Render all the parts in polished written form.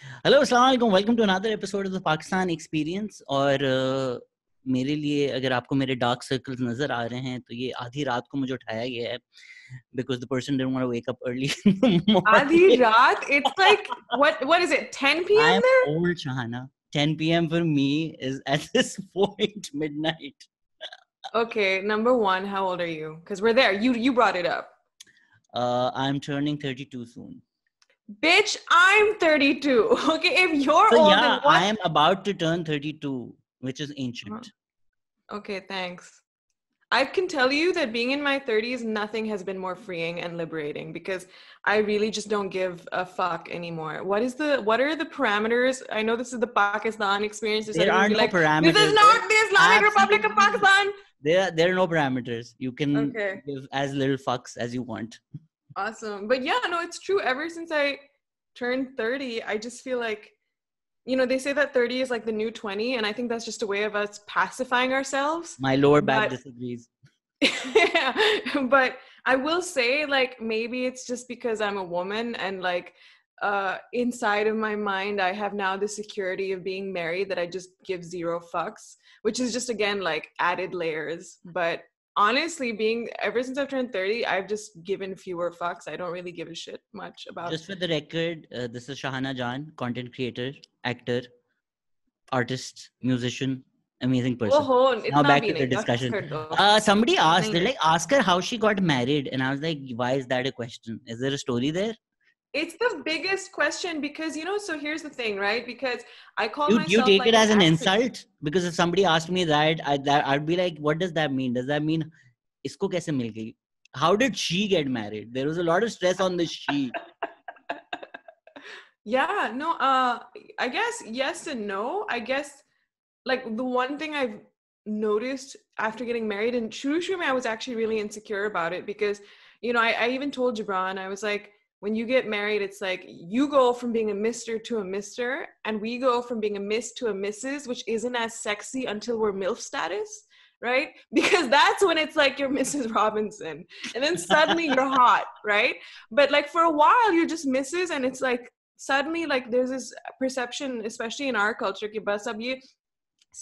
Hello अस्सलाम वालेकुम welcome to another episode of the Pakistan experience. और मेरे लिए अगर आपको मेरे डार्क सर्कल्स नजर आ रहे हैं तो ये आधी रात को मुझे उठाया गया है because the person didn't want to wake up early in the Adi morning. Raat? It's like, what is it, 10 p.m. I'm there? old, Shahana. 10 p.m. for me is at this point midnight. Okay, number one, how old are you? Because we're there. You brought it up. I'm turning 32 soon. Bitch, I'm 32. Okay, if you're So old, yeah, then what? I am about to turn 32, which is ancient. Okay, thanks. I can tell you that being in my 30s, nothing has been more freeing and liberating because I really just don't give a fuck anymore. What are the parameters? I know this is the Pakistan experience. So There everyone are will be no like, this is parameters. not the Islamic Republic of Absolutely. Pakistan. There are no parameters. You can Okay. give as little fucks as you want. Awesome. But yeah, no, it's true. Ever since I turned 30, I just feel like, they say that 30 is like the new 20, and I think that's just a way of us pacifying ourselves. My lower back But disagrees. yeah, but I will say, like, maybe it's just because I'm a woman and like inside of my mind I have now the security of being married that I just give zero fucks, which is just again like added layers. But honestly, ever since I've turned 30, I've just given fewer fucks. I don't really give a shit much about. Just for the record, this is Shahana Jan, content creator, actor, artist, musician, amazing person. Now back to the discussion. Somebody asked, they're like, ask her how she got married. And I was like, why is that a question? Is there a story there? It's the biggest question because, so here's the thing, right? Because I call You myself take like it as an accident. insult? Because if somebody asked me that, I'd be like, what does that mean? Does that mean, isko kaise mil gayi? How did she get married? There was a lot of stress on the she. Yeah, no, I guess yes and no. I guess like the one thing I've noticed after getting married, and shuru I was actually really insecure about it because, I even told Jabran, I was like, when you get married, it's like you go from being a Mr. to a Mr. and we go from being a Miss to a Mrs., which isn't as sexy until we're MILF status, right? Because that's when it's like you're Mrs. Robinson. And then suddenly you're hot, right? But like for a while, you're just Mrs. And it's like suddenly like there's this perception, especially in our culture, कि बस अब ये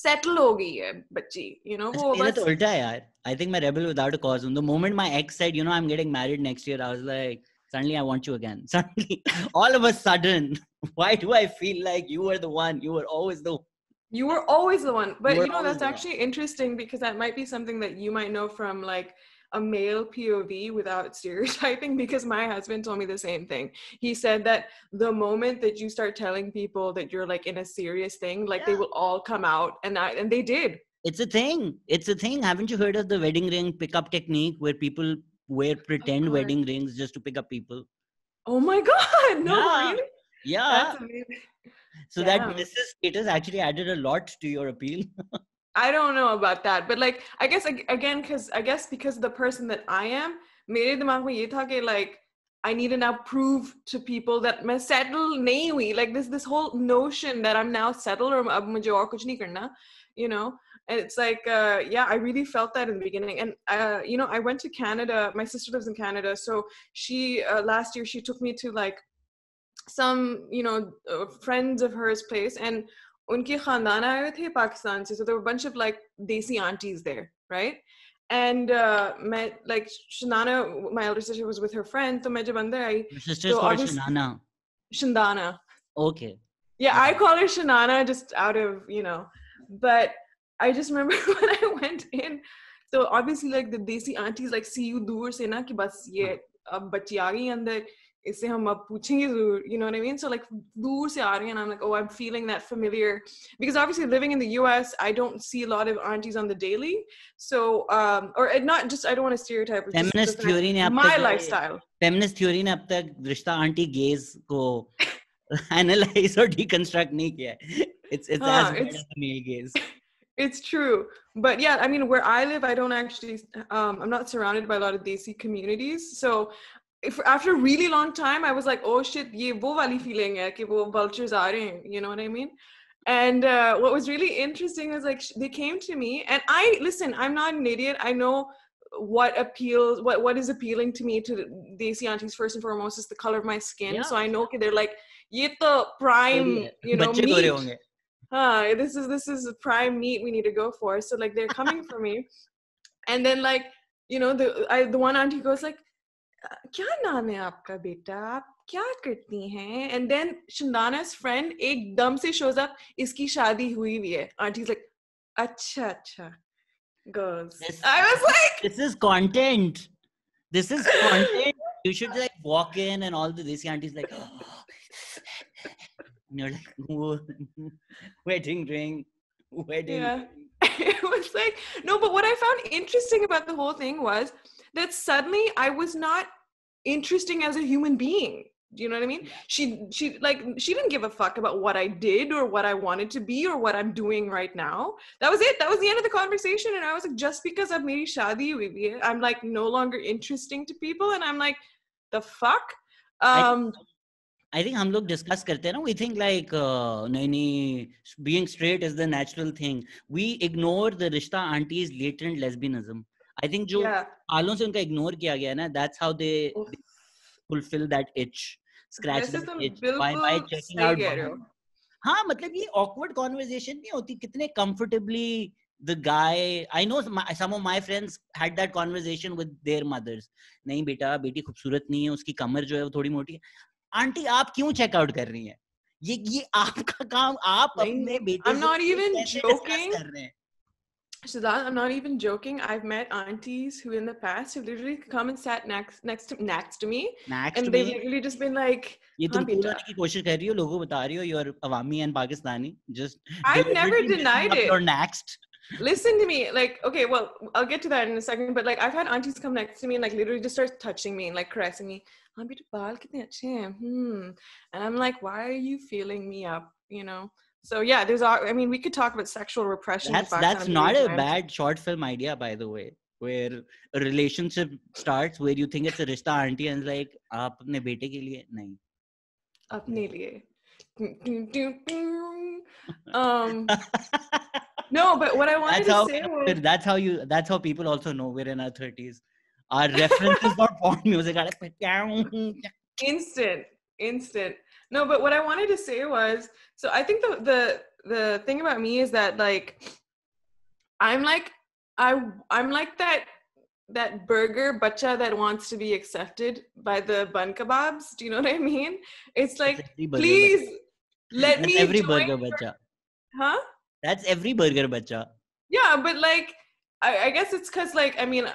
settle हो गई है बच्ची, वो मेरा तो बस. उल्टा है यार. I think my rebel without a cause. The moment my ex said, I'm getting married next year, I was like, suddenly I want you again. Suddenly, all of a sudden, why do I feel like you were the one? You were always the one. You were always the one. But that's the actually interesting because that might be something that you might know from like a male POV without stereotyping, because my husband told me the same thing. He said that the moment that you start telling people that you're like in a serious thing, like they will all come out, and they did. It's a thing. It's a thing. Haven't you heard of the wedding ring pickup technique where people wear pretend wedding rings just to pick up people? Oh my God. No, really? Yeah. That's amazing. So that Mrs. status actually added a lot to your appeal. I don't know about that, but like, I guess again, because the person that I am, मेरे दिमाग में ये था कि like, I need to now prove to people that मैं settle नहीं हुई, like this whole notion that I'm now settled और अब मुझे और कुछ नहीं करना, and it's like, yeah, I really felt that in the beginning. And, I went to Canada. My sister lives in Canada. So she, last year, she took me to like some, friends of hers place. And unki khandan aaye the Pakistan se. So there were a bunch of like desi aunties there, right? And like Shahana, my elder sister, was with her friend. So main jab andar aayi, your sister is called Shahana. Shandana. Okay. Yeah, I call her Shahana just out of, but I just remember when I went in, so obviously like the desi aunties like see you dur se na ki bas ye ab bachchi aa gayi andar, isse hum ab puchenge zarur, you know what I mean? So like dur se aa rahi, and I'm like, oh, I'm feeling that familiar, because obviously living in the US, I don't see a lot of aunties on the daily. So or not just, I don't want to stereotype, feminist theory ne my lifestyle. Feminist theory ne ab tak rishta auntie gaze ko analyze or deconstruct nahi kiya. It's as bad as the male gaze. It's true. But yeah, I mean, where I live, I don't actually, I'm not surrounded by a lot of Desi communities. So after a really long time, I was like, oh shit, ye wo wali feeling hai ki wo vultures aa rahe hain, you know what I mean? And what was really interesting was like, they came to me, and listen, I'm not an idiot. I know what is appealing to me, to Desi aunties, first and foremost, is the color of my skin. Yeah. So I know they're like, ye to prime, you know, bacche gore meat. honge. This is prime meat we need to go for. So like they're coming for me. And then like, you know, the one auntie goes like, kya naam hai aapka beta? Aap kya karti hain? And then Shandana's friend ekdam se shows up, iski shaadi hui hui hai. Auntie's like, acha acha. Goes. I was like, this is content. This is content. You should like walk in and all this auntie's like, oh. And you're like, wedding ring. Yeah. It was like, no, but what I found interesting about the whole thing was that suddenly I was not interesting as a human being. Do you know what I mean? Yeah. She didn't give a fuck about what I did or what I wanted to be or what I'm doing right now. That was it. That was the end of the conversation. And I was like, just because I've made shadi hui hai, I'm like no longer interesting to people. And I'm like, the fuck? I think हम लोग discuss करते हैं ना, we think like नहीं being straight is the natural thing. We ignore the rishta auntie's latent lesbianism. I think जो सालों से उनका ignore किया गया ना, that's how they fulfill that itch, scratch that itch by checking out. हाँ, मतलब ये awkward conversation नहीं होती, कितने comfortably the guy, I know some of my friends had that conversation with their mothers. नहीं बेटा, बेटी खूबसूरत नहीं है, उसकी कमर जो है वो थोड़ी मोटी है. आंटी आप क्यों चेकआउट कर रही हैं? ये आपका काम, आप अपने बेटे I'm not even joking. कर रहे हैं. Shahana, I'm not even joking. I've met aunties who in the past have literally come and sat next to me. And they've literally just been like, ये तुम कूल होने की कोशिश कर रही हो, लोगों बता रही हो, you're Awami and Pakistani. Just I've never denied it. You're next. Listen to me, like, okay, well, I'll get to that in a second, but like I've had aunties come next to me and like literally just start touching me and like caressing me. And I'm like, why are you feeling me up, you know? So yeah, I mean, we could talk about sexual repression. That's not a bad short film idea, by the way, where a relationship starts where you think it's a rishta auntie and like, aap apne bete ke liye nahi. Apne liye. No, but what I wanted to say was that's how people also know we're in our 30s. Our references for porn music are instant. No, but what I wanted to say was, so I think the thing about me is that like I'm like that burger bacha that wants to be accepted by the bun kebabs. Do you know what I mean? It's like, please let me every burger bacha. Huh? That's every burger bacha. Yeah, but like I guess it's because like I mean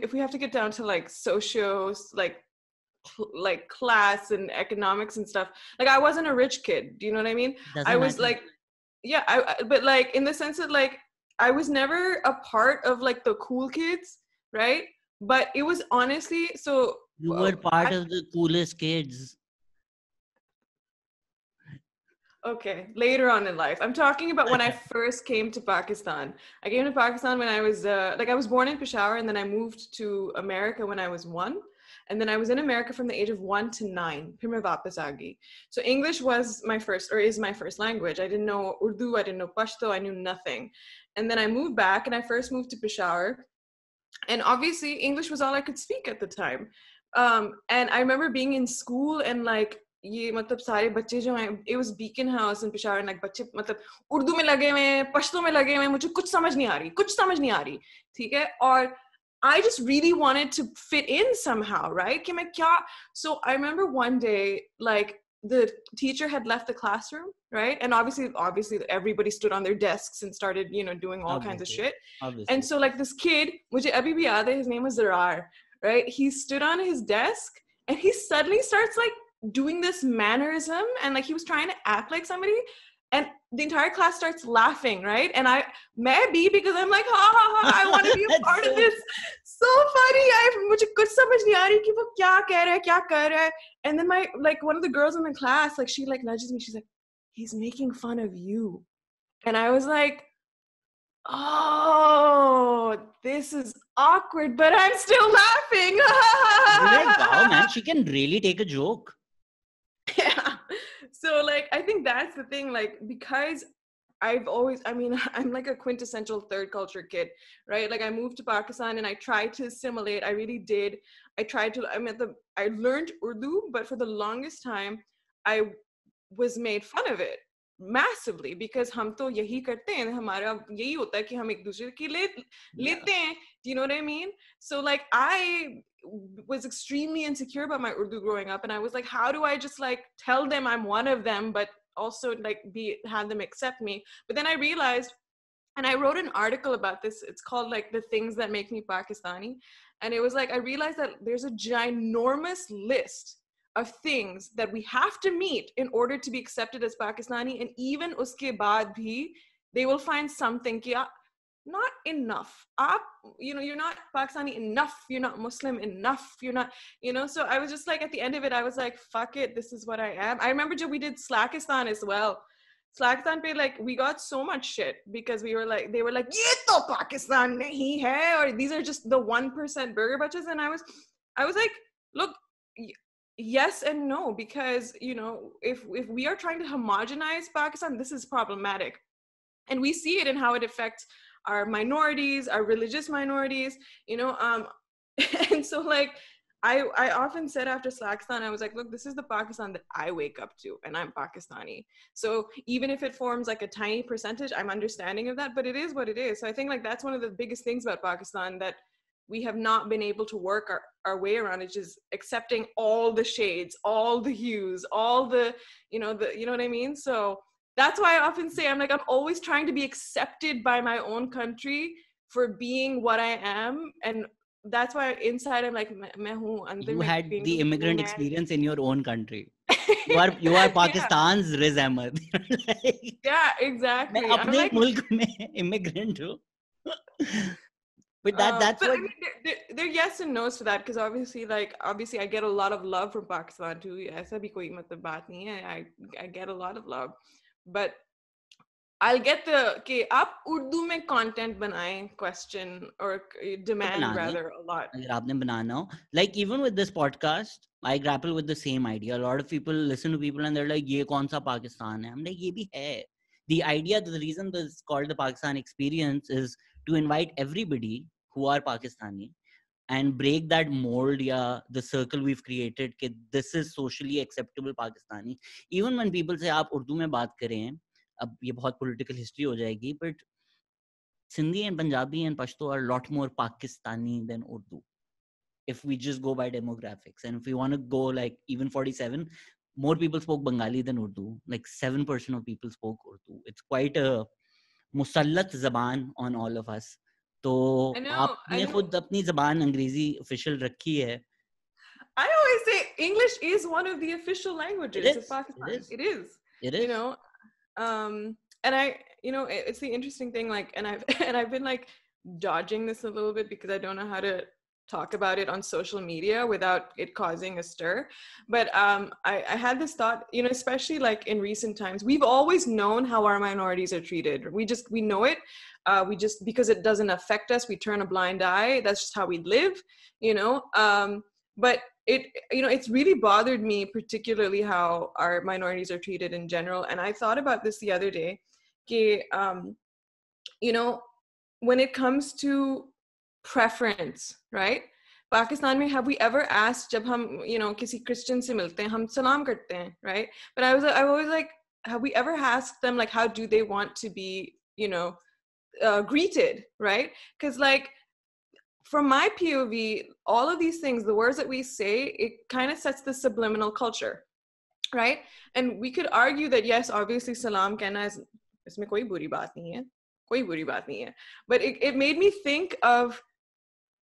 if we have to get down to like like class and economics and stuff, like I wasn't a rich kid. Do you know what I mean? I was like, yeah, but like in the sense that like I was never a part of like the cool kids, right? But it was honestly so. You were part of the coolest kids. Okay, later on in life. I'm talking about when I first came to Pakistan. I came to Pakistan when I was I was born in Peshawar, and then I moved to America when I was 1. And then I was in America from the age of 1 to 9. Phir main wapas aa gayi. So English was my first, or is my first language. I didn't know Urdu, I didn't know Pashto, I knew nothing. And then I moved back, and I first moved to Peshawar. And obviously English was all I could speak at the time. And I remember being in school and like, ये मतलब सारे बच्चे जो हैं, it was Beacon House in Peshawar, and like बच्चे मतलब उर्दू में लगे हुए, पश्तो में लगे हुए, मुझे कुछ समझ नहीं आ रही, ठीक है? और I just really wanted to fit in somehow, right? कि मैं क्या? So I remember one day, like the teacher had left the classroom, right? And obviously everybody stood on their desks and started, you know, doing all kinds of shit. And so like this kid, मुझे अभी भी याद है, his name was Zarar, right? He stood on his desk and he suddenly starts like doing this mannerism and like he was trying to act like somebody, and the entire class starts laughing, right? And maybe because I'm like, I want to be a part of this. So funny. मुझे कुछ समझ नहीं आ रही कि वो क्या कह रहा है. And then my like one of the girls in the class, like she like nudges me, she's like, he's making fun of you. And I was like, oh, this is awkward, but I'm still laughing. Like, wow, man, she can really take a joke. Yeah. So like I think that's the thing, like because I'm like a quintessential third culture kid, right? Like I moved to Pakistan and I tried to assimilate. I really did. I learned Urdu, but for the longest time I was made fun of it massively because हम तो यही करते हैं, हमारा यही होता है कि हम एक दूसरे की लेते हैं. Do you know what I mean? So like I was extremely insecure about my Urdu growing up, and I was like, how do I just like tell them I'm one of them, but also like have them accept me? But then I realized, and I wrote an article about this. It's called like The Things That Make Me Pakistani. And it was like, I realized that there's a ginormous list of things that we have to meet in order to be accepted as Pakistani. And even uske baad bhi, they will find something ki not enough. You're not Pakistani enough. You're not Muslim enough. You're not, so I was just like, at the end of it, I was like, fuck it. This is what I am. I remember we did Slackistan as well. Slackistan pe like we got so much shit because they were like ye to Pakistan nahi hai, or these are just the 1% burger bachas. And I was like, look, yes and no, because if we are trying to homogenize Pakistan, this is problematic, and we see it in how it affects our minorities, our religious minorities, and so like I often said after Slackistan, I was like, look, this is the Pakistan that I wake up to, and I'm Pakistani. So even if it forms like a tiny percentage, I'm understanding of that, but it is what it is. So I think like that's one of the biggest things about Pakistan that we have not been able to work our way around, which is accepting all the shades, all the hues, all the, you know what I mean? So that's why I often say, I'm always trying to be accepted by my own country for being what I am. And that's why inside I'm like, you had the immigrant experience in your own country. You are Pakistan's Riz Ahmed. Like, yeah, exactly. I'm like, mulk mein immigrant hu. But that's but what... I mean, they're yes and no's to that, because obviously I get a lot of love from Pakistan too. Aisa bhi koi matlab baat nahi hai. I get a lot of love, but I'll get the कि आप उर्दू में content बनाएं question or demand rather a lot. अगर आपने बनाना हो, like even with this podcast, I grapple with the same idea. A lot of people listen to people and they're like, ये कौन सा पाकिस्तान है? I'm like, ये भी है. The idea, the reason this is called the Pakistan experience is to invite everybody who are Pakistani and break that mold, the circle we've created कि this is socially acceptable Pakistani. Even when people say आप उर्दू में बात करें, अब ये बहुत political history हो जाएगी, but Sindhi and Punjabi and Pashto are a lot more Pakistani than Urdu. If we just go by demographics, and if we want to go like even 47, more people spoke Bengali than Urdu. Like 7% of people spoke Urdu. It's quite a musallat zaban on all of us. तो आपने खुद अपनी ज़बान अंग्रेजी official रखी है. I always say English is one of the official languages of Pakistan. It is. You know, and it's the interesting thing, like, and I've been like dodging this a little bit because I don't know how to talk about it on social media without it causing a stir. But I had this thought, especially like in recent times, we've always known how our minorities are treated. We know it. We just, because it doesn't affect us, we turn a blind eye. That's just how we live, but it's really bothered me, particularly how our minorities are treated in general. And I thought about this the other day, when it comes to preference, right? Pakistan mein, have we ever asked, jab hum, kisi Christian se milte hain, hum salam karte hain, right? But I was always like, have we ever asked them, like, how do they want to be, greeted, right? Because like, from my POV, all of these things, the words that we say, it kind of sets the subliminal culture, right? And we could argue that, yes, obviously salam kehna is, isme koi buri baat nahi hai, but it made me think of,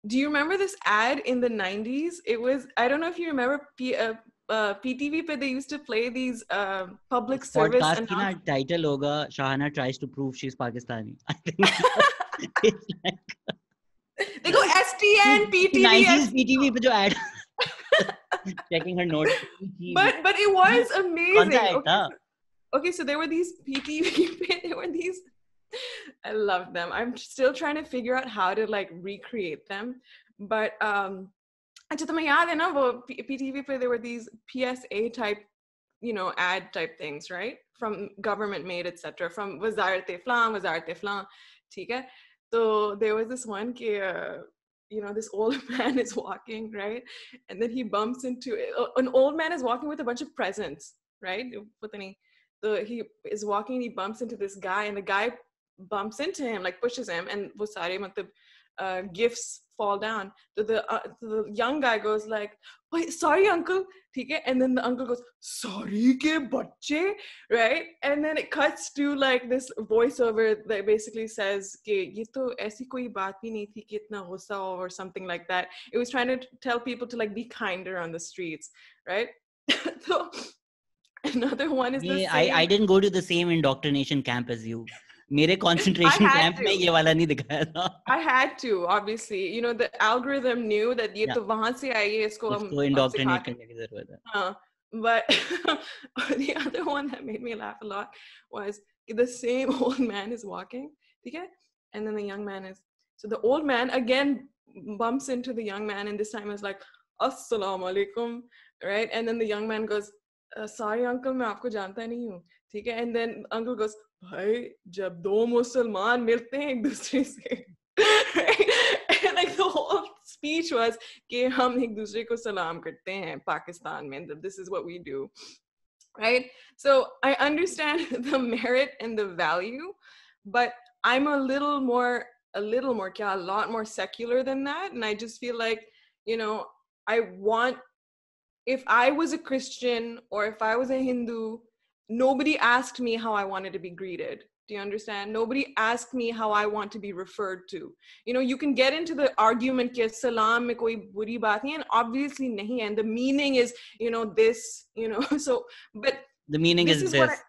do you remember this ad in the 90s? It was, I don't know if you remember, PTV, but they used to play these public service podcast ki na title hoga, Shahana tries to prove she's Pakistani. I think it's like they go STN, PTV. 90s PTV pe jo ad. Checking her notes. But it was amazing. Okay, so there were these PTV, there were these, I love them. I'm still trying to figure out how to like recreate them. But अच्छा तुम्हें याद है ना वो PTV पे there were these PSA type, ad type things, right? From government made, etc. From Wazarat-e Flan, ठीक है? So there was this one this old man is walking, right? And then he bumps into an old man is walking with a bunch of presents, right? He is walking, he bumps into this guy, and the guy bumps into him, like pushes him, and wo sare gifts fall down. So the young guy goes like, "Wait, sorry, uncle." Okay? And then the uncle goes, "Sorry ke bacche," right? And then it cuts to like this voiceover that basically says, "Ke ye to aisi koi baat bhi nahi thi ki itna gussa ho," or something like that. It was trying to tell people to like be kinder on the streets, right? So another one is the same. I didn't go to the same indoctrination camp as you. मेरे concentration camp में ये वाला नहीं दिखाया था. I had to, obviously. You know, the algorithm knew that ये तो वहाँ से आई है, इसको हम indoctrinate करने की जरूरत है. But the other one that made me laugh a lot was the same old man is walking, okay? And then the young man is, so the old man again bumps into the young man, and this time is like, "Assalamu alaikum," right? And then the young man goes, "Sorry uncle, मैं आपको जानता नहीं हूँ," ठीक है? And then uncle goes, "भाई जब दो मुसलमान मिलते हैं एक दूसरे से," and like the whole speech was कि हम एक दूसरे को सलाम करते हैं पाकिस्तान में, that this is what we do, right? So I understand the merit and the value, but I'm a lot more secular than that, and I just feel like, you know, if I was a Christian or if I was a Hindu, nobody asked me how I wanted to be greeted. Do you understand? Nobody asked me how I want to be referred to. You know, you can get into the argument कि salam में कोई बुरी बात नहीं है, and obviously नहीं, and the meaning is, you know, this, you know, so, but the meaning is this.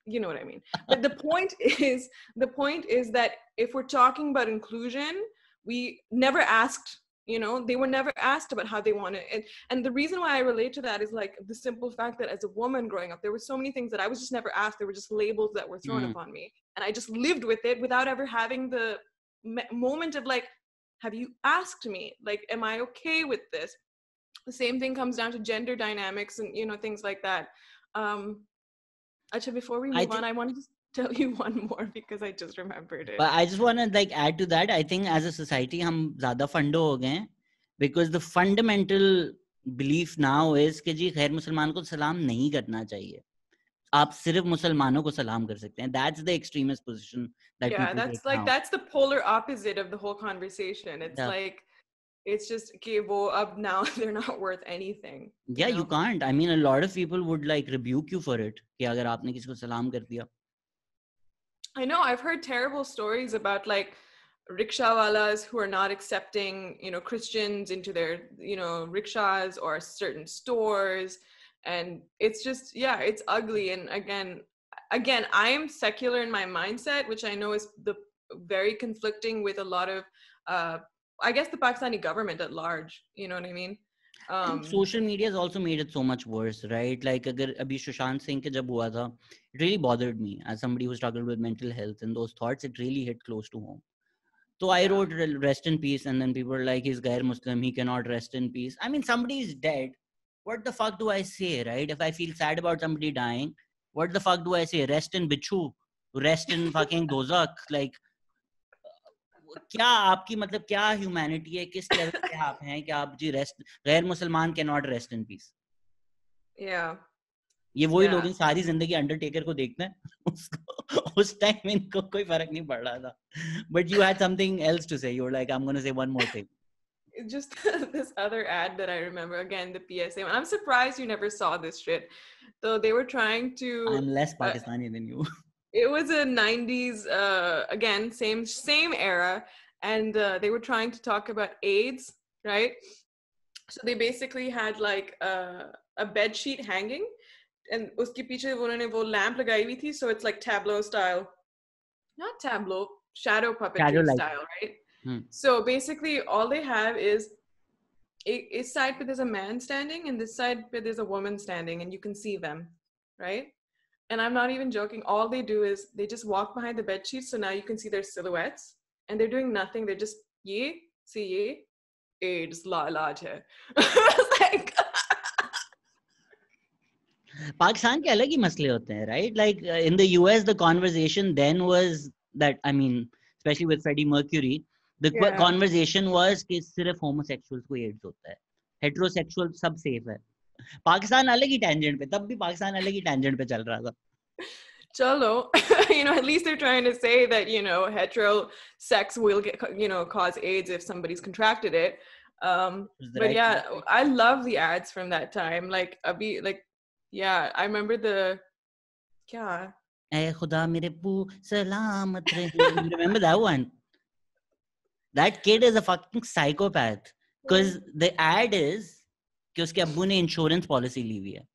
You know what I mean? But the point is that if we're talking about inclusion, we never asked, you know, they were never asked about how they want it. And the reason why I relate to that is like the simple fact that as a woman growing up, there were so many things that I was just never asked. There were just labels that were thrown upon me. And I just lived with it without ever having the moment of like, have you asked me? Like, am I okay with this? The same thing comes down to gender dynamics and, you know, things like that. Actually, before we move on, I wanted to tell you one more because I just remembered it. But I just want to like add to that. I think as a society, हम ज़्यादा फंडो हो गए हैं because the fundamental belief now is कि जी गैर मुसलमान को सलाम नहीं करना चाहिए. आप सिर्फ मुसलमानों को सलाम कर सकते हैं. That's the extremist position that people take now. That's the polar opposite of the whole conversation. It's like, it's just कि वो अब now they're not worth anything. Yeah, you can't. I mean, a lot of people would like rebuke you for it. कि अगर आपने किसी को सलाम कर दिया. I know, I've heard terrible stories about like rickshawalas who are not accepting, you know, Christians into their, you know, rickshaws or certain stores. And it's just, yeah, it's ugly. And again, I'm secular in my mindset, which I know is very conflicting with a lot of, I guess the Pakistani government at large, you know what I mean? Social media has also made it so much worse, right? Like अगर अभी सुशांत सिंह के जब हुआ था, it really bothered me as somebody who struggled with mental health, and those thoughts, it really hit close to home. So I wrote rest in peace, and then people were like, he's Gair Muslim, he cannot rest in peace. I mean, somebody is dead. What the fuck do I say, right? If I feel sad about somebody dying, what the fuck do I say? Rest in bichu, rest in fucking dozak. Like, क्या आपकी मतलब क्या humanity है, किस level पे आप हैं कि आप जी रेस्ट, गैर मुसलमान can not rest in peace. ये वही लोग सारी जिंदगी अंडरटेकर को देखते हैं, उसको उस टाइम इनको कोई फर्क नहीं पड़ रहा था. But you had something else to say, you were like I am gonna say one more thing. Just this other ad that I remember, again, the PSA. I'm surprised you never saw this shit. So they were trying to, I'm less Pakistani than you. It was a 90s, again, same era, and they were trying to talk about AIDS, right? So they basically had like a bed sheet hanging, and uske piche unhone wo lamp lagayi hui thi, so it's like tableau style, not tableau, shadow puppetry style, right? So basically all they have is this side but there's a man standing, and this side but there's a woman standing, and you can see them, right? And I'm not even joking. All they do is they just walk behind the bed sheets, so now you can see their silhouettes, and they're doing nothing. They're just see AIDS la ilaj hai. Like Pakistan के अलग ही मसले होते हैं, right? Like in the US, the conversation then was that, I mean, especially with Freddie Mercury, the conversation was कि सिर्फ homosexuals को AIDS होता है, heterosexual सब safe है. पाकिस्तान अलग ही tangent पे, तब भी पाकिस्तान अलग ही tangent पे चल रहा था. Chalo, at least they're trying to say that, hetero sex will cause AIDS if somebody's contracted it. But yeah, I love the ads from that time. Like, yeah, I remember the, yeah. Ay khuda mere poo salamat rahe. You remember that one? That kid is a fucking psychopath. Because the ad is कि उसके अब्बू ने insurance policy ली हुई है.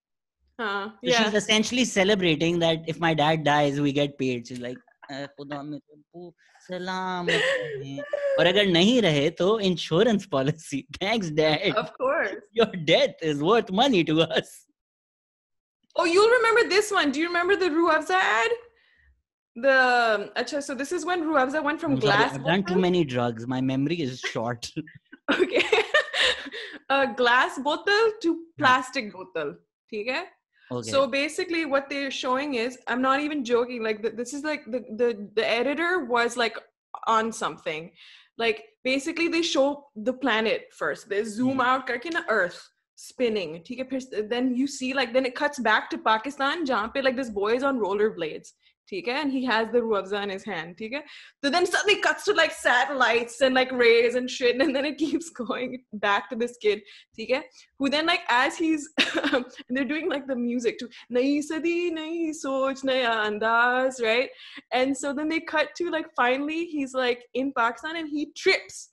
So yeah. she's essentially celebrating that if my dad dies, we get paid. She's like, खुदा मेरे पू सलामत रहे. और अगर नहीं रहे तो insurance policy. Thanks, Dad. Of course. Your death is worth money to us. Oh, you'll remember this one. Do you remember the Ruafza ad? So this is when Ruafza went from glass. I've done too many drugs. My memory is short. Okay. Glass bottle to plastic bottle. Okay? Okay. So basically what they're showing is, I'm not even joking, like this is like the editor was like on something. Like basically they show the planet first. They zoom out karke na Earth spinning. Then you see then it cuts back to Pakistan, jahan pe like this boy is on rollerblades. And he has the ruafza in his hand. So then suddenly cuts to like satellites and like rays and shit, and then it keeps going back to this kid, who then like as he's they're doing like the music to nayi sadi nayi soch naya andaz, right? And so then they cut to like finally he's like in Pakistan and he trips,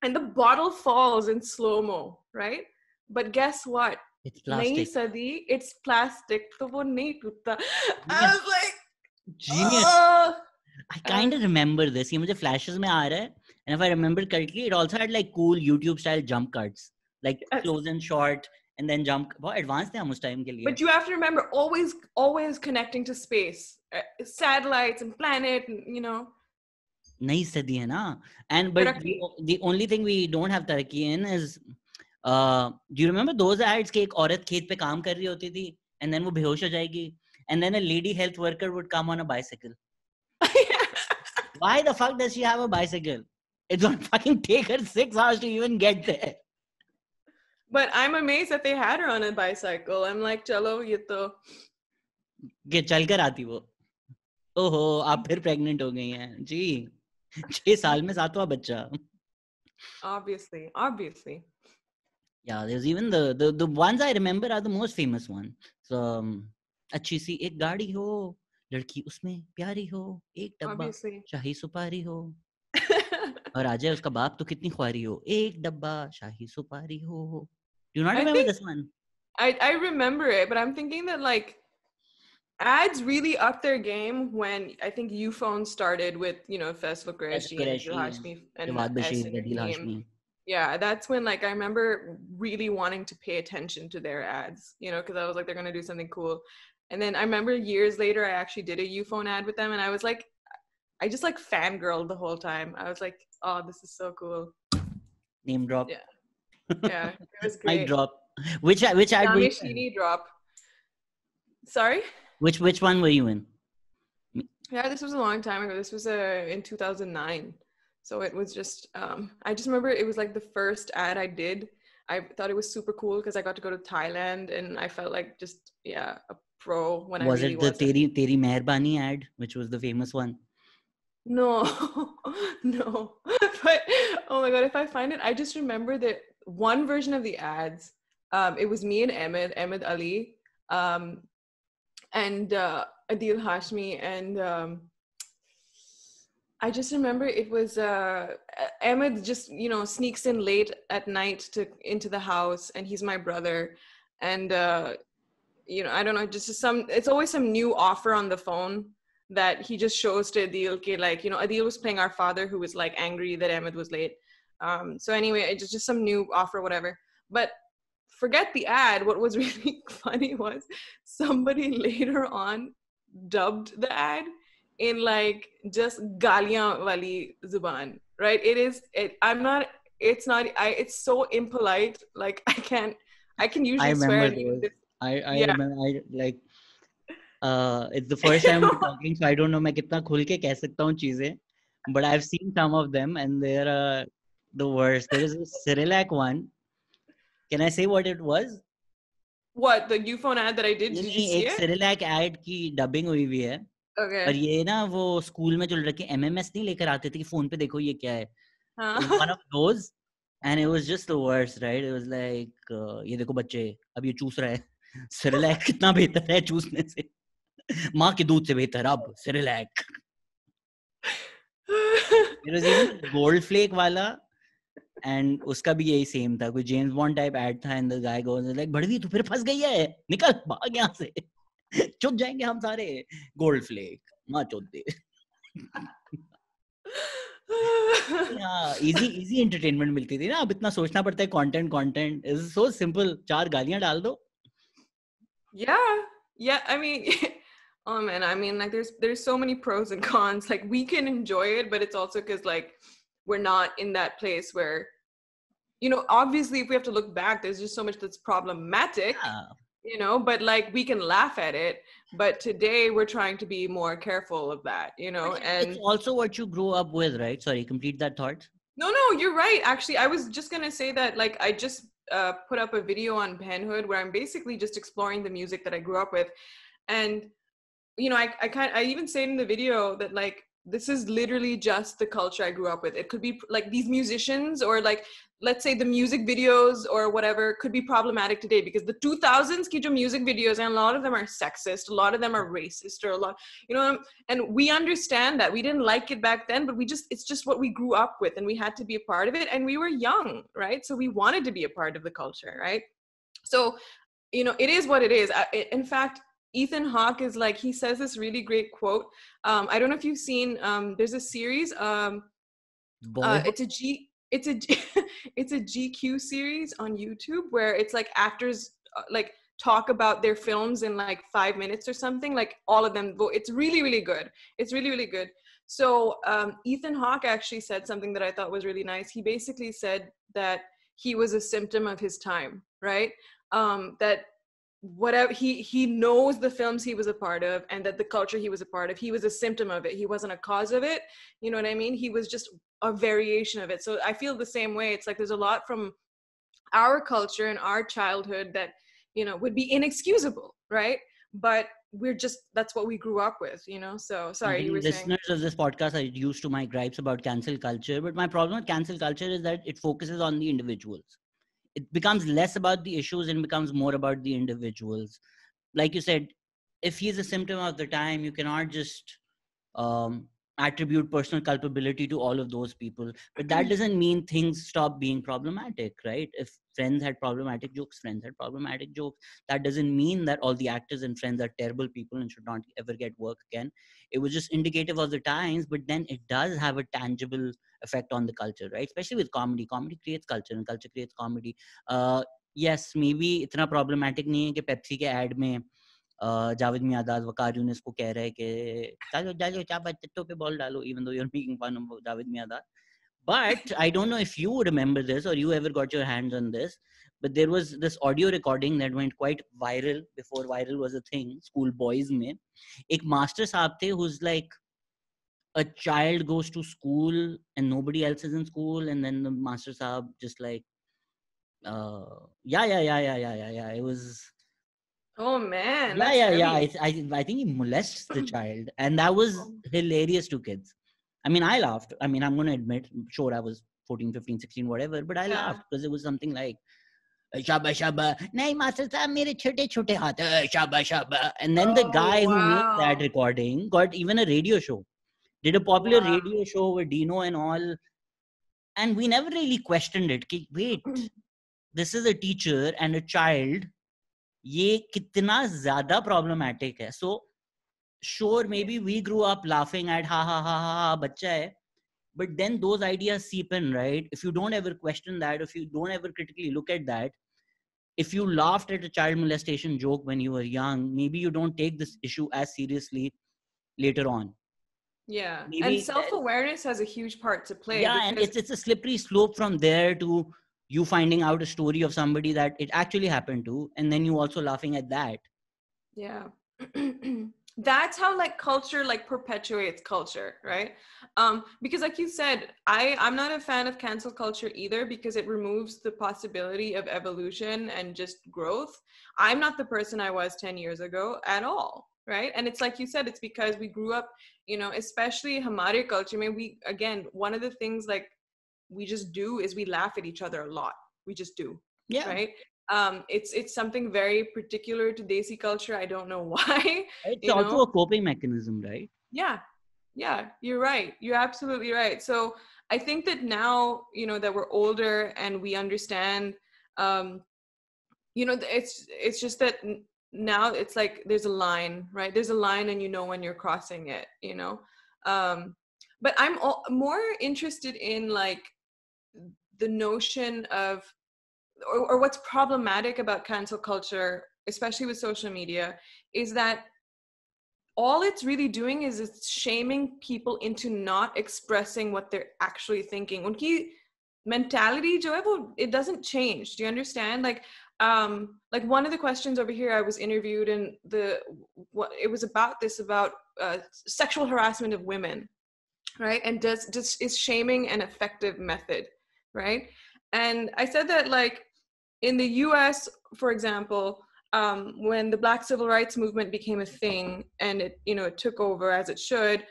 and the bottle falls in slow-mo, right? But guess what? It's plastic. Nahi sadi, it's plastic. So wo nahi tutta. I was like, genius. I kind of remember this. Ye mujhe flashes mein aa raha hai. And if I remember correctly, it also had like cool YouTube style jump cuts, like close and short, and then jump. Wow, advanced hai hum us time ke liye. But you have to remember, always connecting to space, satellites and planet, and Nahi sadi hai na. And but the only thing we don't have taraqi in is. Do you remember those ads कि एक औरत खेत पे काम कर रही होती थी and then वो बेहोश हो जाएगी and then a lady health worker would come on a bicycle. Why the fuck does she have a bicycle? It's gonna fucking take her 6 hours to even get there. But I'm amazed that they had her on a bicycle. I'm like, chalo, ye to कि चल कर आती वो. ओहो, आप फिर pregnant हो गई हैं जी. 6 साल में 7वां बच्चा. Obviously. Yeah, there's even the ones I remember are the most famous one. So अच्छी सी एक गाड़ी हो, लड़की उसमें प्यारी हो, एक डब्बा शाही सुपारी हो, और आ जाए उसका बाप तो कितनी ख्वारी हो, एक डब्बा शाही सुपारी हो. Do you not remember this one? I remember it, but I'm thinking that like ads really upped their game when I think Ufone started with Faisal Qureshi and Hashmi and yeah, that's when like I remember really wanting to pay attention to their ads, because I was like, they're gonna do something cool. And then I remember years later I actually did a Ufone ad with them, and I was like, I just like fangirled the whole time. I was like, oh, this is so cool. Name drop. Yeah, it was great. Mic drop. Which ad were you in? Drop. Sorry? Which one were you in? Yeah, this was a long time ago. This was in 2009. So it was just, I just remember it was like the first ad I did. I thought it was super cool because I got to go to Thailand and I felt like just, a pro when was I really was. Was it the Teri Meherbani ad, which was the famous one? No. But, oh my God, if I find it, I just remember that one version of the ads, it was me and Ahmed Ali, and Adil Hashmi, and I just remember it was Ahmed just sneaks in late at night into the house, and he's my brother, and I don't know, just it's always some new offer on the phone that he just shows to Adil. Like Adil was playing our father who was like angry that Ahmed was late. So anyway, it's just some new offer, whatever. But forget the ad. What was really funny was somebody later on dubbed the ad in like just galiyan wali zuban, right? It's so impolite. Like I can usually swear. I remember. It's the first time we're talking, so I don't know मैं कितना खुल के कह सकता हूँ चीजें, but I've seen some of them and they're the worst. There is a Cyrillac one Can I say what it was? What, the Ufone ad that I did? Did you see it? it? Cerelac ad की dubbing हुई भी है. Okay. और ये ना वो school में जो लड़के MMS नहीं लेकर आते थे कि फोन पे देखो ये क्या है. One of those, and it was just the worst, right? It was like ये देखो बच्चे अब ये चूस रहा है. Cerelac कितना बेहतर है चूसने से. माँ के दूध से बेहतर अब Cerelac. It was even a gold flake वाला. And उसका भी यही सेम था. कोई जेम्स बॉन्ड टाइप एड था and the guy goes like बड़वी तू फिर फंस गई है, निकल भाग यहाँ से, चुप जाएंगे हम सारे. गोल्ड फ्लेक माँ चोद दे. हाँ, easy entertainment मिलती थी ना. अब इतना सोचना पड़ता है. content is so simple. 4 गालियां डाल दो. Yeah, I mean, oh man, I mean, like there's so many pros and cons. Like we can enjoy it, but it's also because like we're not in that place where, you know, obviously if we have to look back, there's just so much that's problematic. Yeah. You know, but like we can laugh at it, but today we're trying to be more careful of that, you know. And it's also what you grew up with, right? Sorry, complete that thought. No, you're right. Actually, I was just gonna say that, like, I just put up a video on Penhood where I'm basically just exploring the music that I grew up with, and you know, I even say in the video that like this is literally just the culture I grew up with. It could be like these musicians, or like let's say the music videos or whatever could be problematic today, because the 2000s ki jo music videos, and a lot of them are sexist, a lot of them are racist, or a lot, you know, and we understand that. We didn't like it back then, but it's just what we grew up with, and we had to be a part of it, and we were young, right? So we wanted to be a part of the culture, right? So, you know, it is what it is. In fact, Ethan Hawke is like, he says this really great quote. I don't know if you've seen, there's a series, it's a GQ series on YouTube where it's like actors like talk about their films in like 5 minutes or something, like all of them. It's really, really good. It's really, really good. So Ethan Hawke actually said something that I thought was really nice. He basically said that he was a symptom of his time, right? That whatever he knows the films he was a part of, and that the culture he was a part of, he was a symptom of it. He wasn't a cause of it. You know what I mean? He was just a variation of it. So I feel the same way. It's like there's a lot from our culture and our childhood that, you know, would be inexcusable, right? But that's what we grew up with, you know. So sorry, you were saying. Listeners of this podcast are used to my gripes about cancel culture, but my problem with cancel culture is that it focuses on the individuals. It becomes less about the issues and becomes more about the individuals. Like you said, if he's a symptom of the time, you cannot just attribute personal culpability to all of those people. But that doesn't mean things stop being problematic, right? If Friends had problematic jokes, Friends had problematic jokes. That doesn't mean that all the actors in Friends are terrible people and should not ever get work again. It was just indicative of the times, but then it does have a tangible effect on the culture, right? Especially with comedy. Comedy creates culture and culture creates comedy. Yes, maybe itna problematic nahi hai ki Pepsi ke ad mein Javed Miandad Waqar Younis को कह रहे हैं कि चलो डालो चापा चट्टों पे ball डालो, even though you're making fun of Javed my dad. But I don't know if you remember this or you ever got your hands on this, but there was this audio recording that went quite viral before viral was a thing. School boys में एक master साहब थे who's like, a child goes to school and nobody else is in school, and then the master saab just like yeah, it was. Oh man, yeah. I think he molests the child, and that was hilarious to kids. I mean, I laughed. I mean, I'm going to admit, sure, I was 14, 15, 16, whatever, but I laughed because it was something like shaba shaba, nahi master sahab mere chote chote haath, shaba shaba. And then the guy who made that recording got even a radio show, did a popular radio show with Dino and all, and we never really questioned it. Wait, this is a teacher and a child, ये कितना ज़्यादा problematic है. So sure, maybe we grew up laughing at ha बच्चा है, but then those ideas seep in, right? If you don't ever question that, if you don't ever critically look at that, if you laughed at a child molestation joke when you were young, maybe you don't take this issue as seriously later on. Yeah, maybe, and self-awareness has a huge part to play. Yeah, and it's a slippery slope from there to you finding out a story of somebody that it actually happened to, and then you also laughing at that. Yeah. that's how like culture like perpetuates culture, right? Because like you said, I'm not a fan of cancel culture either, because it removes the possibility of evolution and just growth. I'm not the person I was 10 years ago at all, right? And it's like you said, it's because we grew up, you know, especially hamare culture. I mean, we, again, one of the things like we just do is we laugh at each other a lot. We just do, right? It's something very particular to Desi culture. I don't know why. It's also a coping mechanism, right? Yeah, you're right. You're absolutely right. So I think that now, you know, that we're older and we understand, you know, it's just that now it's like there's a line, right? There's a line and you know when you're crossing it, you know. But I'm more interested in like the notion of, or what's problematic about cancel culture, especially with social media, is that all it's really doing is it's shaming people into not expressing what they're actually thinking. Unki mentality jo hai wo, it doesn't change. Do you understand? Like one of the questions over here, I was interviewed and it was about sexual harassment of women, right? And is shaming an effective method, right? And I said that like in the US, for example, when the Black Civil Rights Movement became a thing and it, you know, it took over as it should,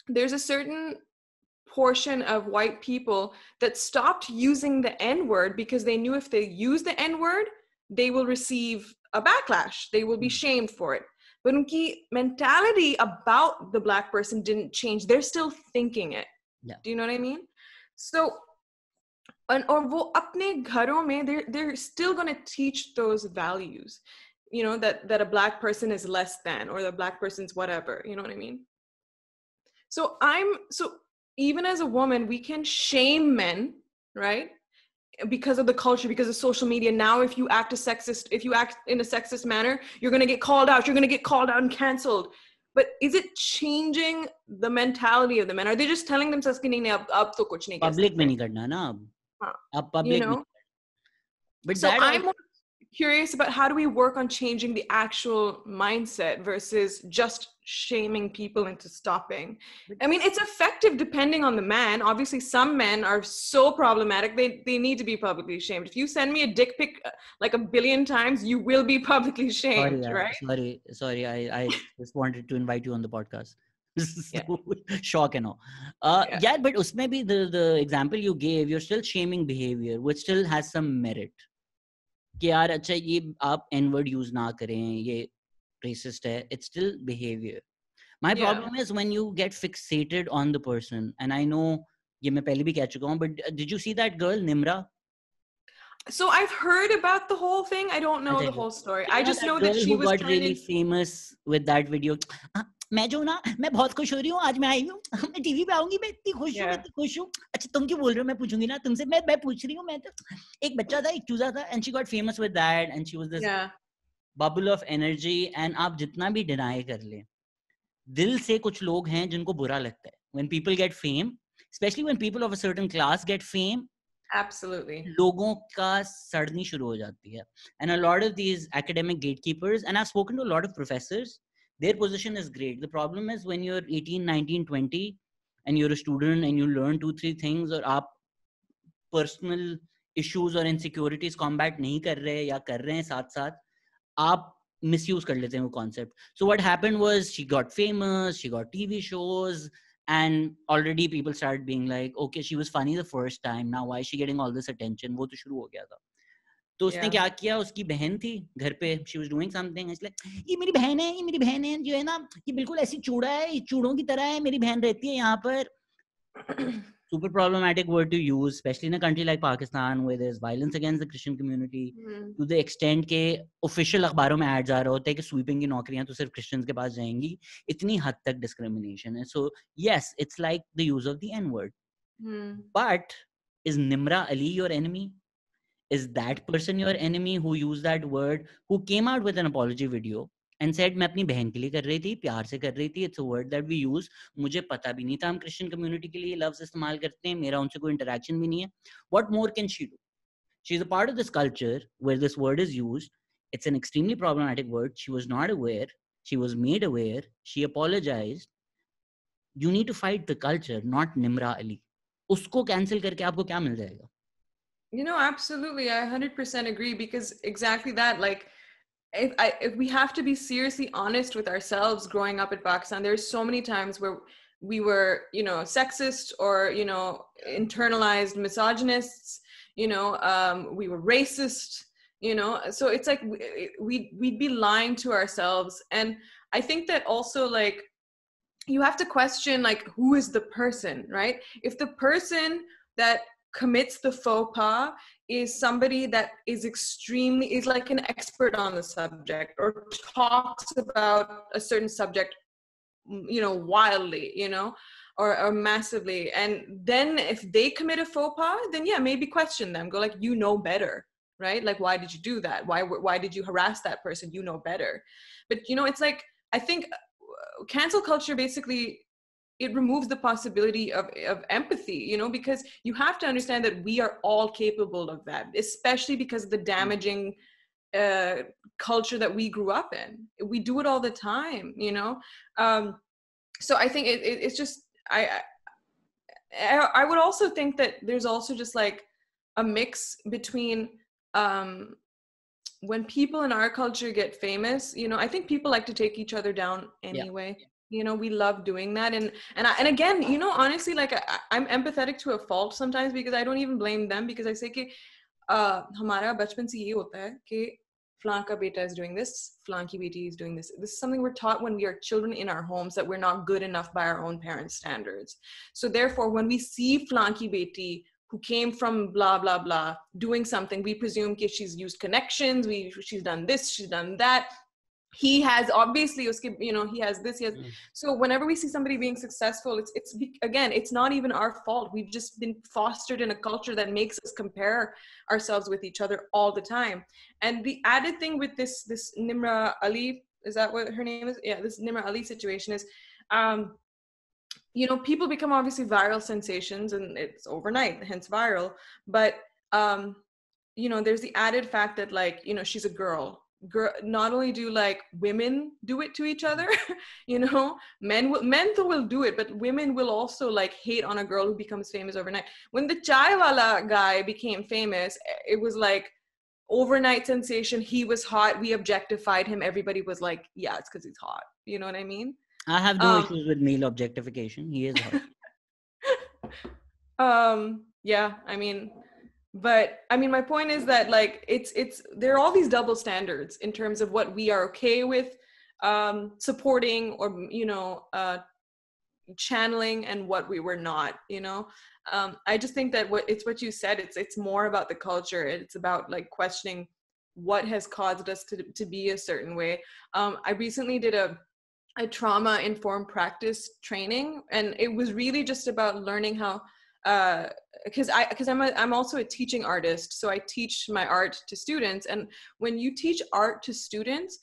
there's a certain portion of white people that stopped using the N-word because they knew if they use the N-word, they will receive a backlash. They will be shamed for it. But unki mentality about the Black person didn't change. They're still thinking it. Yeah. Do you know what I mean? So, and or wo apne gharon mein, they're still going to teach those values, you know, that a Black person is less than, or the Black person's whatever, you know what I mean? So even as a woman, we can shame men, right? Because of the culture, because of social media. Now, if you act in a sexist manner, you're going to get called out. You're going to get called out and canceled. But is it changing the mentality of the men? Are they just telling themselves कि नहीं अब तो कुछ नहीं कर सकते? Public में नहीं करना ना अब public, you know? But so I'm curious about how do we work on changing the actual mindset versus just shaming people into stopping. I mean, it's effective depending on the man. Obviously, some men are so problematic, they need to be publicly shamed. If you send me a dick pic like 1 billion times, you will be publicly shamed, right? Sorry, I just wanted to invite you on the podcast. Yeah. Shock and all. Yeah, but usme bhi the example you gave, you're still shaming behavior, which still has some merit. कि यार अच्छा ये आप n-word use ना करें, ये racist है, it's still behavior. My problem is when you get fixated on the person, and I know ये मैं पहले भी कह चुका हूँ, but did you see that girl Nimra? So I've heard about the whole thing. I don't know the whole story. I just know that she was got really famous with that video. मैं जो ना मैं बहुत खुश हो रही हूँ, आज मैं आई हूँ, मैं टीवी पे आऊंगी, मैं इतनी खुश हूँ, मैं इतनी खुश हूँ. अच्छा तुम क्यों बोल रहे हो? मैं पूछूंगी ना तुमसे, मैं पूछ रही हूँ, मैं तो एक बच्चा था, एक चूजा था, and she got famous with that, and she was this bubble of energy. And आप जितना भी deny कर ले, दिल से कुछ लोग हैं जिनको बुरा लगता है. When people get fame, especially when people of a certain class get fame, absolutely, लोगों का सड़नी शुरू हो जाती है. And a lot of these academic gatekeepers, and I've spoken to a lot of professors, their position is great. The problem is when you're 18, 19, 20 and you're a student and you learn 2-3 things, और आप personal issues और insecurities combat नहीं कर रहे या कर रहे हैं साथ साथ, आप misuse कर लेते हैं वो concept. So what happened was she got famous, she got TV shows, and already people started being like, okay, she was funny the first time, now why is she getting all this attention? वो तो शुरू हो गया था. तो उसने क्या किया, उसकी बहन थी घर पे, she was doing something, इसलिए ये मेरी बहन है जो है ना, ये बिल्कुल ऐसी चूड़ा है, ये चूड़ों की तरह है, मेरी बहन रहती है यहाँ पर. Super problematic word to use, especially in a country like Pakistan where there's violence against the Christian community, to the extent के official अखबारों में ads आ रहे होते हैं कि sweeping की नौकरियां तो सिर्फ Christians के पास जाएंगी. इतनी हद तक discrimination है. So yes, it's like the use of the N-word. But is Nimra Ali your enemy? Is that person your enemy who used that word, who came out with an apology video and said मैं अपनी बहन के लिए कर रही थी, प्यार से कर रही थी, it's a word that we use, मुझे पता भी नहीं था हम Christian community के लिए लफ्ज़ इस्तेमाल करते हैं, मेरा उनसे कोई interaction भी नहीं है. What more can she do? She's a part of this culture where this word is used. It's an extremely problematic word. She was not aware. She was made aware. She apologized. You need to fight the culture, not Nimra Ali. Usko cancel करके आपको क्या मिल जाएगा? You know, absolutely. I 100% agree, because exactly that, like, if we have to be seriously honest with ourselves growing up in Pakistan, there's so many times where we were, you know, sexist or, you know, internalized misogynists, you know, we were racist, you know, so it's like we'd be lying to ourselves. And I think that also, like, you have to question, like, who is the person, right? If the person that commits the faux pas is somebody that is like an expert on the subject, or talks about a certain subject, you know, wildly, you know, or massively, and then if they commit a faux pas, then yeah, maybe question them, go like, you know better, right? Like, why did you do that? Why did you harass that person? You know better. But, you know, it's like, I think cancel culture basically, it removes the possibility of empathy, you know, because you have to understand that we are all capable of that, especially because of the damaging culture that we grew up in. We do it all the time, you know. So I think it's just, I would also think that there's also just like a mix between when people in our culture get famous, you know, I think people like to take each other down anyway. Yeah. You know, we love doing that. And again, you know, honestly, like I'm empathetic to a fault sometimes, because I don't even blame them, because I say कि हमारा बचपन से ये होता है कि flan ka beta is doing this, flan ki beti is doing this. This is something we're taught when we are children in our homes, that we're not good enough by our own parents' standards. So therefore, when we see flan ki beti who came from blah, blah, blah, doing something, we presume that she's used connections, she's done this, she's done that. He has obviously, you know, he has this, he has. So whenever we see somebody being successful, it's again, it's not even our fault. We've just been fostered in a culture that makes us compare ourselves with each other all the time. And the added thing with this Nimra Ali, is that what her name is? Yeah, this Nimra Ali situation is, you know, people become obviously viral sensations, and it's overnight, hence viral. But you know, there's the added fact that, like, you know, she's a girl. Not only do like women do it to each other, you know, men will do it, but women will also like hate on a girl who becomes famous overnight. When the chai wala guy became famous, it was like overnight sensation. He was hot, we objectified him, everybody was like, yeah, it's because he's hot, you know what I mean? I have no issues with male objectification. He is hot. Yeah, I mean, but I mean, my point is that, like, there are all these double standards in terms of what we are okay with supporting, or, you know, channeling, and what we were not, you know. I just think that what you said, it's more about the culture. It's about like questioning what has caused us to be a certain way. I recently did a trauma-informed practice training, and it was really just about learning how, because I'm also a teaching artist, so I teach my art to students. And when you teach art to students,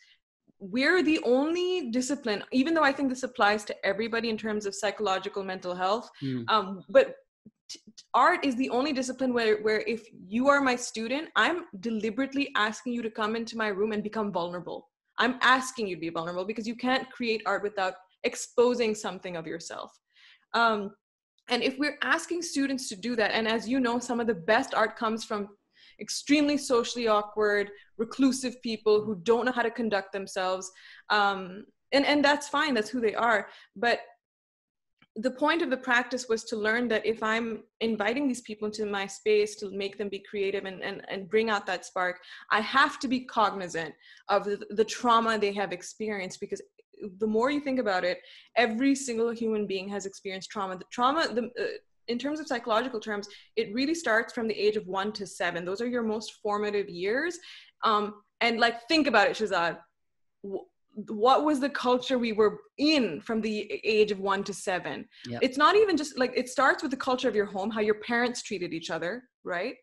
we're the only discipline, even though I think this applies to everybody in terms of psychological mental health, but art is the only discipline where if you are my student, I'm deliberately asking you to come into my room and become vulnerable. I'm asking you to be vulnerable, because you can't create art without exposing something of yourself. And if we're asking students to do that, and as you know, some of the best art comes from extremely socially awkward, reclusive people who don't know how to conduct themselves. And that's fine, that's who they are. But the point of the practice was to learn that if I'm inviting these people into my space to make them be creative and bring out that spark, I have to be cognizant of the trauma they have experienced, because the more you think about it, every single human being has experienced trauma. The trauma, in terms of psychological terms, it really starts from the age of 1 to 7. Those are your most formative years. And like, think about it, Shahzad. What was the culture we were in from the age of 1 to 7? Yep. It's not even just like, it starts with the culture of your home, how your parents treated each other, right?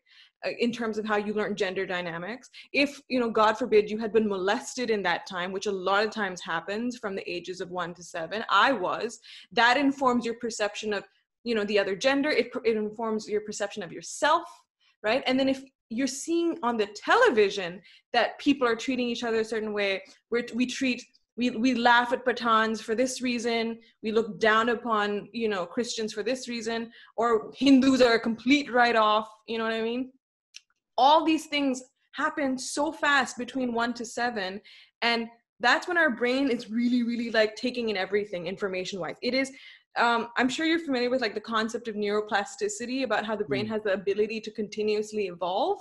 In terms of how you learn gender dynamics. If, you know, God forbid you had been molested in that time, which a lot of times happens from the ages of 1 to 7, that informs your perception of, you know, the other gender. It informs your perception of yourself, right? And then if you're seeing on the television that people are treating each other a certain way, where we treat we laugh at Pathans for this reason. We look down upon, you know, Christians for this reason, or Hindus are a complete write-off. You know what I mean? All these things happen so fast between 1 to 7, and that's when our brain is really, really like taking in everything information-wise. It is. I'm sure you're familiar with like the concept of neuroplasticity, about how the brain has the ability to continuously evolve.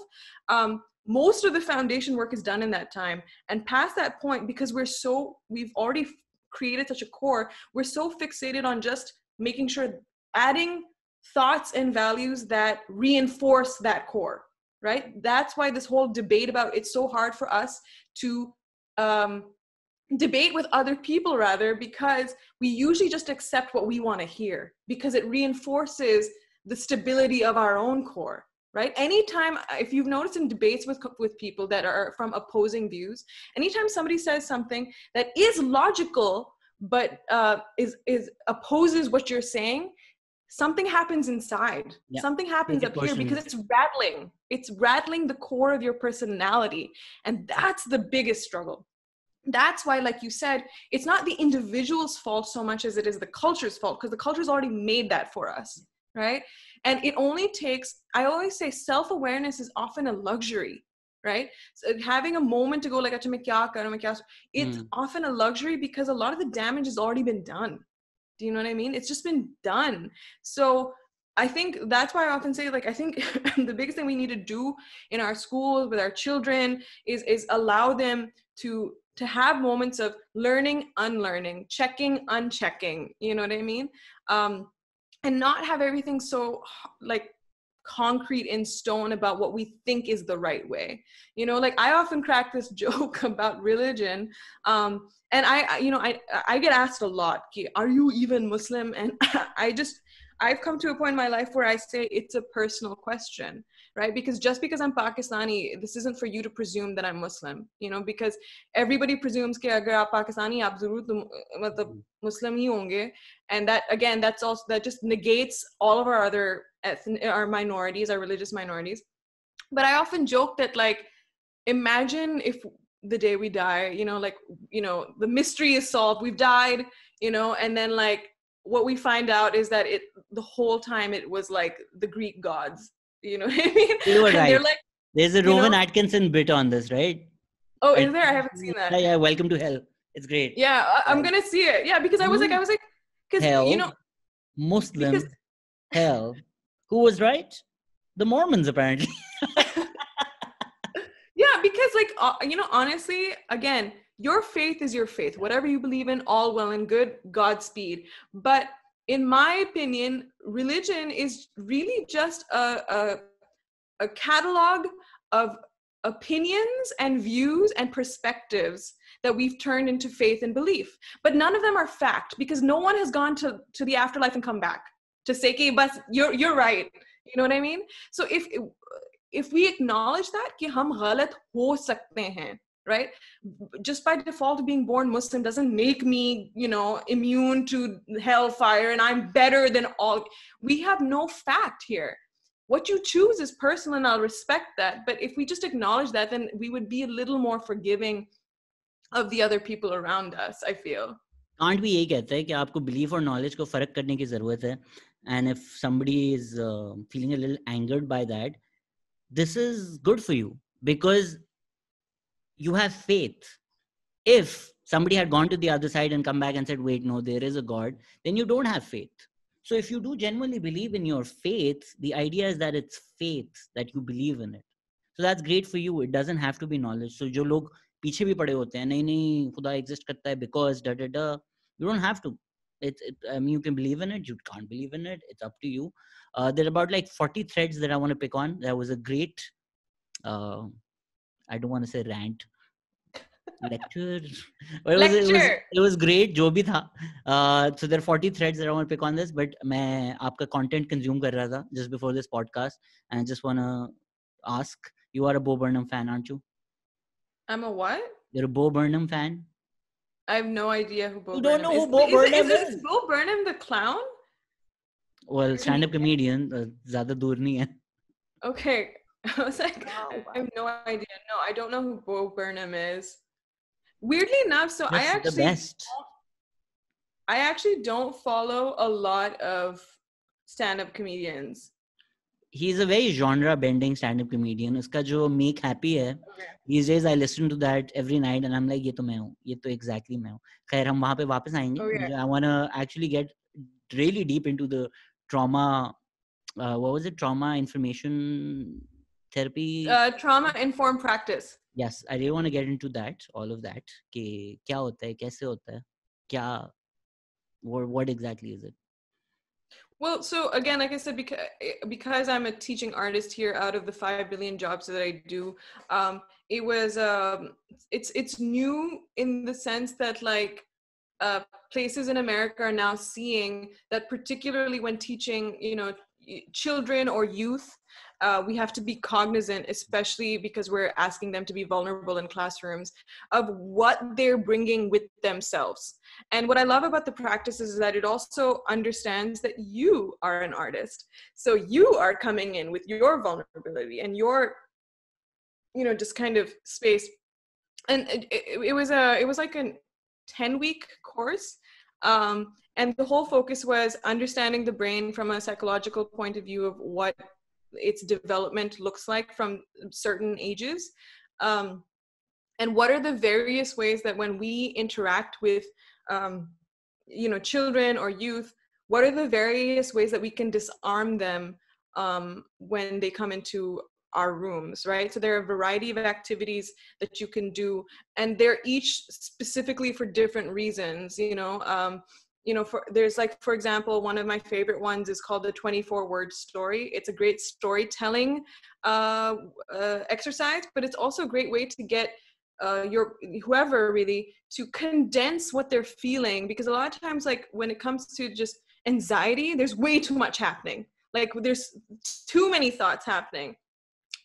Most of the foundation work is done in that time, and past that point, because we've already created such a core, we're so fixated on just making sure adding thoughts and values that reinforce that core, right? That's why this whole debate about, it's so hard for us to debate with other people, rather, because we usually just accept what we want to hear because it reinforces the stability of our own core, right? Anytime, if you've noticed in debates with people that are from opposing views, anytime somebody says something that is logical but is opposes what you're saying, something happens inside. Yeah. Something happens up here because it's rattling the core of your personality, and that's the biggest struggle. That's why, like you said, it's not the individual's fault so much as it is the culture's fault, because the culture's already made that for us, right? And it only takes, I always say, self-awareness is often a luxury, right? So having a moment to go like, it's often a luxury because a lot of the damage has already been done. Do you know what I mean? It's just been done. So I think that's why I often say, like, I think the biggest thing we need to do in our schools with our children is allow them to have moments of learning, unlearning, checking, unchecking, you know what I mean? And not have everything so like concrete in stone about what we think is the right way. You know, like I often crack this joke about religion. And I get asked a lot, are you even Muslim? And I've come to a point in my life where I say it's a personal question, right? Because just because I'm Pakistani, this isn't for you to presume that I'm Muslim, you know, because everybody presumes that agar aap Pakistani, aap zarur Muslim hi honge. And that, again, that just negates all of our other our minorities, our religious minorities. But I often joke that, like, imagine if the day we die, you know, like, you know, the mystery is solved, we've died, you know, and then like, what we find out is that the whole time it was like the Greek gods, you know what I mean? You were right. Like, there's a Rowan Atkinson bit on this, right? Oh, is there? I haven't seen that. Yeah, Welcome to Hell. It's great. Yeah, I'm gonna see it. Yeah, because I was like, because you know, Muslims, hell. Who was right? The Mormons, apparently. Yeah, because like, you know, honestly, again, your faith is your faith. Whatever you believe in, all well and good, Godspeed. But in my opinion, religion is really just a catalog of opinions and views and perspectives that we've turned into faith and belief. But none of them are fact, because no one has gone to the afterlife and come back to say, "Ki, bas, you're right." You know what I mean? So if we acknowledge that कि हम गलत हो सकते हैं, right? Just by default being born Muslim doesn't make me, you know, immune to hellfire and I'm better than all. We have no fact here. What you choose is personal, and I'll respect that. But if we just acknowledge that, then we would be a little more forgiving of the other people around us, I feel. Can't भी यही कहता है कि आपको belief और knowledge को फर्क करने की ज़रूरत है. And if somebody is feeling a little angered by that, this is good for you because you have faith. If somebody had gone to the other side and come back and said, wait, no, there is a God, then you don't have faith. So if you do genuinely believe in your faith, the idea is that it's faith, that you believe in it. So that's great for you. It doesn't have to be knowledge. So जो लोग पीछे भी पड़े होते हैं, नहीं खुदा exist करता है because you don't have to. I mean, you can believe in it, you can't believe in it, it's up to you. There are about like 40 threads that I want to pick on. There was a great, I don't want to say rant, lecture. It was great, जो भी था. So there are 40 threads that I want to pick on this, but मैं आपका content consume कर रहा था just before this podcast, and I just want to ask, you are a Bo Burnham fan, aren't you? I'm a what? You're a Bo Burnham fan? I have no idea who Bo you Burnham don't know who Bo Burnham is? Is Bo Burnham the clown? Well, stand-up comedian, ज़्यादा दूर नहीं है. Okay. I was like, I have no idea. No, I don't know who Bo Burnham is. Weirdly enough, so Just the best. I actually don't follow a lot of stand-up comedians. He's a very genre-bending stand-up comedian. Uska jo Make Happy hai. Okay. These days I listen to that every night and I'm like, ये तो मैं हूँ, ये तो exactly मैं हूँ. खैर हम वहाँ पे वापस आएंगे. Okay. I want to actually get really deep into the trauma. What was it? Trauma information therapy. Trauma-informed practice. Yes, I really want to get into that, all of that. कि क्या होता है, कैसे होता है, क्या, what exactly is it? Well, so again, like I said, because I'm a teaching artist here, out of the 5 billion jobs that I do, it was it's new in the sense that like places in America are now seeing that, particularly when teaching, you know, children or youth, we have to be cognizant, especially because we're asking them to be vulnerable in classrooms, of what they're bringing with themselves. And what I love about the practice is that it also understands that you are an artist. So you are coming in with your vulnerability and your, you know, just kind of space. And it was like a 10-week course. And the whole focus was understanding the brain from a psychological point of view of what its development looks like from certain ages. And what are the various ways that when we interact with, you know, children or youth, what are the various ways that we can disarm them when they come into our rooms, right? So there are a variety of activities that you can do, and they're each specifically for different reasons, you know. There's like, for example, one of my favorite ones is called the 24-word story. It's a great storytelling exercise, but it's also a great way to get whoever really to condense what they're feeling, because a lot of times, like when it comes to just anxiety, there's way too much happening. Like there's too many thoughts happening.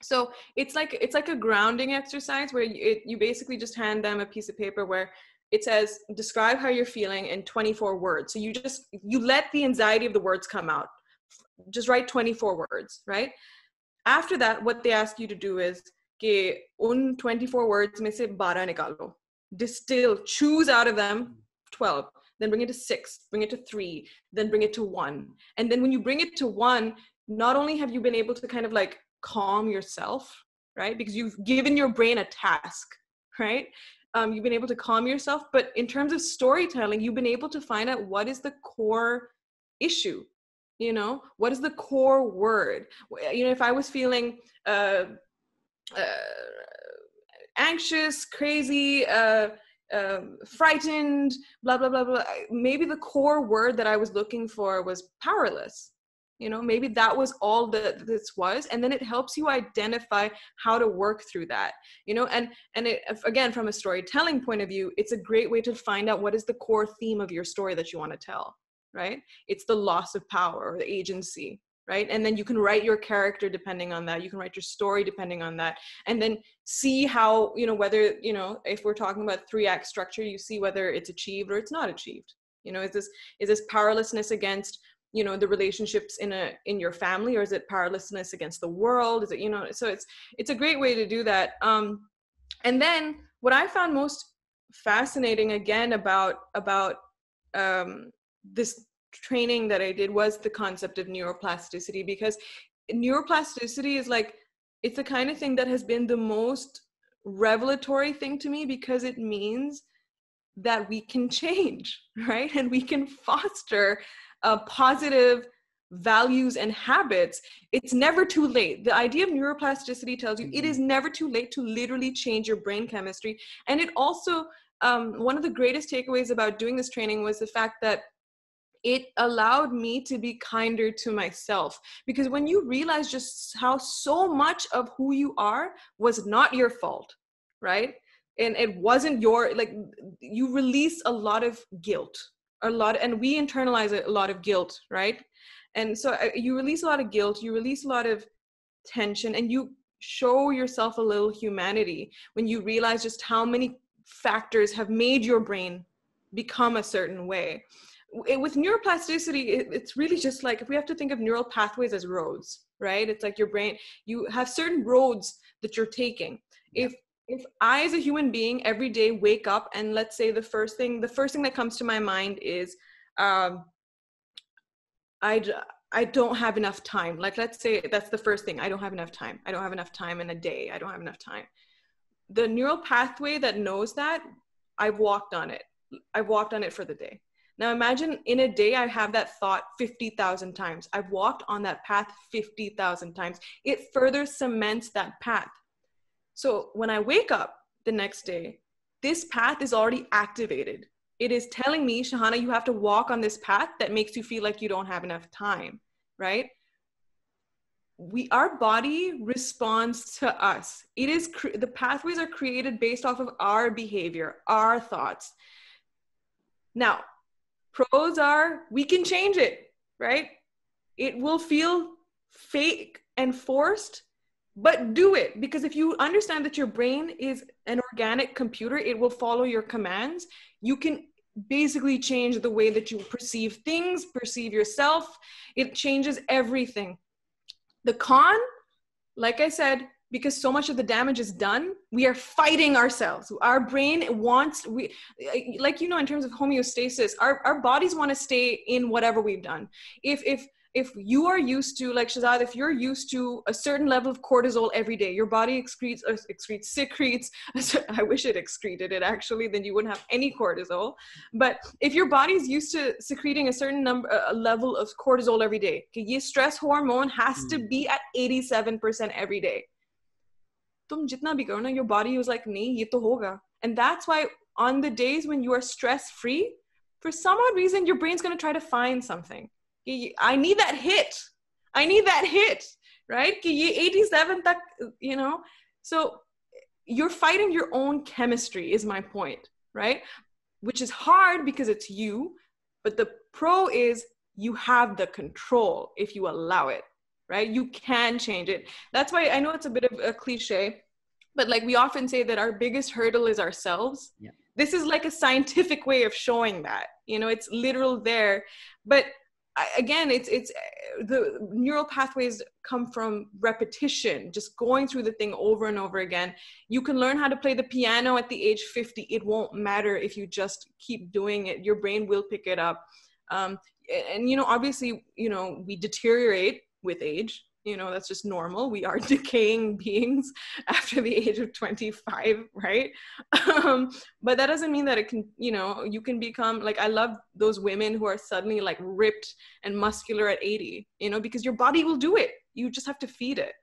So it's like a grounding exercise where you basically just hand them a piece of paper where it says, describe how you're feeling in 24 words. So you let the anxiety of the words come out. Just write 24 words, right? After that, what they ask you to do is, कि उन 24 words में से 12 निकालो. Distill, choose out of them 12. Then bring it to 6, bring it to 3, then bring it to 1. And then when you bring it to 1, not only have you been able to kind of like calm yourself, right? Because you've given your brain a task, right? You've been able to calm yourself, but in terms of storytelling, you've been able to find out what is the core issue, you know, what is the core word? You know, if I was feeling anxious, crazy, frightened, blah, blah, blah, blah, maybe the core word that I was looking for was powerless. You know, maybe that was all that this was. And then it helps you identify how to work through that, you know, and it, again, from a storytelling point of view, it's a great way to find out what is the core theme of your story that you want to tell, right? It's the loss of power or the agency, right? And then you can write your character depending on that. You can write your story depending on that. And then see how, you know, whether, you know, if we're talking about 3-act structure, you see whether it's achieved or it's not achieved. You know, is this powerlessness against, you know, the relationships in your family, or is it powerlessness against the world? Is it, you know, so it's a great way to do that. And then what I found most fascinating again about this training that I did was the concept of neuroplasticity, because neuroplasticity is like, it's the kind of thing that has been the most revelatory thing to me, because it means that we can change, right? And we can foster positive values and habits. It's never too late. The idea of neuroplasticity tells you it is never too late to literally change your brain chemistry. And it also, one of the greatest takeaways about doing this training was the fact that it allowed me to be kinder to myself, because when you realize just how so much of who you are was not your fault, right? And it wasn't your, like, you release a lot of guilt, and we internalize a lot of guilt, right? And so you release a lot of guilt, you release a lot of tension, and you show yourself a little humanity when you realize just how many factors have made your brain become a certain way. With neuroplasticity, it's really just like, if we have to think of neural pathways as roads, right? It's like your brain, you have certain roads that you're taking. If if I, as a human being, every day wake up and let's say the first thing that comes to my mind is, I don't have enough time. Like, let's say that's the first thing. I don't have enough time. I don't have enough time in a day. I don't have enough time. The neural pathway that knows that, I've walked on it. I've walked on it for the day. Now imagine in a day, I have that thought 50,000 times. I've walked on that path 50,000 times. It further cements that path. So when I wake up the next day, this path is already activated. It is telling me, Shahana, you have to walk on this path that makes you feel like you don't have enough time, right? Our body responds to us. It is, the pathways are created based off of our behavior, our thoughts. Now, pros are, we can change it, right? It will feel fake and forced, but do it. Because if you understand that your brain is an organic computer, it will follow your commands. You can basically change the way that you perceive things, perceive yourself. It changes everything. The con, like I said, because so much of the damage is done, we are fighting ourselves. Our brain wants, like, you know, in terms of homeostasis, our bodies want to stay in whatever we've done. If you are used to, like Shahzad, if you're used to a certain level of cortisol every day, your body secretes, I wish it excreted it actually, then you wouldn't have any cortisol. But if your body's used to secreting a certain level of cortisol every day, your stress hormone has to be at 87% every day. Tum jitna bhi karo na, your body was like, nahi, ye to hoga. And that's why on the days when you are stress-free, for some odd reason, your brain's going to try to find something. I need that hit. I need that hit, right? 87 tak, you know? So you're fighting your own chemistry is my point, right? Which is hard because it's you, but the pro is you have the control if you allow it, right? You can change it. That's why I know it's a bit of a cliche, but like we often say that our biggest hurdle is ourselves. Yeah. This is like a scientific way of showing that, you know, it's literal there. But again, it's the neural pathways come from repetition, just going through the thing over and over again. You can learn how to play the piano at the age 50. It won't matter if you just keep doing it. Your brain will pick it up. And, you know, obviously, you know, we deteriorate with age. You know, that's just normal. We are decaying beings after the age of 25, right? But that doesn't mean that it can, you know, you can become, like, I love those women who are suddenly like ripped and muscular at 80, you know, because your body will do it. You just have to feed it.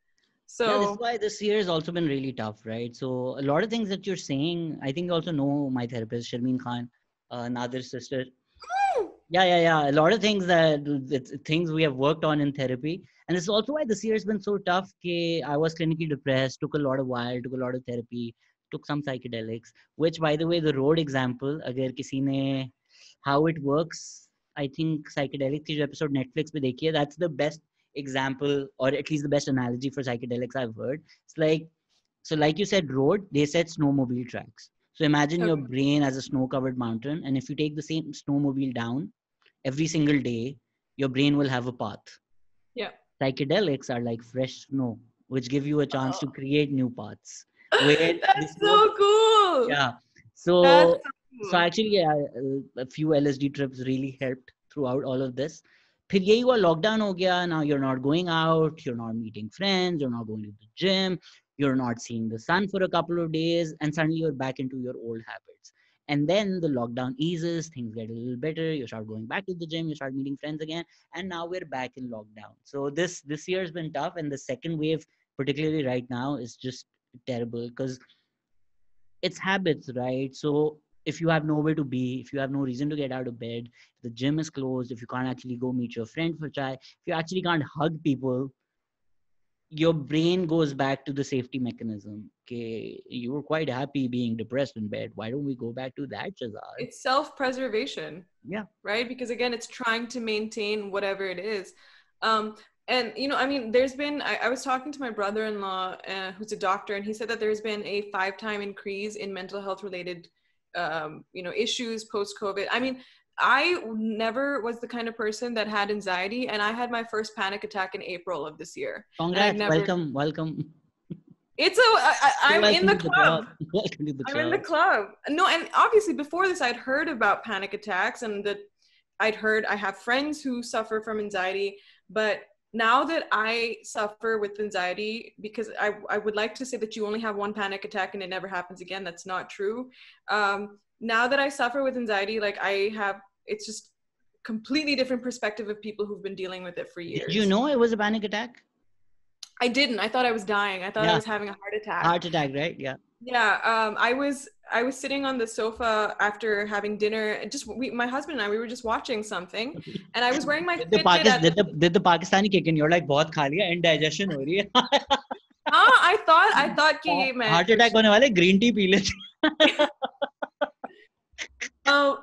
So yeah, that's why this year has also been really tough, right? So a lot of things that you're saying, I think you also know my therapist, Sharmeen Khan, Nadir's sister. Yeah. A lot of things things we have worked on in therapy. And this is also why this year has been so tough. I was clinically depressed, took a lot of therapy, took some psychedelics, which, by the way, the road example, agar kisi ne, how it works, I think psychedelics ki jo episode Netflix pe dekhiye, that's the best example, or at least the best analogy for psychedelics I've heard. It's like, so like you said, road, they said snowmobile tracks. So imagine your brain as a snow-covered mountain, and if you take the same snowmobile down every single day, your brain will have a path. Yeah. Psychedelics are like fresh snow, which give you a chance to create new paths. That's so cool. Yeah. So actually, yeah, a few LSD trips really helped throughout all of this. फिर यही हुआ, lockdown हो गया. Now you're not going out, you're not meeting friends, you're not going to the gym, you're not seeing the sun for a couple of days, and suddenly you're back into your old habits. And then the lockdown eases, things get a little better, you start going back to the gym, you start meeting friends again, and now we're back in lockdown. So this year has been tough, and the second wave, particularly right now, is just terrible because it's habits, right? So if you have nowhere to be, if you have no reason to get out of bed, if the gym is closed, if you can't actually go meet your friend for chai, if you actually can't hug people, your brain goes back to the safety mechanism. Okay, you were quite happy being depressed in bed. Why don't we go back to that, Shahzad? It's self-preservation. Yeah. Right? Because again, it's trying to maintain whatever it is. And, you know, I mean, there's been, I was talking to my brother-in-law who's a doctor, and he said that there's been a 5-time increase in mental health related, you know, issues post-COVID. I mean, I never was the kind of person that had anxiety, and I had my first panic attack in April of this year. Congrats, welcome. I'm in the club. I'm in the club. No, and obviously before this, I'd heard about panic attacks and that I have friends who suffer from anxiety, but now that I suffer with anxiety, because I would like to say that you only have one panic attack and it never happens again. That's not true. Now that I suffer with anxiety, like it's just completely different perspective of people who've been dealing with it for years. Did you know it was a panic attack? I didn't. I thought I was dying. I thought I was having a heart attack. Heart attack, right? Yeah. Yeah. I was sitting on the sofa after having dinner. My husband and I, we were just watching something, and I was wearing my Fitbit. Did the Pakistani kick in? You're like, बहुत खा लिया, indigestion हो रही है. I thought कि मैं heart attack होने वाले green tea पी लेते.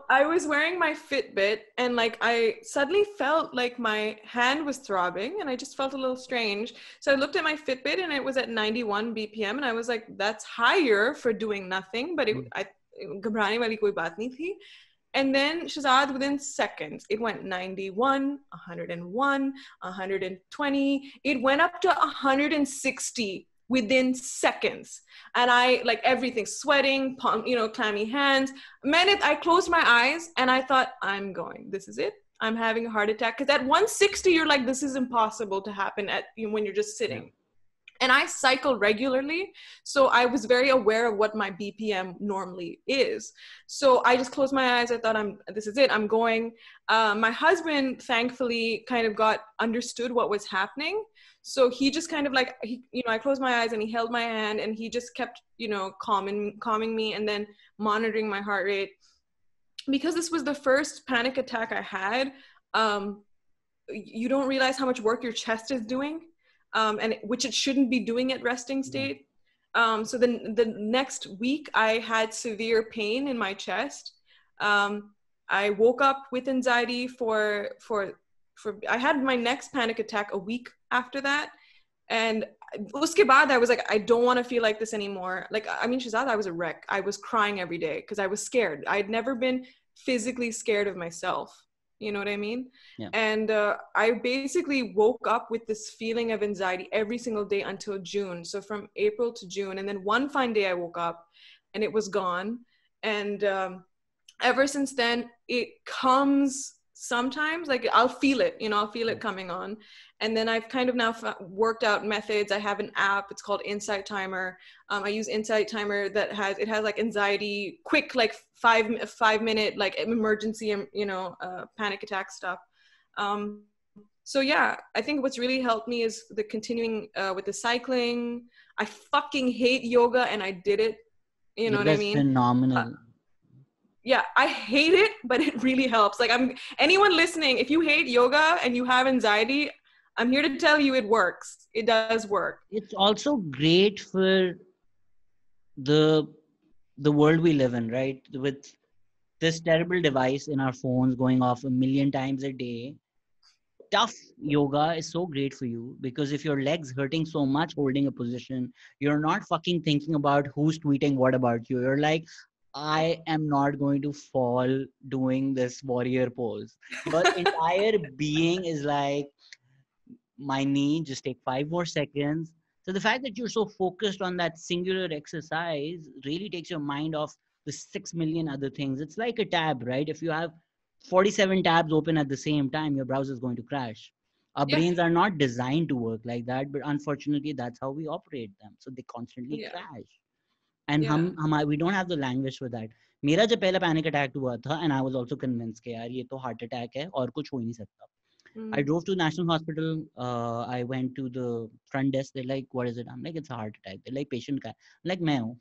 I was wearing my Fitbit and like I suddenly felt like my hand was throbbing and I just felt a little strange. So I looked at my Fitbit and it was at 91 BPM and I was like, that's higher for doing nothing, but घबराने वाली कोई बात नहीं थी. And then Shahzad, within seconds, it went 91, 101, 120. It went up to 160 within seconds. And I, like everything, sweating, clammy hands. I closed my eyes and I thought, I'm going. This is it. I'm having a heart attack. Because at 160, you're like, this is impossible to happen when you're just sitting. Yeah. And I cycle regularly. So I was very aware of what my BPM normally is. So I just closed my eyes. I thought, this is it. I'm going. My husband, thankfully, kind of understood what was happening. So he just kind of like, I closed my eyes and he held my hand and he just kept, calming me and then monitoring my heart rate. Because this was the first panic attack I had, you don't realize how much work your chest is doing, and which it shouldn't be doing at resting state. So then the next week I had severe pain in my chest. I woke up with anxiety I had my next panic attack a week after that. And uske baad, I was like, I don't want to feel like this anymore. Like, I mean, Shahzad, I was a wreck. I was crying every day because I was scared. I'd never been physically scared of myself. You know what I mean? Yeah. And I basically woke up with this feeling of anxiety every single day until June. So from April to June. And then one fine day I woke up and it was gone. And ever since then, it comes sometimes, like I'll feel it, I'll feel it coming on. And then I've kind of now worked out methods. I have an app, it's called Insight Timer. I use Insight Timer that has like anxiety, quick, like 5 minute, like emergency, panic attack stuff. So yeah, I think what's really helped me is the continuing with the cycling. I fucking hate yoga and I did it. You know what I mean? Phenomenal. Yeah, I hate it, but it really helps. Like anyone listening, if you hate yoga and you have anxiety, I'm here to tell you it works. It does work. It's also great for the world we live in, right? With this terrible device in our phones going off 1 million times a day. Tough yoga is so great for you because if your legs hurting so much holding a position, you're not fucking thinking about who's tweeting what about you. You're like, I am not going to fall doing this warrior pose. Your entire being is like, my knee, just take 5 more seconds. So the fact that you're so focused on that singular exercise really takes your mind off the 6 million other things. It's like a tab, right? If you have 47 tabs open at the same time, your browser is going to crash. Our brains are not designed to work like that, but unfortunately, that's how we operate them. So they constantly crash. And we don't have the language for that. मेरा जब पहला panic attack हुआ था, and I was also convinced कि यार ये तो heart attack है और कुछ हो ही नहीं सकता. I drove to National Hospital. I went to the front desk. They're like, "What is it?" I'm like, "It's a heart attack." They're like, "Patient का?" I'm like, मैं हूँ.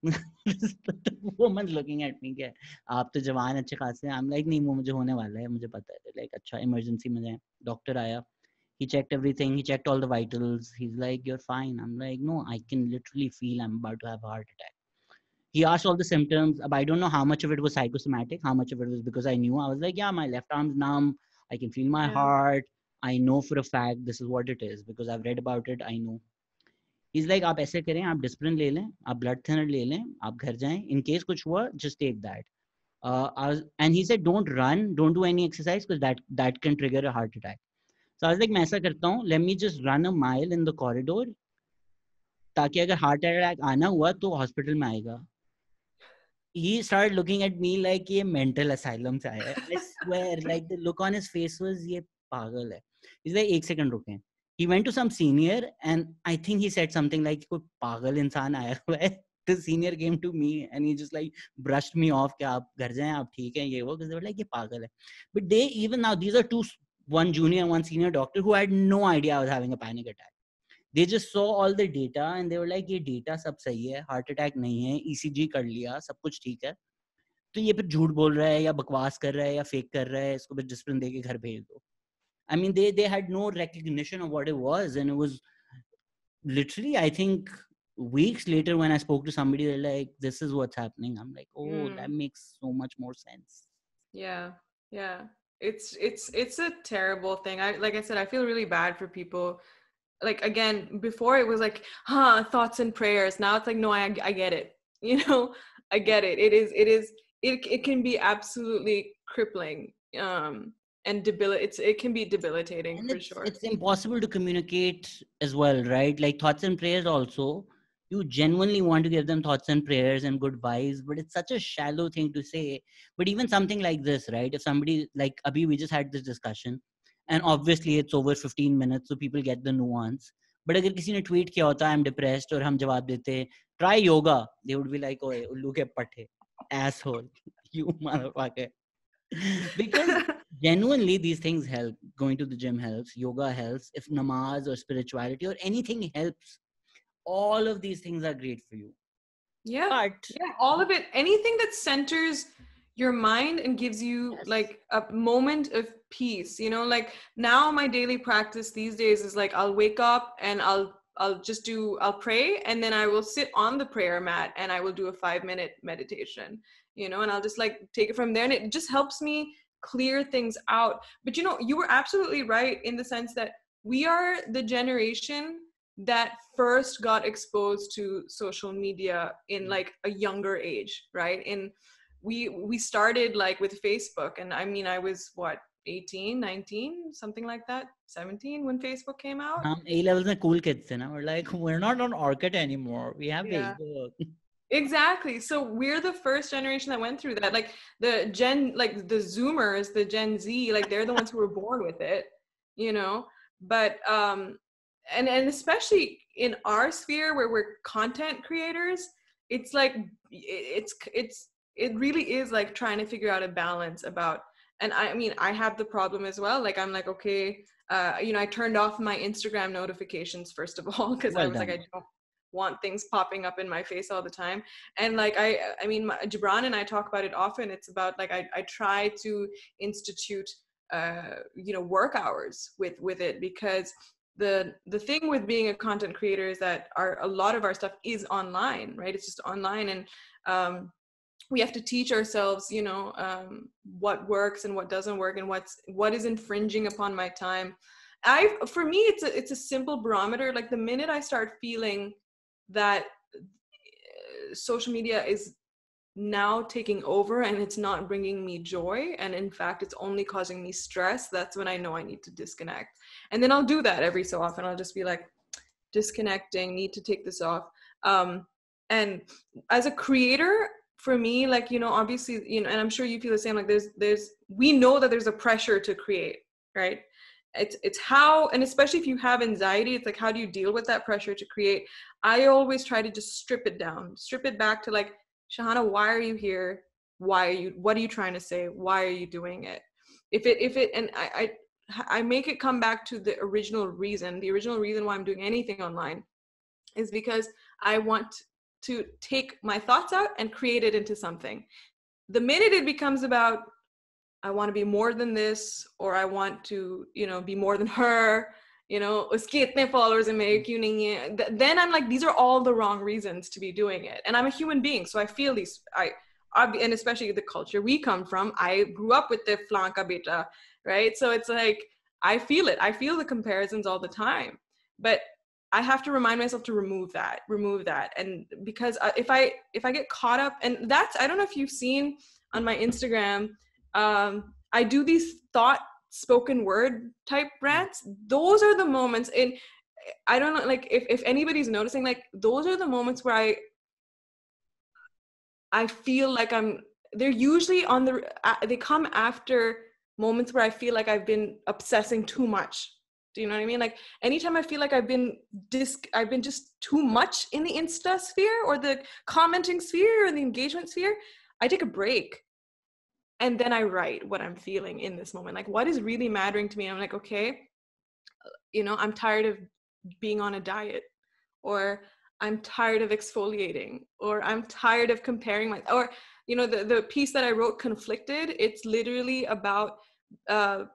The woman's looking at me क्या आप तो जवान अच्छे खासे हैं. I'm like, नहीं वो मुझे होने वाला है, मुझे पता है. They're like, अच्छा emergency में जाएं. Doctor आया. He checked everything. He checked all the vitals. He's like, "You're fine." I'm like, "No, I can literally feel I'm about to have a heart attack." He asked all the symptoms. I don't know how much of it was psychosomatic, how much of it was because I knew. I was like, yeah, my left arm's numb. I can feel my heart. I know for a fact this is what it is because I've read about it. I know. He's like, आप ऐसे करें, आप Disprin ले लें, आप blood thinner ले लें, आप घर जाएं. In case कुछ हुआ, just take that. And he said, don't run, don't do any exercise because that can trigger a heart attack. So I was like, मैं ऐसा करता हूँ, let me just run a mile in the corridor. ताकि अगर heart attack आना हुआ तो hospital में आएगा. He started looking at me like ये mental asylum से आया है. I swear, like the look on his face was ये पागल है. He's like एक second रुकें. He went to some senior and I think he said something like कोई पागल इंसान आया हुआ है. The senior came to me and he just like brushed me off कि आप घर जाएं, आप ठीक हैं, ये वो, because they were like ये पागल है. But they even now, these are one junior and one senior doctor who had no idea I was having a panic attack. They just saw all the data and they were like ये data सब सही है, heart attack नहीं है, ECG कर लिया, सब कुछ ठीक है. तो ये फिर झूठ बोल रहा है या बकवास कर रहा है या फेक कर रहा है, इसको फिर डिस्प्लिन देके घर भेज दो. I mean they had no recognition of what it was, and it was literally, I think, weeks later when I spoke to somebody, they're like, this is what's happening. I'm like, oh, that makes so much more sense. Yeah, it's a terrible thing. Like I said, I feel really bad for people. Like, again, before it was like, thoughts and prayers. Now it's like, no, I get it. You know, I get it. It can be absolutely crippling. And it can be debilitating, and for sure. It's impossible to communicate as well, right? Like thoughts and prayers also, you genuinely want to give them thoughts and prayers and good vibes, but it's such a shallow thing to say. But even something like this, right? If somebody, like Abhi, we just had this discussion and obviously it's over 15 minutes, so people get the nuance. But अगर किसी ने tweet किया होता I'm depressed और हम जवाब देते try yoga, they would be like, ओए उल्लू के पट्टे, asshole, you motherfucker. Because genuinely these things help. Going to the gym helps, yoga helps, if namaz or spirituality or anything helps, all of these things are great for you. All of it, anything that centers your mind and gives you like a moment of peace, you know. Like now my daily practice these days is like I'll wake up and I'll pray, and then I will sit on the prayer mat and I will do a 5-minute meditation, you know, and I'll just like take it from there, and it just helps me clear things out. But you know, you were absolutely right in the sense that we are the generation that first got exposed to social media in like a younger age, right? And we started like with Facebook, and I mean, I was what, 18, 19, something like that, 17 when Facebook came out. A-levels mein cool kids and we're like, we're not on Orchid anymore, we have Facebook. Exactly. So we're the first generation that went through that. Like the Zoomers, the Gen Z, like they're the ones who were born with it, you know. But and especially in our sphere where we're content creators, it's like it really is like trying to figure out a balance about. And I mean, I have the problem as well. Like I'm like, okay, you know, I turned off my Instagram notifications first of all, because I was like, I don't want things popping up in my face all the time. And like I mean, Gibran and I talk about it often. It's about like I try to institute you know, work hours with it, because the thing with being a content creator is that a lot of our stuff is online, right? It's just online, and we have to teach ourselves, you know, what works and what doesn't work, and what is infringing upon my time. For me, it's a simple barometer. Like the minute I start feeling that social media is now taking over and it's not bringing me joy, and in fact it's only causing me stress, that's when I know I need to disconnect. And then I'll do that every so often. I'll just be like, disconnecting, need to take this off. And as a creator, for me, like, you know, obviously, you know, and I'm sure you feel the same, like we know that there's a pressure to create, right? It's how, and especially if you have anxiety, it's like, how do you deal with that pressure to create? I always try to just strip it down, strip it back to like, Shahana, why are you here? What are you trying to say? Why are you doing it? And I make it come back to the original reason why I'm doing anything online is because I want to take my thoughts out and create it into something. The minute it becomes about, I want to be more than this, or I want to, you know, be more than her, you know, uske itne followers and mere kyun nahi hai, then I'm like, these are all the wrong reasons to be doing it. And I'm a human being, so I feel these, and especially the culture we come from, I grew up with the flanka beta, right? So it's like, I feel the comparisons all the time, but I have to remind myself to remove that. And because if I get caught up, and that's, I don't know if you've seen on my Instagram, I do these thought spoken word type rants. Those are the moments I don't know, like if anybody's noticing, like those are the moments where I feel like they're usually they come after moments where I feel like I've been obsessing too much. Do you know what I mean? Like anytime I feel like I've been just too much in the Insta sphere or the commenting sphere or the engagement sphere, I take a break. And then I write what I'm feeling in this moment. Like what is really mattering to me? I'm like, okay, I'm tired of being on a diet, or I'm tired of exfoliating, or I'm tired of comparing or the piece that I wrote, Conflicted, it's literally about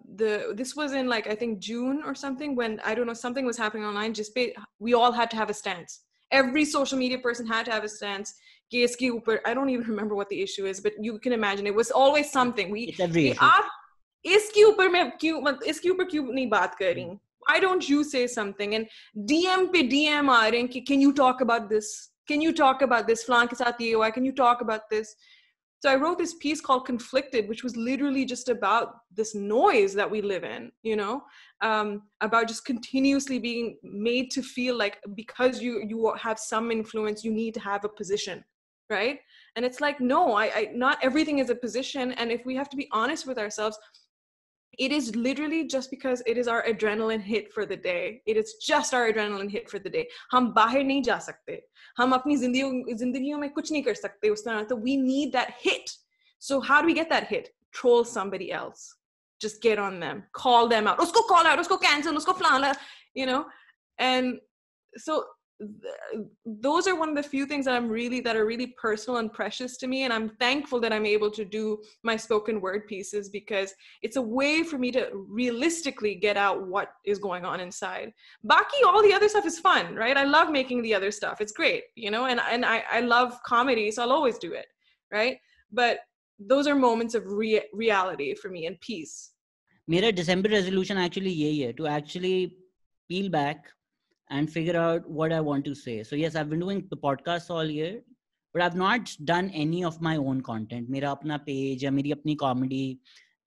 this was in like I think June or something, when I don't know, something was happening online. We all had to have a stance. Every social media person had to have a stance. I don't even remember what the issue is, but you can imagine it was always something. It's every issue. इसके ऊपर मैं क्यों नहीं बात कर रही? Why don't you say something? And DM पे DM आ रहे हैं कि can you talk about this? Can you talk about this? फलां के साथ ये हुआ, can you talk about this? So I wrote this piece called Conflicted, which was literally just about this noise that we live in, about just continuously being made to feel like because you have some influence, you need to have a position, right? And it's like, no, not everything is a position. And if we have to be honest with ourselves, it is literally just because it is our adrenaline hit for the day. It is just our adrenaline hit for the day. हम बाहर नहीं जा सकते. हम अपनी जिंदगियों में कुछ नहीं कर सकते उस तरह. So we need that hit. So how do we get that hit? Troll somebody else. Just get on them. Call them out. Usko call out. Usko cancel. Usko flana. And so those are one of the few things that are really personal and precious to me, and I'm thankful that I'm able to do my spoken word pieces, because it's a way for me to realistically get out what is going on inside. Baki, all the other stuff is fun, right? I love making the other stuff. It's great, and I love comedy, so I'll always do it, right? But those are moments of reality for me and peace. Mera December resolution actually yahi hai, to actually peel back and figure out what I want to say. So yes, I've been doing the podcast all year, but I've not done any of my own content. Mera apna page, ya meri apni comedy.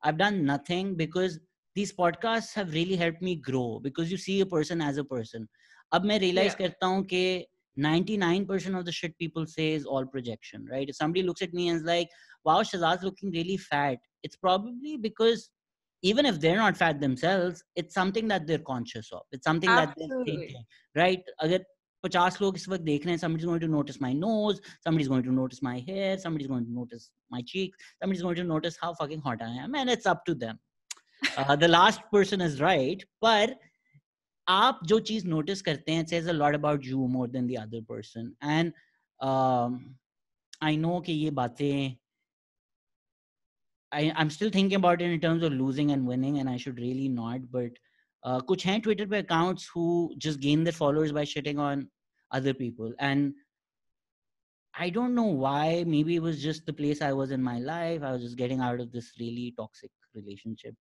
I've done nothing, because these podcasts have really helped me grow, because you see a person as a person. Ab main realize karta hu ke 99% of the shit people say is all projection, right? If somebody looks at me and is like, wow, Shahzad's looking really fat, it's probably because even if they're not fat themselves, it's something that they're conscious of. It's something that they're thinking, right? Agar 50 log is waqt dekh rahe hain, somebody's going to notice my nose, somebody's going to notice my hair, somebody's going to notice my cheeks, somebody's going to notice how fucking hot I am, and it's up to them. The last person is right, but आप जो चीज notice करते हैं, it says a lot about you more than the other person. And I know कि ये बातें I'm still thinking about it in terms of losing and winning, and I should really not. But kuch hain Twitter pe accounts who just gain their followers by shitting on other people, and I don't know why. Maybe it was just the place I was in my life. I was just getting out of this really toxic relationship.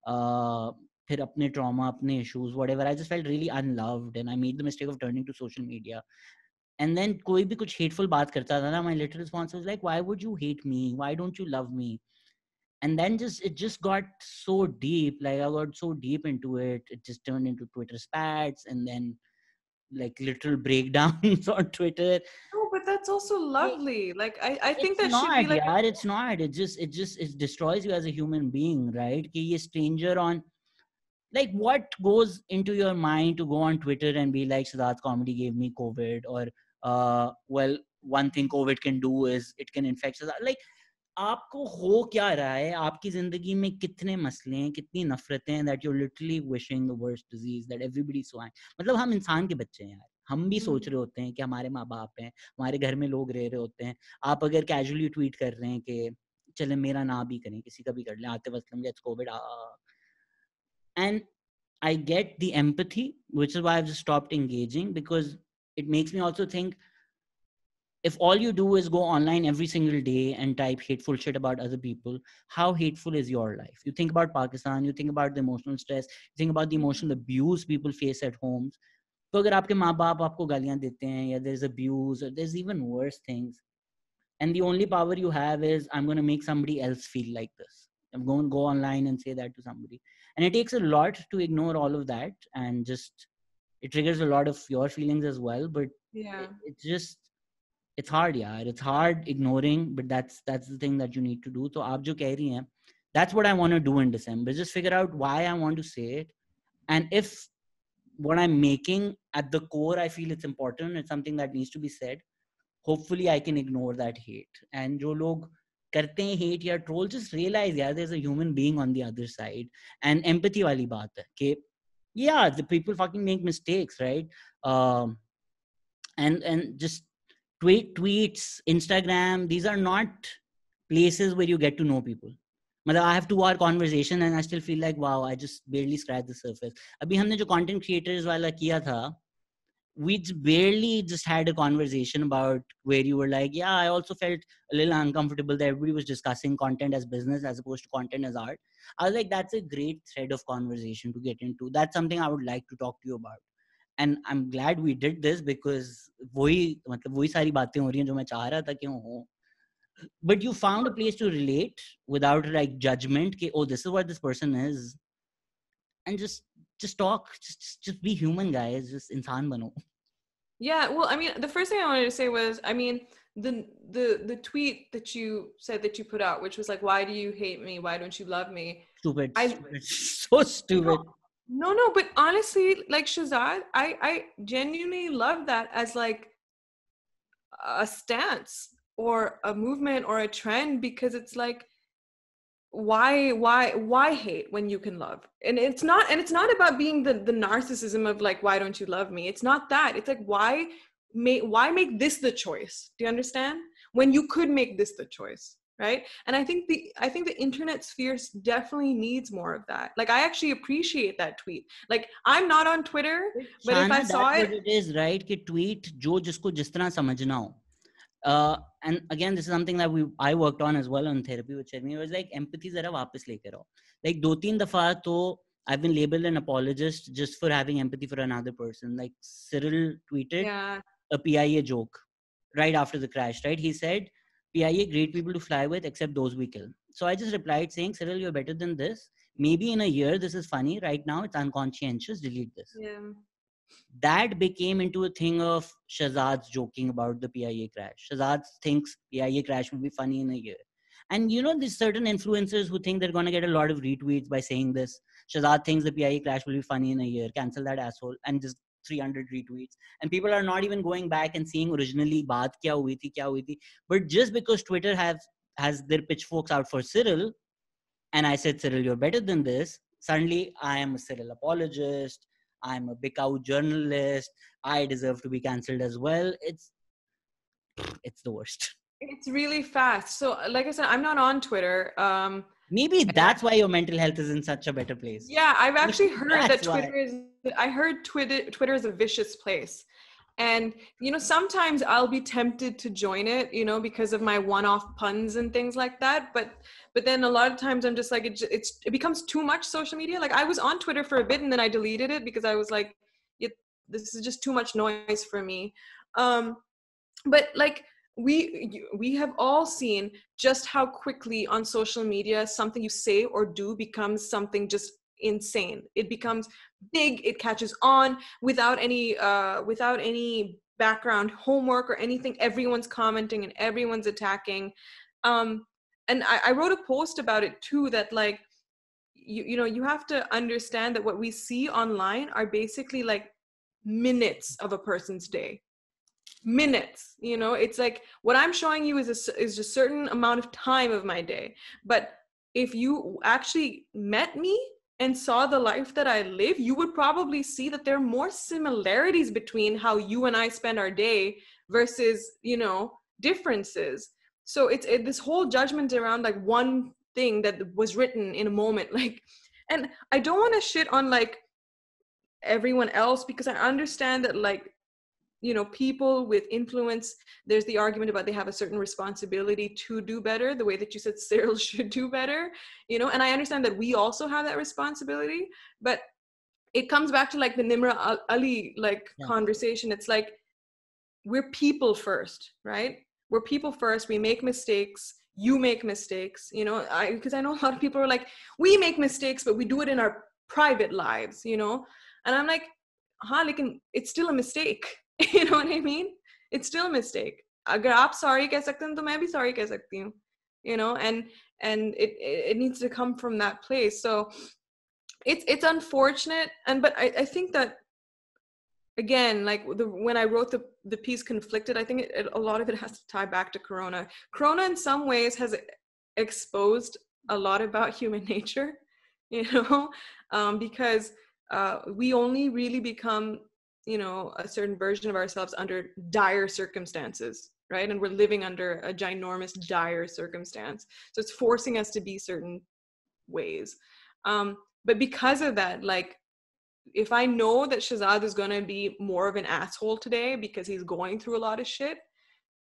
फिर अपने trauma, अपने issues, whatever. I just felt really unloved, and I made the mistake of turning to social media. And then कोई भी कुछ hateful बात करता था ना, my little response was like, why would you hate me? Why don't you love me? And then it just got so deep. Like I got so deep into it, it just turned into Twitter spats, and then like literal breakdowns on Twitter. No, but that's also lovely. Like I think that not, should be like it's not. It destroys you as a human being, right? Ki ye stranger on, like, what goes into your mind to go on Twitter and be like, Siddharth comedy gave me COVID, or well, one thing COVID can do is it can infect Siddharth. Like, आपको हो क्या रहा है, आपकी जिंदगी में कितने मसले हैं, कितनी नफरतें हैं, that you're literally wishing the worst disease that everybody so है. मतलब हम इंसान के बच्चे हैं यार, हम भी सोच रहे होते हैं कि हमारे माँ बाप हैं, हमारे घर में लोग रह रहे होते हैं. आप अगर कैजुअली ट्वीट कर रहे हैं कि चले मेरा ना भी करें, किसी का भी कर लें, Atif Aslam gets COVID, and I get the empathy, which is why I've just stopped engaging, because it makes me also think, if all you do is go online every single day and type hateful shit about other people, how hateful is your life? You think about Pakistan, you think about the emotional stress, you think about the emotional abuse people face at homes. So agar aapke maa baap aapko galiyan dete hain, ya there's abuse, or there's even worse things, and the only power you have is, I'm going to make somebody else feel like this. I'm going to go online and say that to somebody. And it takes a lot to ignore all of that and just it triggers a lot of your feelings as well, but yeah, it's just, it's hard, yeah. It's hard ignoring, but that's the thing that you need to do. So aap jo keh rahi hain, that's what I want to do in December. Just figure out why I want to say it, and if what I'm making at the core, I feel it's important, it's something that needs to be said, hopefully I can ignore that hate. And jo log karte hain hate ya troll, just realize, yeah, there's a human being on the other side. And empathy wali baat hai ke, yeah, the people fucking make mistakes, right? um and just tweets, Instagram, these are not places where you get to know people. I have 2 hour conversation and I still feel like, wow, I just barely scratched the surface. Abhi humne jo content creators wala kiya tha, we barely just had a conversation about where you were like, yeah, I also felt a little uncomfortable that everybody was discussing content as business as opposed to content as art. I was like, that's a great thread of conversation to get into. That's something I would like to talk to you about. And I'm glad we did this, because वही सारी बातें हो रही हैं जो मैं चाह रहा था कि हो. But you found a place to relate without like judgment कि, oh, this is what this person is, and just talk, just be human, guys, just इंसान बनो. Yeah, well, I mean, the first thing I wanted to say was, I mean, the tweet that you said that you put out, which was like, why do you hate me? Why don't you love me? Stupid. So stupid. No, but honestly, like Shahzad, I genuinely love that as like a stance or a movement or a trend, because it's like, why hate when you can love? And it's not about being the narcissism of like, why don't you love me? It's not that. It's like, why make this the choice? Do you understand? When you could make this the choice, right? And I think the internet sphere definitely needs more of that. Like, I actually appreciate that tweet. Like, I'm not on Twitter, but Shahana, if I saw that's what it is, right? कि tweet जो जिसको जिस तरह समझना हो. And again, this is something that I worked on as well on therapy with Sharmi. It was like, empathy zara वापस लेकर आओ. Like 2-3 दफा तो I've been labeled an apologist just for having empathy for another person. Like Cyril tweeted a PIA joke right after the crash, right? He said, PIA, great people to fly with, except those we kill. So I just replied saying, Cyril, you're better than this. Maybe in a year, this is funny. Right now, it's unconscientious. Delete this. Yeah. That became into a thing of Shahzad's joking about the PIA crash. Shahzad thinks PIA crash will be funny in a year. And you know, there's certain influencers who think they're going to get a lot of retweets by saying this. Shahzad thinks the PIA crash will be funny in a year. Cancel that asshole. And just 300 retweets. And people are not even going back and seeing originally baat kya hui thi. But just because Twitter has their pitchforks out for Cyril, and I said, Cyril, you're better than this, suddenly I am a Cyril apologist. I'm a big out journalist. I deserve to be cancelled as well. It's the worst. It's really fast. So, like I said, I'm not on Twitter. Maybe that's why your mental health is in such a better place. Yeah, I've actually heard that Twitter is a vicious place. And, you know, sometimes I'll be tempted to join it, you know, because of my one-off puns and things like that. But then a lot of times I'm just like, it becomes too much social media. Like, I was on Twitter for a bit and then I deleted it because I was like, this is just too much noise for me. But like, we have all seen just how quickly on social media something you say or do becomes something just insane. It becomes big, it catches on without any background homework or anything. Everyone's commenting and everyone's attacking. And I wrote a post about it too, that like, you know, you have to understand that what we see online are basically like minutes of a person's day. Minutes, you know, it's like what I'm showing you is a certain amount of time of my day. But if you actually met me and saw the life that I live, you would probably see that there are more similarities between how you and I spend our day versus, you know, differences. So it's this whole judgment around like one thing that was written in a moment, like, and I don't want to shit on like everyone else, because I understand that, like, you know, people with influence, there's the argument about they have a certain responsibility to do better, the way that you said Cyril should do better, you know, and I understand that we also have that responsibility. But it comes back to like the Nimra Ali conversation. It's like, we're people first, right? We're people first. We make mistakes. You make mistakes, you know, because I know a lot of people are like, we make mistakes, but we do it in our private lives, you know. And I'm like, हाँ लेकिन it's still a mistake. You know what I mean? It's still a mistake. अगर आप sorry कह सकते हैं तो मैं भी sorry कह सकती हूँ. You know, and it needs to come from that place. So it's unfortunate, but I think that again, like when I wrote the piece Conflicted, I think a lot of it has to tie back to Corona. Corona in some ways has exposed a lot about human nature, you know, because we only really become, you know, a certain version of ourselves under dire circumstances, right? And we're living under a ginormous dire circumstance. So it's forcing us to be certain ways. But because of that, like, if I know that Shahzad is going to be more of an asshole today because he's going through a lot of shit,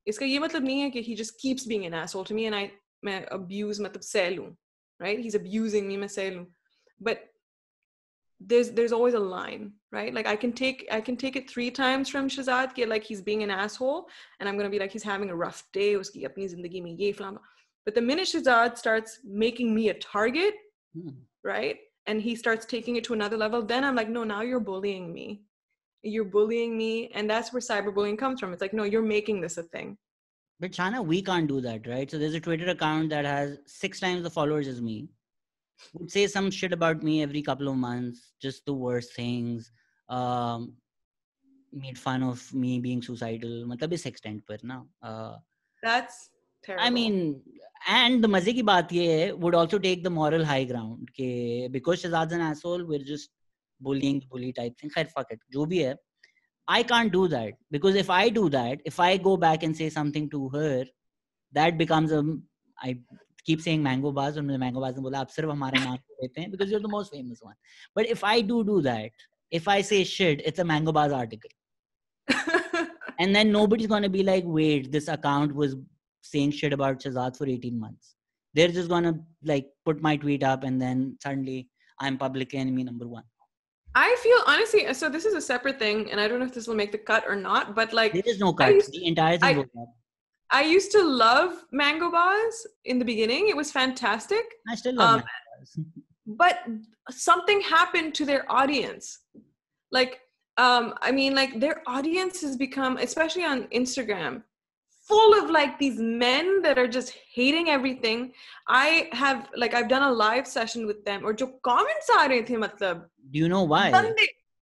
iska ye matlab nahi hai ki he just keeps being an asshole to me and मैं abuse matlab सह लूं, right? He's abusing me, मैं सह लूं. But there's always a line, right? Like I can take it 3 times from Shahzad ki like he's being an asshole and I'm going to be like he's having a rough day, uski apni zindagi mein ye flam. But the minute Shahzad starts making me a target, right? And he starts taking it to another level, then I'm like, no, now you're bullying me. You're bullying me. And that's where cyberbullying comes from. It's like, no, you're making this a thing. But Shahana, we can't do that, right? So there's a Twitter account that has 6 times the followers as me. Would say some shit about me every couple of months, just the worst things. Made fun of me being suicidal. Matlab is extent par na. That's terrible. I mean, and the maze ki baat ye hai, would also take the moral high ground. Ke because Shahzad's an asshole, we're just bullying the bully type thing. Khair, fuck it. Jo bhi hai. I can't do that. Because if I do that, if I go back and say something to her, that becomes I keep saying Mango Bars, and Mango Bars ne bola, ab sirf hamara naam lete hain because you're the most famous one. But if I do that, if I say shit, it's a Mango Bars article. And then nobody's going to be like, wait, this account was saying shit about Shahzad for 18 months. They're just going to like put my tweet up and then suddenly I'm public enemy number 1. I feel honestly, so this is a separate thing and I don't know if this will make the cut or not, but like there is no cut. The entire thing goes up. I used to love Mango Bars in the beginning. It was fantastic. I still love Mango Bars. But something happened to their audience. Like, I mean, like their audience has become, especially on Instagram, full of like these men that are just hating everything. I've done a live session with them. Or jo comments aa rahe the, matlab. Do you know why? Dande.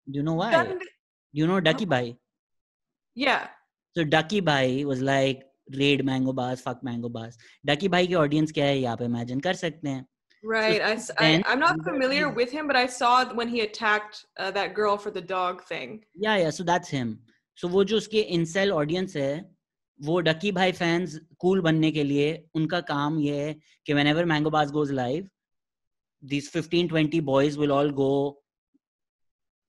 Do you know why? Do you know Ducky Bhai? Yeah. So Ducky Bhai was like, raid Mango Bars, fuck Mango Bars. Ducky Bhai ki audience kya hai ye aap imagine kar sakte hain. Right. So I'm not familiar with him, but I saw when he attacked that girl for the dog thing. Yeah. So that's him. So wo jo uske incel audience hai, wo Ducky Bhai fans cool बनने के लिए उनका काम ये है कि whenever Mango Bars goes live, these 15-20 boys will all go.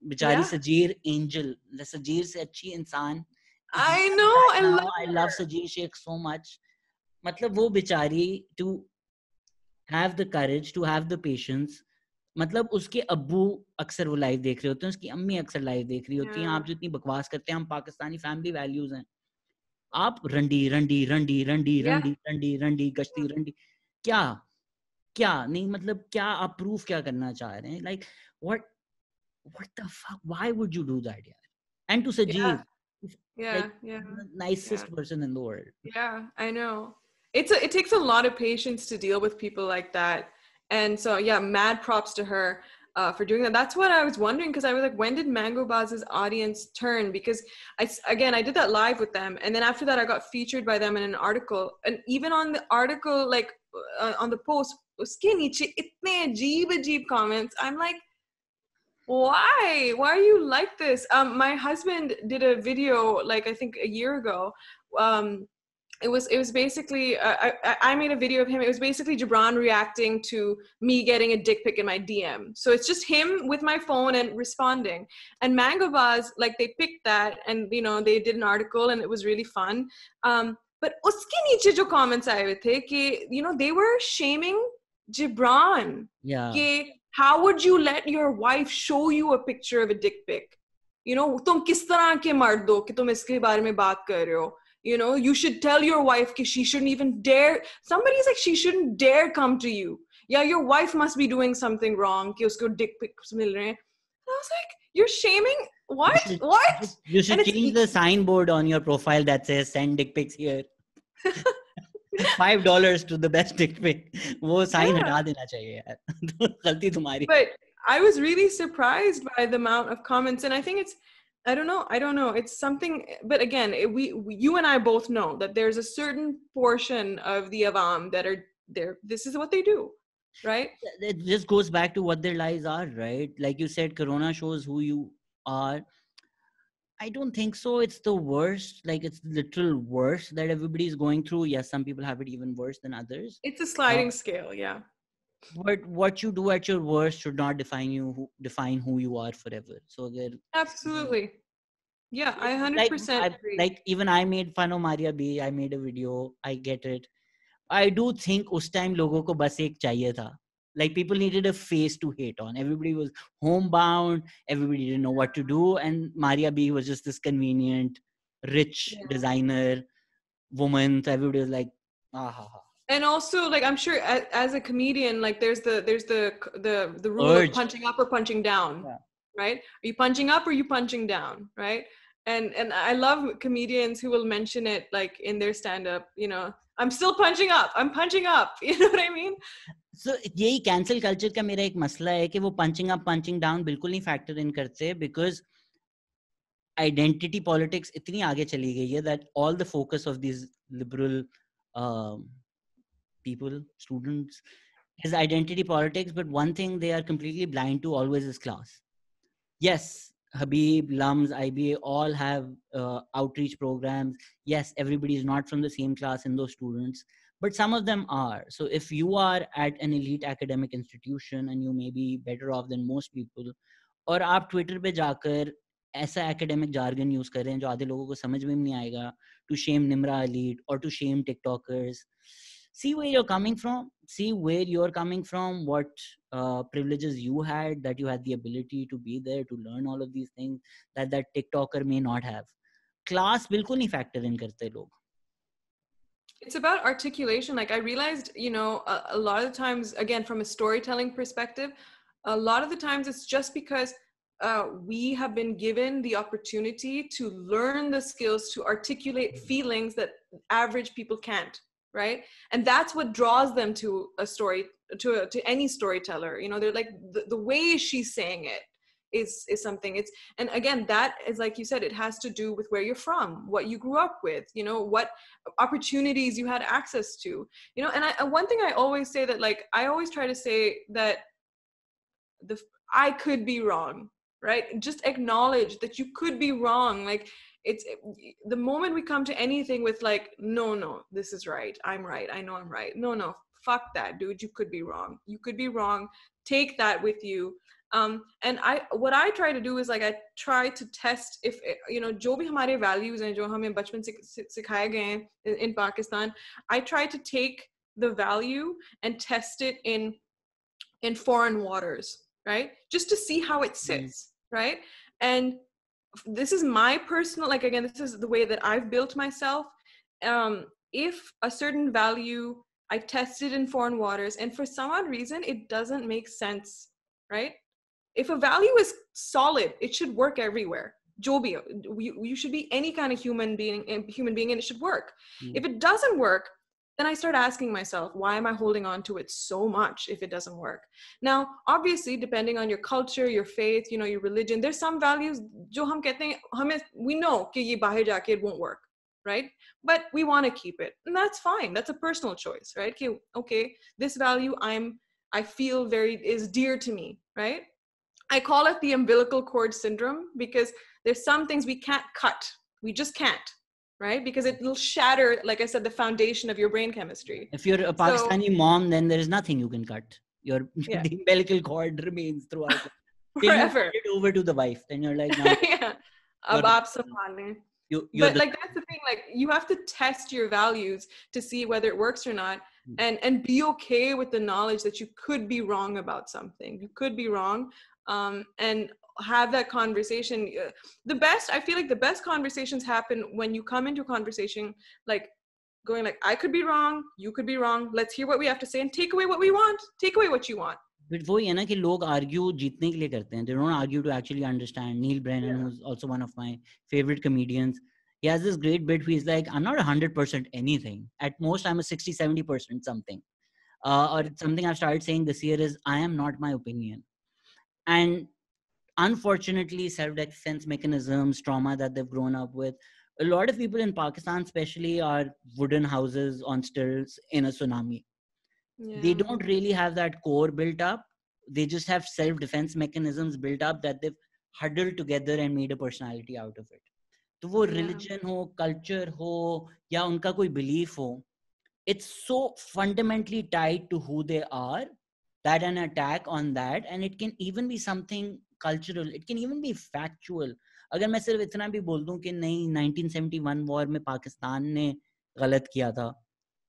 बेचारी Sajid angel, Sajid से अच्छी इंसान. I know. I love Sajir Sheikh so much. मतलब वो बेचारी to have the courage, to have the patience. मतलब उसके अब्बू अक्सर वो लाइव देख रहे होते हैं, उसकी अम्मी अक्सर लाइव देख रही होती हैं. आप जितनी बकवास करते हैं, हम पाकिस्तानी फैमिली वैल्यूज हैं. आप रंडी गश्ती रंडी क्या नहीं, मतलब क्या आप प्रूफ क्या करना चाह रहे हैं? Like what the fuck? Why would you do that? And to Sajid, the nicest person in the world. Yeah, I know. It takes a lot of patience to deal with people like that. And so, yeah, mad props to her for doing that. That's what I was wondering, because I was like, when did Mango Baz's audience turn? Because I did that live with them. And then after that, I got featured by them in an article. And even on the article, like on the post, uske niche itne ajeeb comments. I'm like, why are you like this? My husband did a video, like I think a year ago. It was basically I made a video of him. It was basically Gibran reacting to me getting a dick pic in my DM. So it's just him with my phone and responding. And Mango Bars, like they picked that, and you know they did an article, and it was really fun. But uske niche jo comments aaye hue the ki, you know, they were shaming Gibran. Yeah. Ki, how would you let your wife show you a picture of a dick pic? You know, tum kis tarah ke mard ho ki tum iske baare mein baat kar rahe ho? You know, you should tell your wife that she shouldn't even dare. Somebody's like, she shouldn't dare come to you. Yeah, your wife must be doing something wrong. Ki usko dick pics mil rahe hain. I was like, you're shaming What? What? You should change the signboard on your profile that says "Send dick pics here." $5 to the best dick pic. वो sign हटा देना चाहिए यार. गलती तुम्हारी. But I was really surprised by the amount of comments, and I think it's, I don't know. It's something, but again, you and I both know that there's a certain portion of the Avam that are there. This is what they do, right? It just goes back to what their lives are, right? Like you said, Corona shows who you are. I don't think so. It's the worst. Like, it's literal worst that everybody is going through. Yes, some people have it even worse than others. It's a sliding scale, yeah. But what you do at your worst should not define who you are forever. So there. Absolutely. Yeah, I 100% agree. Like, even I made fun of Maria B. I made a video. I get it. I do think us time logo ko bas ek chahiye tha. Like, people needed a face to hate on. Everybody was homebound. Everybody didn't know what to do. And Maria B was just this convenient, rich designer woman. So everybody was like, And also, like, I'm sure as a comedian, like, there's the rule of punching up or punching down, right? Are you punching up or are you punching down, right? And I love comedians who will mention it, like, in their stand-up, you know, I'm still punching up. I'm punching up. You know what I mean? So यही cancel culture का मेरा एक मसला है कि वो punching up, punching down बिल्कुल नहीं factor in करते, because identity politics इतनी आगे चली गई है that all the focus of these liberal people, students, is identity politics. But one thing they are completely blind to always is class. Yes, Habib, Lums, IBA all have outreach programs. Yes, everybody is not from the same class in those students, but some of them are. So if you are at an elite academic institution and you may be better off than most people, और आप Twitter पे जाकर ऐसा academic jargon use कर रहे हैं जो आधे लोगों को समझ में नहीं आएगा, to shame Nimra elite or to shame TikTokers, see where you're coming from. See where you're coming from, what privileges you had, that you had the ability to be there to learn all of these things that TikToker may not have. Class bilkul nahi factor in karte log. It's about articulation. Like, I realized, you know, a lot of the times, again, from a storytelling perspective, a lot of the times it's just because we have been given the opportunity to learn the skills to articulate feelings that average people can't, right? And that's what draws them to a story, to any storyteller. You know, they're like, the way she's saying it is something. It's, and again, that is, like you said, it has to do with where you're from, what you grew up with, you know, what opportunities you had access to, you know. And one thing I always say, that, like, I always try to say that I could be wrong, right? Just acknowledge that you could be wrong. Like, it's the moment we come to anything with, like, no, this is right, I'm right, I know I'm right. No, fuck that, dude. You could be wrong. You could be wrong. Take that with you. And what I try to do is, like, I try to test if, you know, jo bhi hamare values hain, jo hame bachpan se sikhaye gaye hain in Pakistan, I try to take the value and test it in foreign waters, right? Just to see how it sits, right? And this is my personal, like, again, this is the way that I've built myself. If a certain value, I test it in foreign waters, and for some odd reason, it doesn't make sense, right? If a value is solid, it should work everywhere. Jobi, you should be any kind of human being, and it should work. If it doesn't work, then I start asking myself, why am I holding on to it so much if it doesn't work? Now, obviously, depending on your culture, your faith, you know, your religion, there's some values, jo hum kehte hain, we know ki ye bahar jaake it won't work, right? But we want to keep it, and that's fine. That's a personal choice, right? Okay, this value I feel is dear to me, right? I call it the umbilical cord syndrome, because there's some things we can't cut. We just can't, right? Because it will shatter, like I said, the foundation of your brain chemistry. If you're a Pakistani mom, then there is nothing you can cut. The umbilical cord remains throughout. Forever. You get over to the wife, then you're like, no. Yeah. But like, that's the thing, like, you have to test your values to see whether it works or not, and be okay with the knowledge that you could be wrong about something. You could be wrong, and have that conversation. I feel like the best conversations happen when you come into a conversation, like, going like, I could be wrong, you could be wrong, let's hear what we have to say and take away what we want, take away what you want. But वही है ना कि लोग argue जीतने के लिए करते हैं. They don't argue to actually understand. Neil Brennan, who's also one of my favorite comedians, he has this great bit where he's like, I'm not 100% anything. At most, I'm a 60-70% something. Or something I've started saying this year is, I am not my opinion. And unfortunately, self-defense mechanisms, trauma that they've grown up with, a lot of people in Pakistan especially are wooden houses on stilts in a tsunami. They don't really have that core built up. They just have self-defense mechanisms built up that they've huddled together and made a personality out of it. तो वो religion हो, culture हो, या उनका कोई belief हो, it's so fundamentally tied to who they are that an attack on that, and it can even be something cultural, it can even be factual. अगर मैं सिर्फ इतना भी बोल दूं कि नहीं 1971 वॉर में पाकिस्तान ने गलत किया था,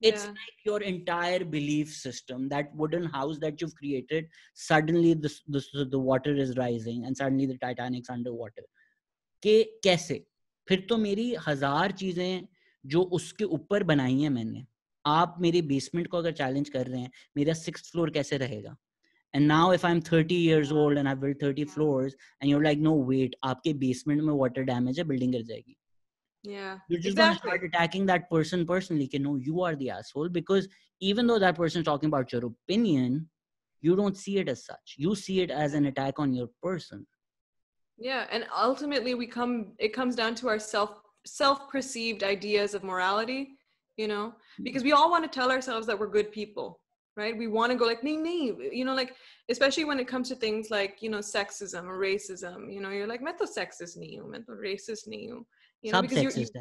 it's like your entire belief system, that wooden house that you've created, suddenly the water is rising and suddenly the Titanic's underwater. कि कैसे? फिर तो मेरी 1000 चीजें जो उसके ऊपर बनाई हैं मैंने, आप मेरे बेसमेंट को अगर चैलेंज कर रहे हैं, मेरा 6th फ्लोर कैसे रहेगा? And now if I'm 30 years old and I've built 30 floors and you're like, no wait, आपके बेसमेंट में water damage है, building गिर जाएगी. Yeah, you're just going to start attacking that person personally. No, you are the asshole, because even though that person is talking about your opinion, you don't see it as such. You see it as an attack on your person. Yeah, and ultimately it comes down to our self-perceived ideas of morality, you know, because we all want to tell ourselves that we're good people, right? We want to go like, nee, you know, like, especially when it comes to things like, you know, sexism or racism, you know, you're like, मैं तो sexist नहीं हूँ, मैं तो racist नहीं हूँ, you know, because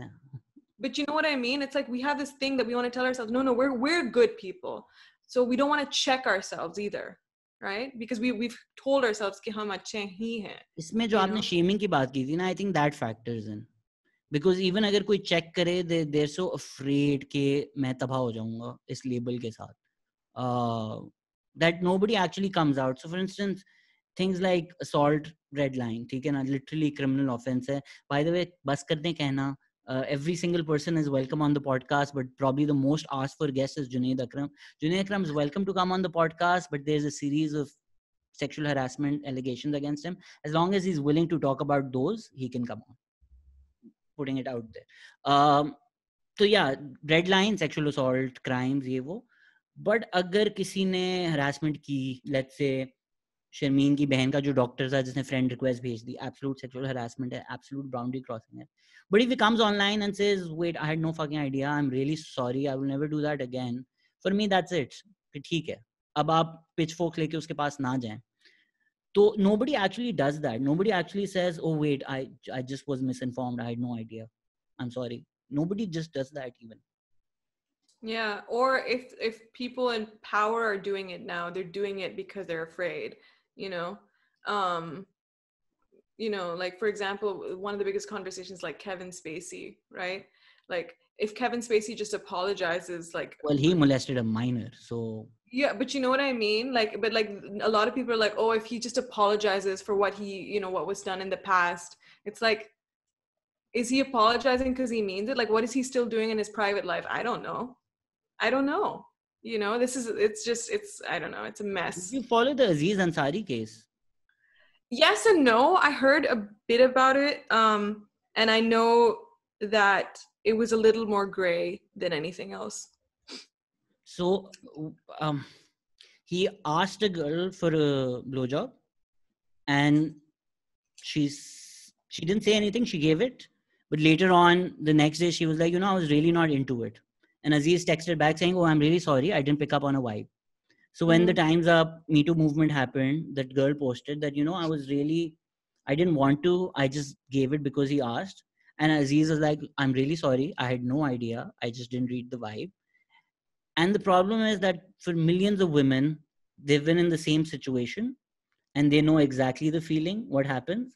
but you know what I mean? It's like we have this thing that we want to tell ourselves, no, we're good people. So we don't want to check ourselves either, right? Because we've told ourselves कि हम अच्छे ही हैं. इसमें जो आपने shaming की बात की थी ना, I think that factors in. Because even अगर कोई check करे, they're so afraid कि मैं तबाह हो जाऊंगा इस label के साथ. That nobody actually comes out. So for instance, things like assault, red line, ठीक है ना, literally criminal offense है. By the way, बस कर दें कहना, every single person is welcome on the podcast, but probably the most asked for guest is Junaid Akram. Junaid Akram is welcome to come on the podcast, but there's a series of sexual harassment allegations against him. As long as he's willing to talk about those, he can come on. Putting it out there. So yeah, red line, sexual assault, crimes, ये वो. But अगर किसी ने harassment की, let's say Sharmin की बहन का जो डॉक्टर था जिसने फ्रेंड रिक्वेस्ट भेज दी, एब्सोल्यूट सेक्सुअल हरासमेंट है, एब्सोल्यूट बाउंड्री क्रॉसिंग है. But if he comes online and says wait I had no fucking idea, I am really sorry, I will never do that again, for me that's it. ठीक है, अब आप pitch फोक लेके उसके पास ना जाएं. तो nobody actually does that. Nobody actually says, oh wait, I just was misinformed, I had no idea, I'm sorry. Nobody just does that even. Yeah, or if people in power are doing it now, they're doing it because they're afraid, you know. You know, like for example, one of the biggest conversations, like Kevin Spacey, right? Like if Kevin Spacey just apologizes, like, well, he molested a minor, so yeah, but you know what I mean? Like, but like a lot of people are like, oh, if he just apologizes for what he, you know, what was done in the past, it's like, is he apologizing because he means it? Like, what is he still doing in his private life? I don't know. You know, I don't know, it's a mess. Did you follow the Aziz Ansari case? Yes and no. I heard a bit about it, and I know that it was a little more gray than anything else. So he asked a girl for a blowjob, and she didn't say anything, she gave it, but later on the next day she was like, you know, I was really not into it. And Aziz texted back saying, oh, I'm really sorry, I didn't pick up on a vibe. So when the Time's Up Me Too movement happened, that girl posted that, you know, I didn't want to, I just gave it because he asked. And Aziz was like, I'm really sorry, I had no idea, I just didn't read the vibe. And the problem is that for millions of women, they've been in the same situation and they know exactly the feeling, what happens.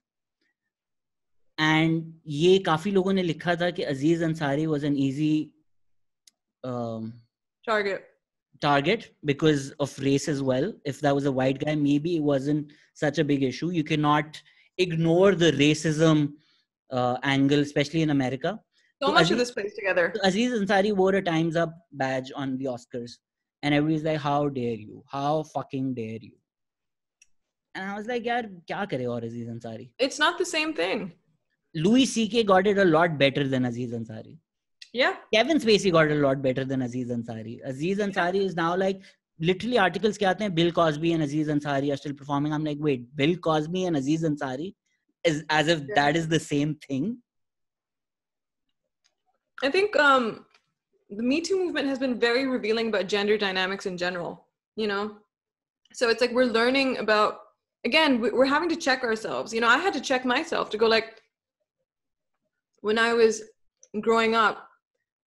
And ये काफी लोगों ने लिखा था कि Aziz Ansari was an easy target because of race as well. If that was a white guy, maybe it wasn't such a big issue. You cannot ignore the racism angle, especially in America. So much of this plays together. Aziz Ansari wore a Time's Up badge on the Oscars, and everybody's like, how dare you? How fucking dare you? And I was like, yaar, kya kare aur Aziz Ansari? It's not the same thing. Louis C.K. got it a lot better than Aziz Ansari. Yeah. Kevin Spacey got it a lot better than Aziz Ansari. Aziz Ansari is now like, literally articles ke aate hain, Bill Cosby and Aziz Ansari are still performing. I'm like, wait, Bill Cosby and Aziz Ansari is as if that is the same thing. I think the Me Too movement has been very revealing about gender dynamics in general, you know? So it's like we're learning about, again, we're having to check ourselves. You know, I had to check myself to go like, when I was growing up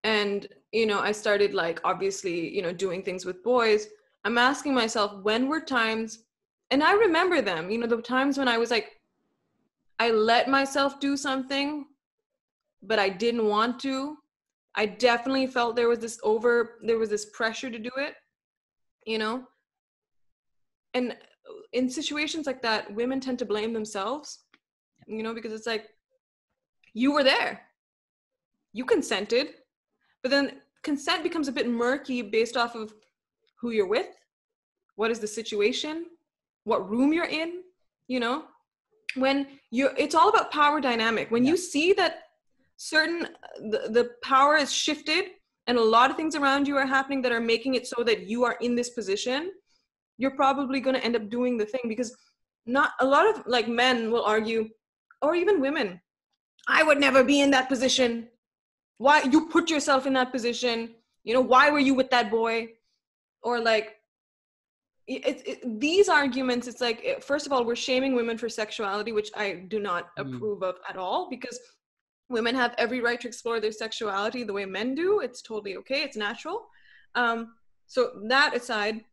and, you know, I started like, obviously, you know, doing things with boys, I'm asking myself, when were times, and I remember them, you know, the times when I was like, I let myself do something, but I didn't want to. I definitely felt there was this pressure to do it, you know? And in situations like that, women tend to blame themselves, you know, because it's like, you were there, you consented, but then consent becomes a bit murky based off of who you're with, what is the situation, what room you're in, you know? It's all about power dynamic. When you see that the power is shifted and a lot of things around you are happening that are making it so that you are in this position, you're probably going to end up doing the thing, because not a lot of like men will argue, or even women, I would never be in that position. Why you put yourself in that position? You know, why were you with that boy? Or like, these arguments, it's like, first of all, we're shaming women for sexuality, which I do not approve of at all, because women have every right to explore their sexuality the way men do. It's totally okay. It's natural. So that aside,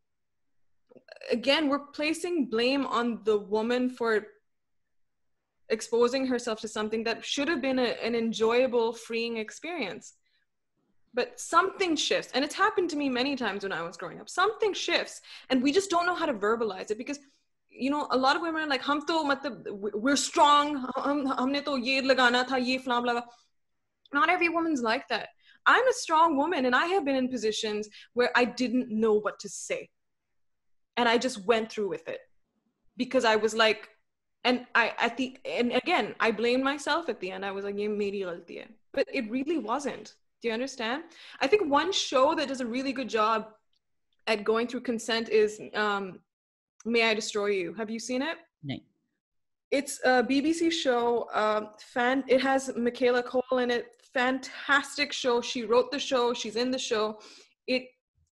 again, we're placing blame on the woman for exposing herself to something that should have been an enjoyable, freeing experience. But something shifts, and it's happened to me many times when I was growing up. Something shifts, and we just don't know how to verbalize it, because, you know, a lot of women are like, we're strong, humne to ye lagana tha, ye flam laga. Not every woman's like that. I'm a strong woman, and I have been in positions where I didn't know what to say. And I just went through with it, because I was like, and again, I blamed myself at the end. I was like, ye meri galti hai. But it really wasn't. Do you understand? I think one show that does a really good job at going through consent is May I Destroy You. Have you seen it? No. It's a BBC show. It has Michaela Cole in it. Fantastic show. She wrote the show. She's in the show.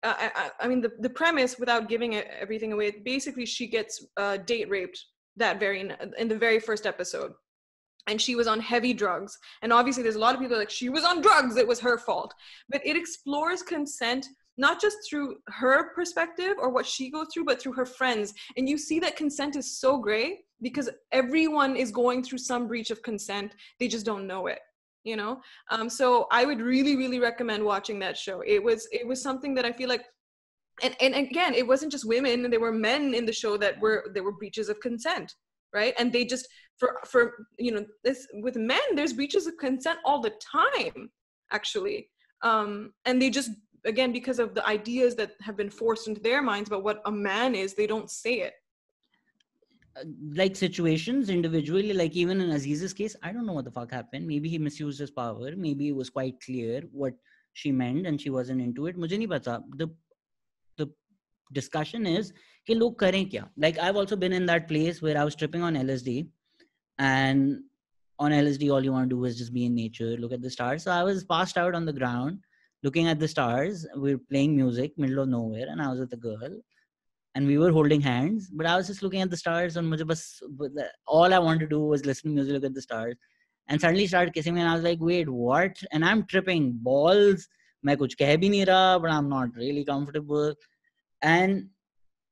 I mean, the premise, without giving everything away, basically she gets date raped in the very first episode. And she was on heavy drugs. And obviously there's a lot of people like, she was on drugs, it was her fault. But it explores consent, not just through her perspective or what she goes through, but through her friends. And you see that consent is so gray, because everyone is going through some breach of consent. They just don't know it, you know? So I would really, really recommend watching that show. It was something that I feel like, and again, it wasn't just women, there were men in the show there were breaches of consent, right? And they just, for you know, this with men, there's breaches of consent all the time, actually. And they just, again, because of the ideas that have been forced into their minds about what a man is, they don't say it. Like situations individually, like even in Aziz's case, I don't know what the fuck happened. Maybe he misused his power. Maybe it was quite clear what she meant and she wasn't into it. Mujhe nahi pata. The discussion is कि लोग करें क्या? Like I've also been in that place where I was tripping on LSD, and on LSD all you want to do is just be in nature, look at the stars. So I was passed out on the ground looking at the stars. We were playing music middle of nowhere, and I was with a girl and we were holding hands, but I was just looking at the stars, and all I wanted to do was listen to music, look at the stars, and suddenly started kissing me, and I was like, wait, what? And I'm tripping balls. मैं कुछ कह भी नहीं रहा, but I'm not really comfortable. And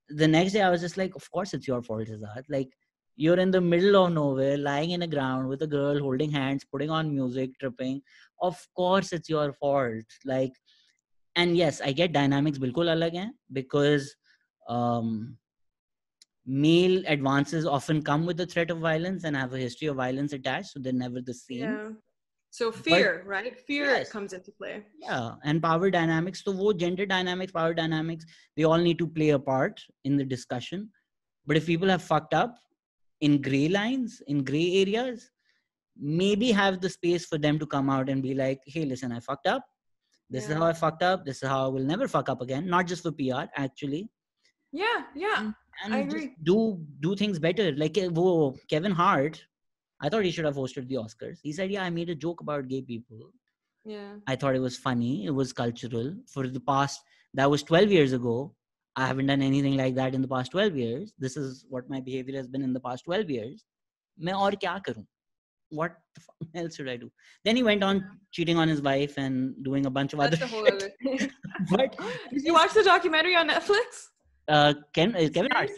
the next day I was just like, of course it's your fault, Azad. Like, you're in the middle of nowhere, lying in the ground with a girl, holding hands, putting on music, tripping. Of course it's your fault. Like, and yes, I get dynamics bilkul alag hain, because male advances often come with the threat of violence and have a history of violence attached, so they're never the same. Yeah. So fear, right? Fear comes into play. Yeah, and power dynamics. So wo gender dynamics, power dynamics, they all need to play a part in the discussion. But if people have fucked up in gray lines, in gray areas, maybe have the space for them to come out and be like, hey, listen, I fucked up. This is how I fucked up. This is how I will never fuck up again. Not just for PR, actually. Yeah. And I agree. Just do things better. Like Kevin Hart, I thought he should have hosted the Oscars. He said, yeah, I made a joke about gay people. Yeah. I thought it was funny. It was cultural. For the past, that was 12 years ago. I haven't done anything like that in the past 12 years. This is what my behavior has been in the past 12 years. मैं और क्या करूं? What the fuck else should I do? Then he went on cheating on his wife and doing a bunch of other shit. But did you watch the documentary on Netflix? Kevin Hart.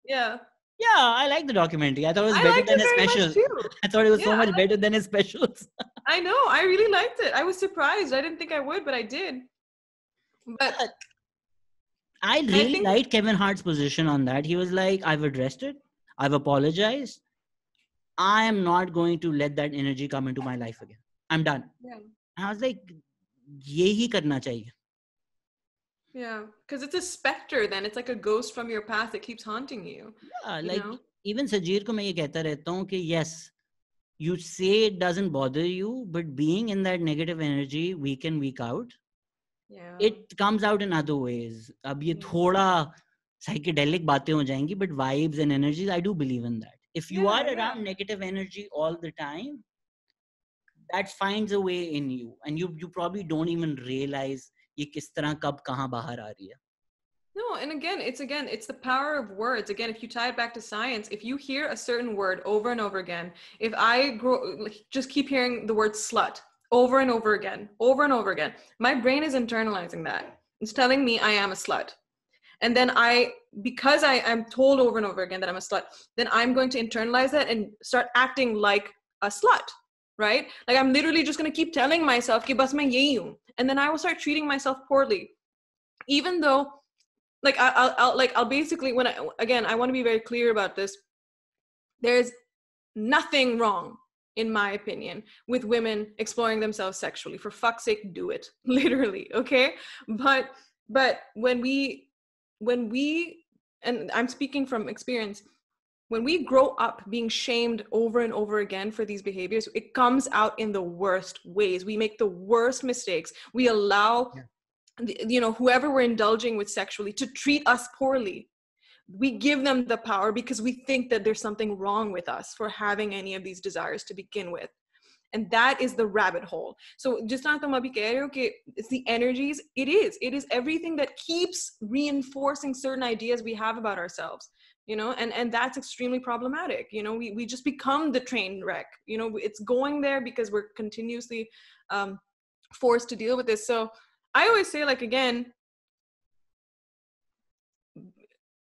Yeah. Yeah, I like the documentary. I thought it was better than his specials. I thought it was so much better than his specials. I know. I really liked it. I was surprised. I didn't think I would, but I did. But I really liked Kevin Hart's position on that. He was like, I've addressed it. I've apologized. I am not going to let that energy come into my life again. I'm done. Yeah. And I was like, yehi karna chahiye. Yeah, because it's a specter then. It's like a ghost from your past that keeps haunting you. Yeah, like even Sajir ko main ye kehta rehta hu ki yes, you say it doesn't bother you, but being in that negative energy week in, week out, it comes out in other ways. Ab ye thoda psychedelic baatein ho jayengi, but vibes and energies, I do believe in that. If you are around negative energy all the time, that finds a way in you, and you probably don't even realize ye kis tarah kab kahan bahar aa rahi hai. No, and it's the power of words. Again, if you tie it back to science, if you hear a certain word over and over again, if I just keep hearing the word slut over and over again, my brain is internalizing that. It's telling me I am a slut. And then because I am told over and over again that I'm a slut, then I'm going to internalize that and start acting like a slut, right? Like I'm literally just going to keep telling myself, ki bas main yehi hu. And then I will start treating myself poorly. Even though, like, I'll basically, I want to be very clear about this. There's nothing wrong, in my opinion, with women exploring themselves sexually. For fuck's sake, do it. Literally, okay? But when we, and I'm speaking from experience, when we grow up being shamed over and over again for these behaviors, it comes out in the worst ways. We make the worst mistakes. We allow, whoever we're indulging with sexually to treat us poorly. We give them the power because we think that there's something wrong with us for having any of these desires to begin with. And that is the rabbit hole. So just not it's the energies. It is everything that keeps reinforcing certain ideas we have about ourselves, and that's extremely problematic. We just become the train wreck. It's going there because we're continuously forced to deal with this. So I always say, like, again,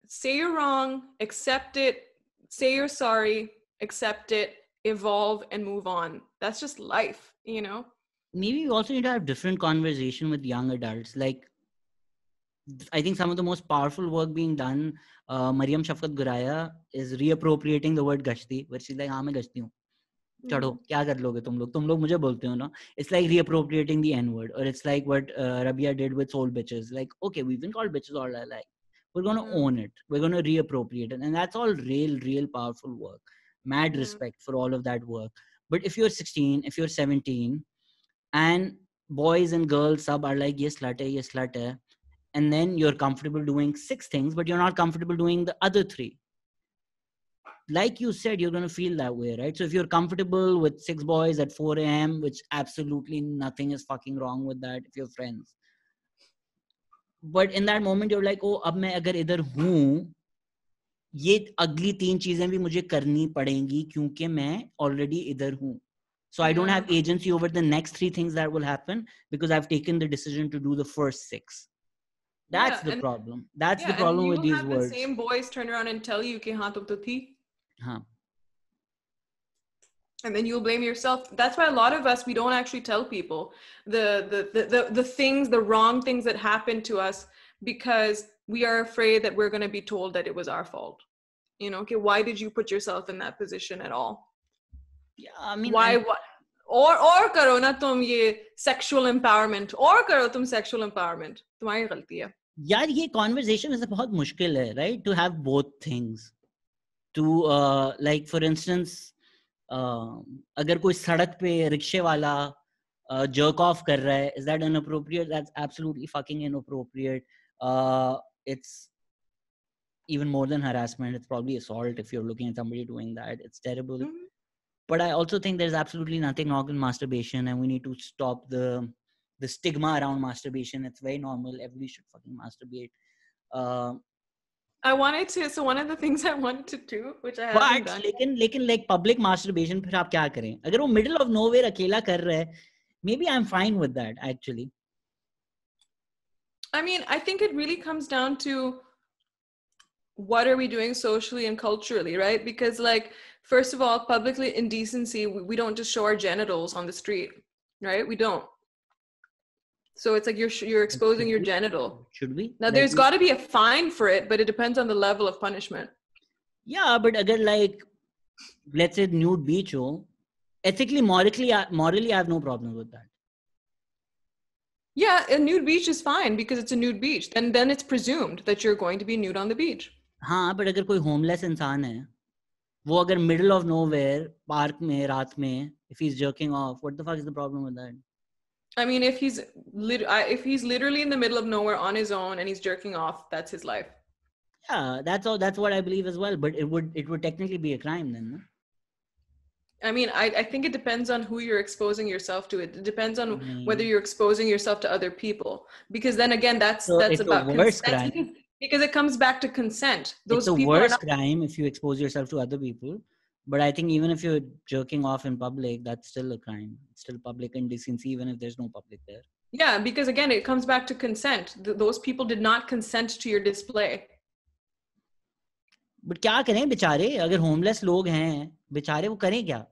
say you're wrong, accept it, say you're sorry, accept it, evolve and move on. That's just life, Maybe you also need to have different conversation with young adults. Like, I think some of the most powerful work being done, Mariam Shafqat Guraya is reappropriating the word gashti, where she's like, हाँ मैं गश्ती हूँ. चढ़ो क्या कर लोगे तुम लोग मुझे बोलते हो ना. It's like reappropriating the N word, or it's like what Rabia did with soul bitches. Like, okay, we've been called bitches all our life. We're going to own it. We're going to reappropriate it. And that's all real powerful work. Mad respect for all of that work. But if you're 16, if you're 17, and boys and girls sub are like, yes, slut hai, and then you're comfortable doing 6 things, but you're not comfortable doing the other 3. Like you said, you're going to feel that way, right? So if you're comfortable with 6 boys at 4 a.m., which absolutely nothing is fucking wrong with that if you're friends. But in that moment, you're like, oh, अब मैं अगर इधर हूँ, ये अगली 3 चीजें भी मुझे करनी पड़ेंगी क्योंकि मैं already इधर हूँ. So I don't have agency over the next 3 things that will happen because I've taken the decision to do the first 6. That's the problem. That's the problem with these words. The same boys turn around and tell you कि हाँ तुम तो थी. हाँ. And then you'll blame yourself. That's why a lot of us, we don't actually tell people the things, the wrong things that happen to us, because we are afraid that we're going to be told that it was our fault. Okay, why did you put yourself in that position at all? Yeah, I mean, why? Or karo na tum ye sexual empowerment, or karo tum sexual empowerment. तुम्हारी गलती है. यार ये conversation is बहुत मुश्किल है, right? To have both things. to like for instance अगर कोई सड़क पे रिक्शे वाला jerk off कर रहा है, is that inappropriate? That's absolutely fucking inappropriate. It's even more than harassment. It's probably assault if you're looking at somebody doing that. It's terrible. Mm-hmm. But I also think there's absolutely nothing wrong with masturbation, and we need to stop the stigma around masturbation. It's very normal. Everybody should fucking masturbate. I wanted to. So one of the things I wanted to do, which I haven't done. लेकिन like public masturbation, फिर आप क्या करें? अगर वो middle of nowhere अकेला कर रहा है, maybe I'm fine with that actually. I mean, I think it really comes down to what are we doing socially and culturally, right? Because like, first of all, publicly indecency, we don't just show our genitals on the street, right? We don't. So it's like you're exposing your genital. Should we? Now, there's got to be a fine for it, but it depends on the level of punishment. Yeah, but again, like, let's say nude beach, ethically, morally, I have no problem with that. Yeah, a nude beach is fine because it's a nude beach. Then it's presumed that you're going to be nude on the beach. हाँ, but अगर कोई homeless इंसान है, वो अगर middle of nowhere, park में, रात में, if he's jerking off, what the fuck is the problem with that? I mean, if he's literally in the middle of nowhere on his own and he's jerking off, that's his life. Yeah, that's what I believe as well. But it would technically be a crime then. No? I mean, I think it depends on who you're exposing yourself to. It depends on whether you're exposing yourself to other people. Because then again, that's about worse crime. Because it comes back to consent. It's a worse crime if you expose yourself to other people. But I think even if you're jerking off in public, that's still a crime. It's still public indecency, even if there's no public there. Yeah, because again, it comes back to consent. Those people did not consent to your display. But क्या करें बेचारे? अगर homeless लोग हैं, बेचारे वो करें क्या?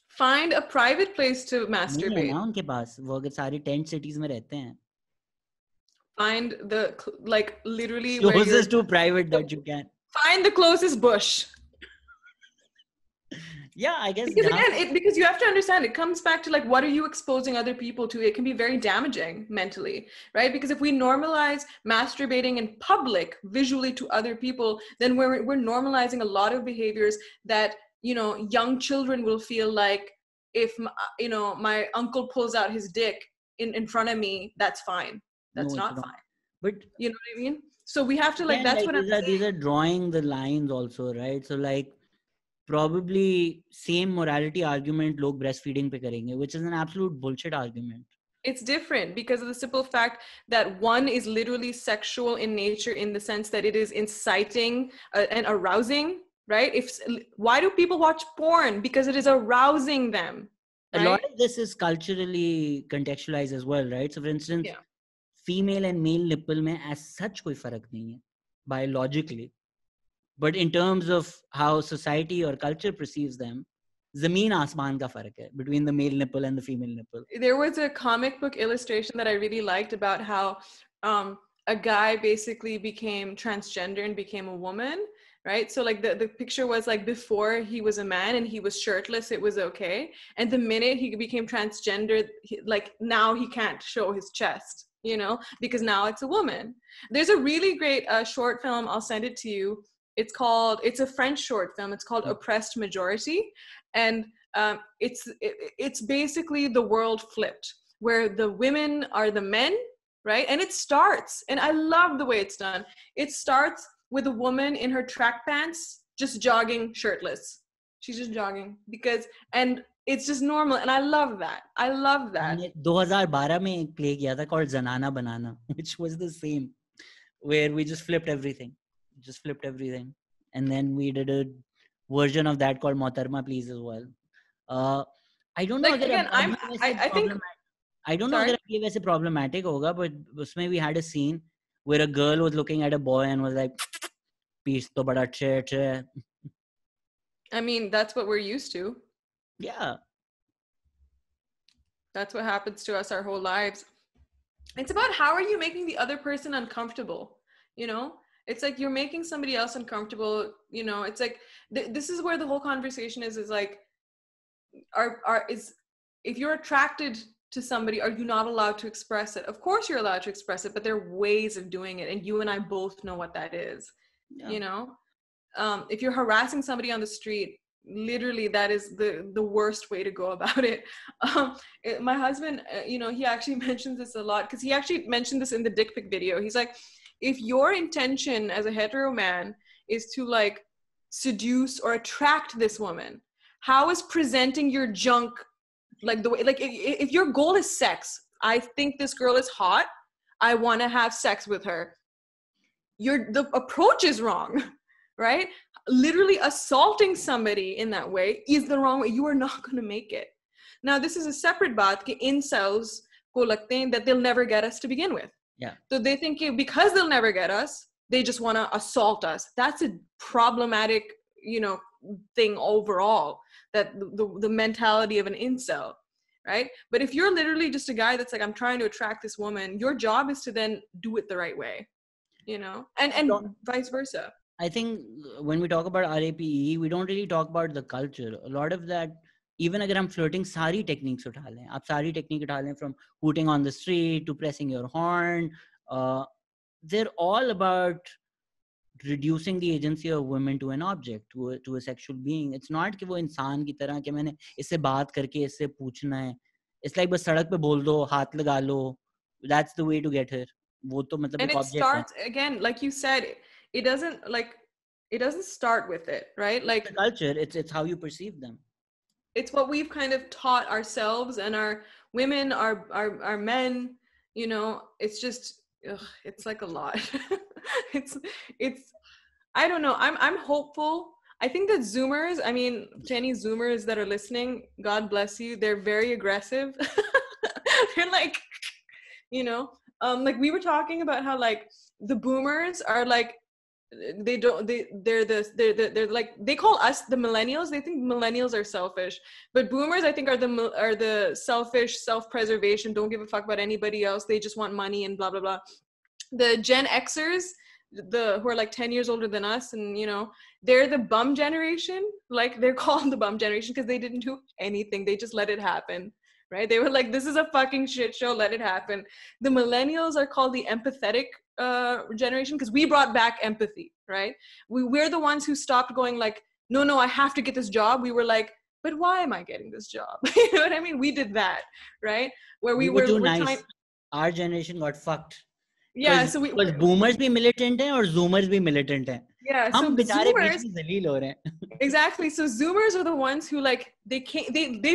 Find a private place to masturbate. नहीं है ना उनके पास. वो अगर सारी tent cities में रहते हैं. Find the like literally closest to private that you can. Find the closest bush. Yeah, I guess. Because again, because you have to understand, it comes back to like, what are you exposing other people to? It can be very damaging mentally, right? Because if we normalize masturbating in public visually to other people, then we're normalizing a lot of behaviors that, you know, young children will feel like if, you know, my uncle pulls out his dick in front of me, that's fine. That's not fine. But you know what I mean? So we have to like, that's what I'm saying. These are drawing the lines also, right? So like, probably same morality argument log breastfeeding pe karenge, which is an absolute bullshit argument. It's different because of the simple fact that one is literally sexual in nature in the sense that it is inciting and arousing, right? Why do people watch porn? Because it is arousing them. Right? A lot of this is culturally contextualized as well, right? So for instance, female and male nipple mein as such koi farak nahi hai biologically. But in terms of how society or culture perceives them, zameen asman ka farak hai between the male nipple and the female nipple. There was a comic book illustration that I really liked about how a guy basically became transgender and became a woman, right? So like the picture was like before he was a man and he was shirtless, it was okay. And the minute he became transgender, like now he can't show his chest, you know, because now it's a woman. There's a really great short film, I'll send it to you. It's a French short film. It's called Oppressed Majority. And it's basically the world flipped, where the women are the men, right? And it starts, and I love the way it's done. It starts with a woman in her track pants, just jogging shirtless. She's just jogging and it's just normal. And I love that. 2012 में एक play किया था called Zanana Banana, which was the same, where we just flipped everything. And then we did a version of that called Motarma Please as well. I don't know like, again, I think I don't know if it was problematic hoga, but usme we had a scene where a girl was looking at a boy and was like, "Peace to bada che." I mean, that's what we're used to. Yeah. That's what happens to us our whole lives. It's about how are you making the other person uncomfortable, you know? It's like you're making somebody else uncomfortable, you know. It's like this is where the whole conversation is like, if you're attracted to somebody, are you not allowed to express it? Of course you're allowed to express it, but there are ways of doing it, and you and I both know what that is. You know. if you're harassing somebody on the street, literally that is the worst way to go about it. My husband, he actually mentions this a lot, because he actually mentioned this in the dick pic video. He's like, if your intention as a hetero man is to like seduce or attract this woman, how is presenting your junk like the way, like if your goal is sex, I think this girl is hot, I want to have sex with her, the approach is wrong, right? Literally assaulting somebody in that way is the wrong way. You are not going to make it. Now, this is a separate baat कि incels को लगते हैं that they'll never get us to begin with. Yeah. So they think because they'll never get us, they just want to assault us. That's a problematic, thing overall, that the mentality of an incel, right? But if you're literally just a guy that's like, I'm trying to attract this woman, your job is to then do it the right way, and vice versa. I think when we talk about RAPE, we don't really talk about the culture. A lot of that, even अगर हम flirting सारी techniques उठा लें, आप सारी technique उठा लें, from hooting on the street to pressing your horn, they're all about reducing the agency of women to an object, to a sexual being. It's not कि वो इंसान की तरह कि मैंने इससे बात करके इससे पूछना है. It's like बस सड़क पे बोल दो, हाथ लगा लो. That's the way to get her. वो तो मतलब and एक it object starts है. Again, like you said, it doesn't start with it, right? Like the culture, it's how you perceive them. It's what we've kind of taught ourselves and our women, our men, it's just, it's like a lot. it's, I don't know. I'm hopeful. I think that Zoomers, to any Zoomers that are listening, God bless you. They're very aggressive. They're like, like we were talking about how like the boomers are like, they're like, they call us the millennials. They think millennials are selfish, but boomers I think are the selfish, self-preservation, don't give a fuck about anybody else, they just want money and blah blah blah. The Gen Xers, who are like 10 years older than us, and they're the bum generation. Like they're called the bum generation because they didn't do anything, they just let it happen, right? They were like, this is a fucking shit show, let it happen. The millennials are called the empathetic generation because we brought back empathy, right? We're the ones who stopped going like, no, I have to get this job. We were like, but why am I getting this job? You know what I mean? We did that, right? Where we were too nice. Our generation got fucked. Yeah, so because boomers भी militant हैं और zoomers भी militant हैं. Yeah, हम so बेचारे बीच में जलील हो रहे हैं. Exactly. So Zoomers are the ones who like they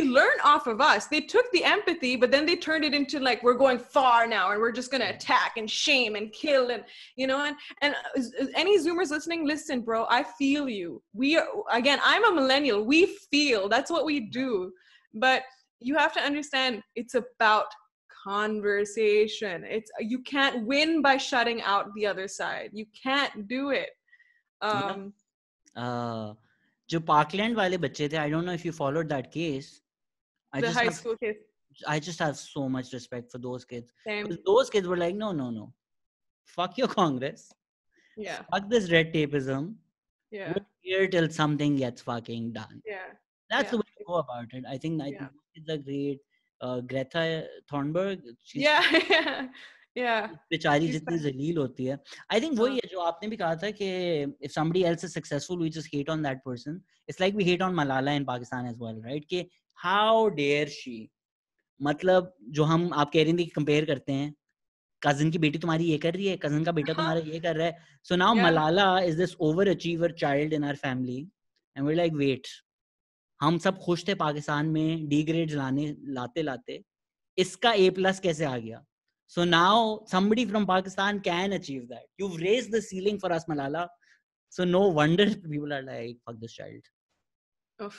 learn off of us. They took the empathy, but then they turned it into like, we're going far now and we're just gonna attack and shame and kill and and any Zoomers listening, listen, bro, I feel you. We are, again, I'm a millennial. We feel, that's what we do. But you have to understand, it's about conversation. You can't win by shutting out the other side. You can't do it. जो Parkland वाले बच्चे थे, I don't know if you followed that case. The high school case. I just have so much respect for those kids. Same. Because those kids were like, no. Fuck your Congress. Yeah. Fuck this red tapeism. Yeah. We're here till something gets fucking done. Yeah. That's the way to go about it. I think kids are great. Greta Thunberg. बेचारी जितनी जलील होती है. I think वही है जो आपने भी कहा था कि if somebody else is successful, we just hate on that person. It's like we hate on Malala in Pakistan as well, right? कि how dare she? मतलब जो हम आप कह रही थी कि compare करते हैं, cousin की बेटी तुम्हारी ये कर रही है, cousin का बेटा तुम्हारा ये कर रहा है. So now Malala is this overachiever child in our family, and we're like, wait, हम सब खुश थे पाकिस्तान में D grades लाते इसका A+ कैसे आ गया? So now somebody from Pakistan can achieve that. You've raised the ceiling for us, Malala. So no wonder people are like, fuck this child.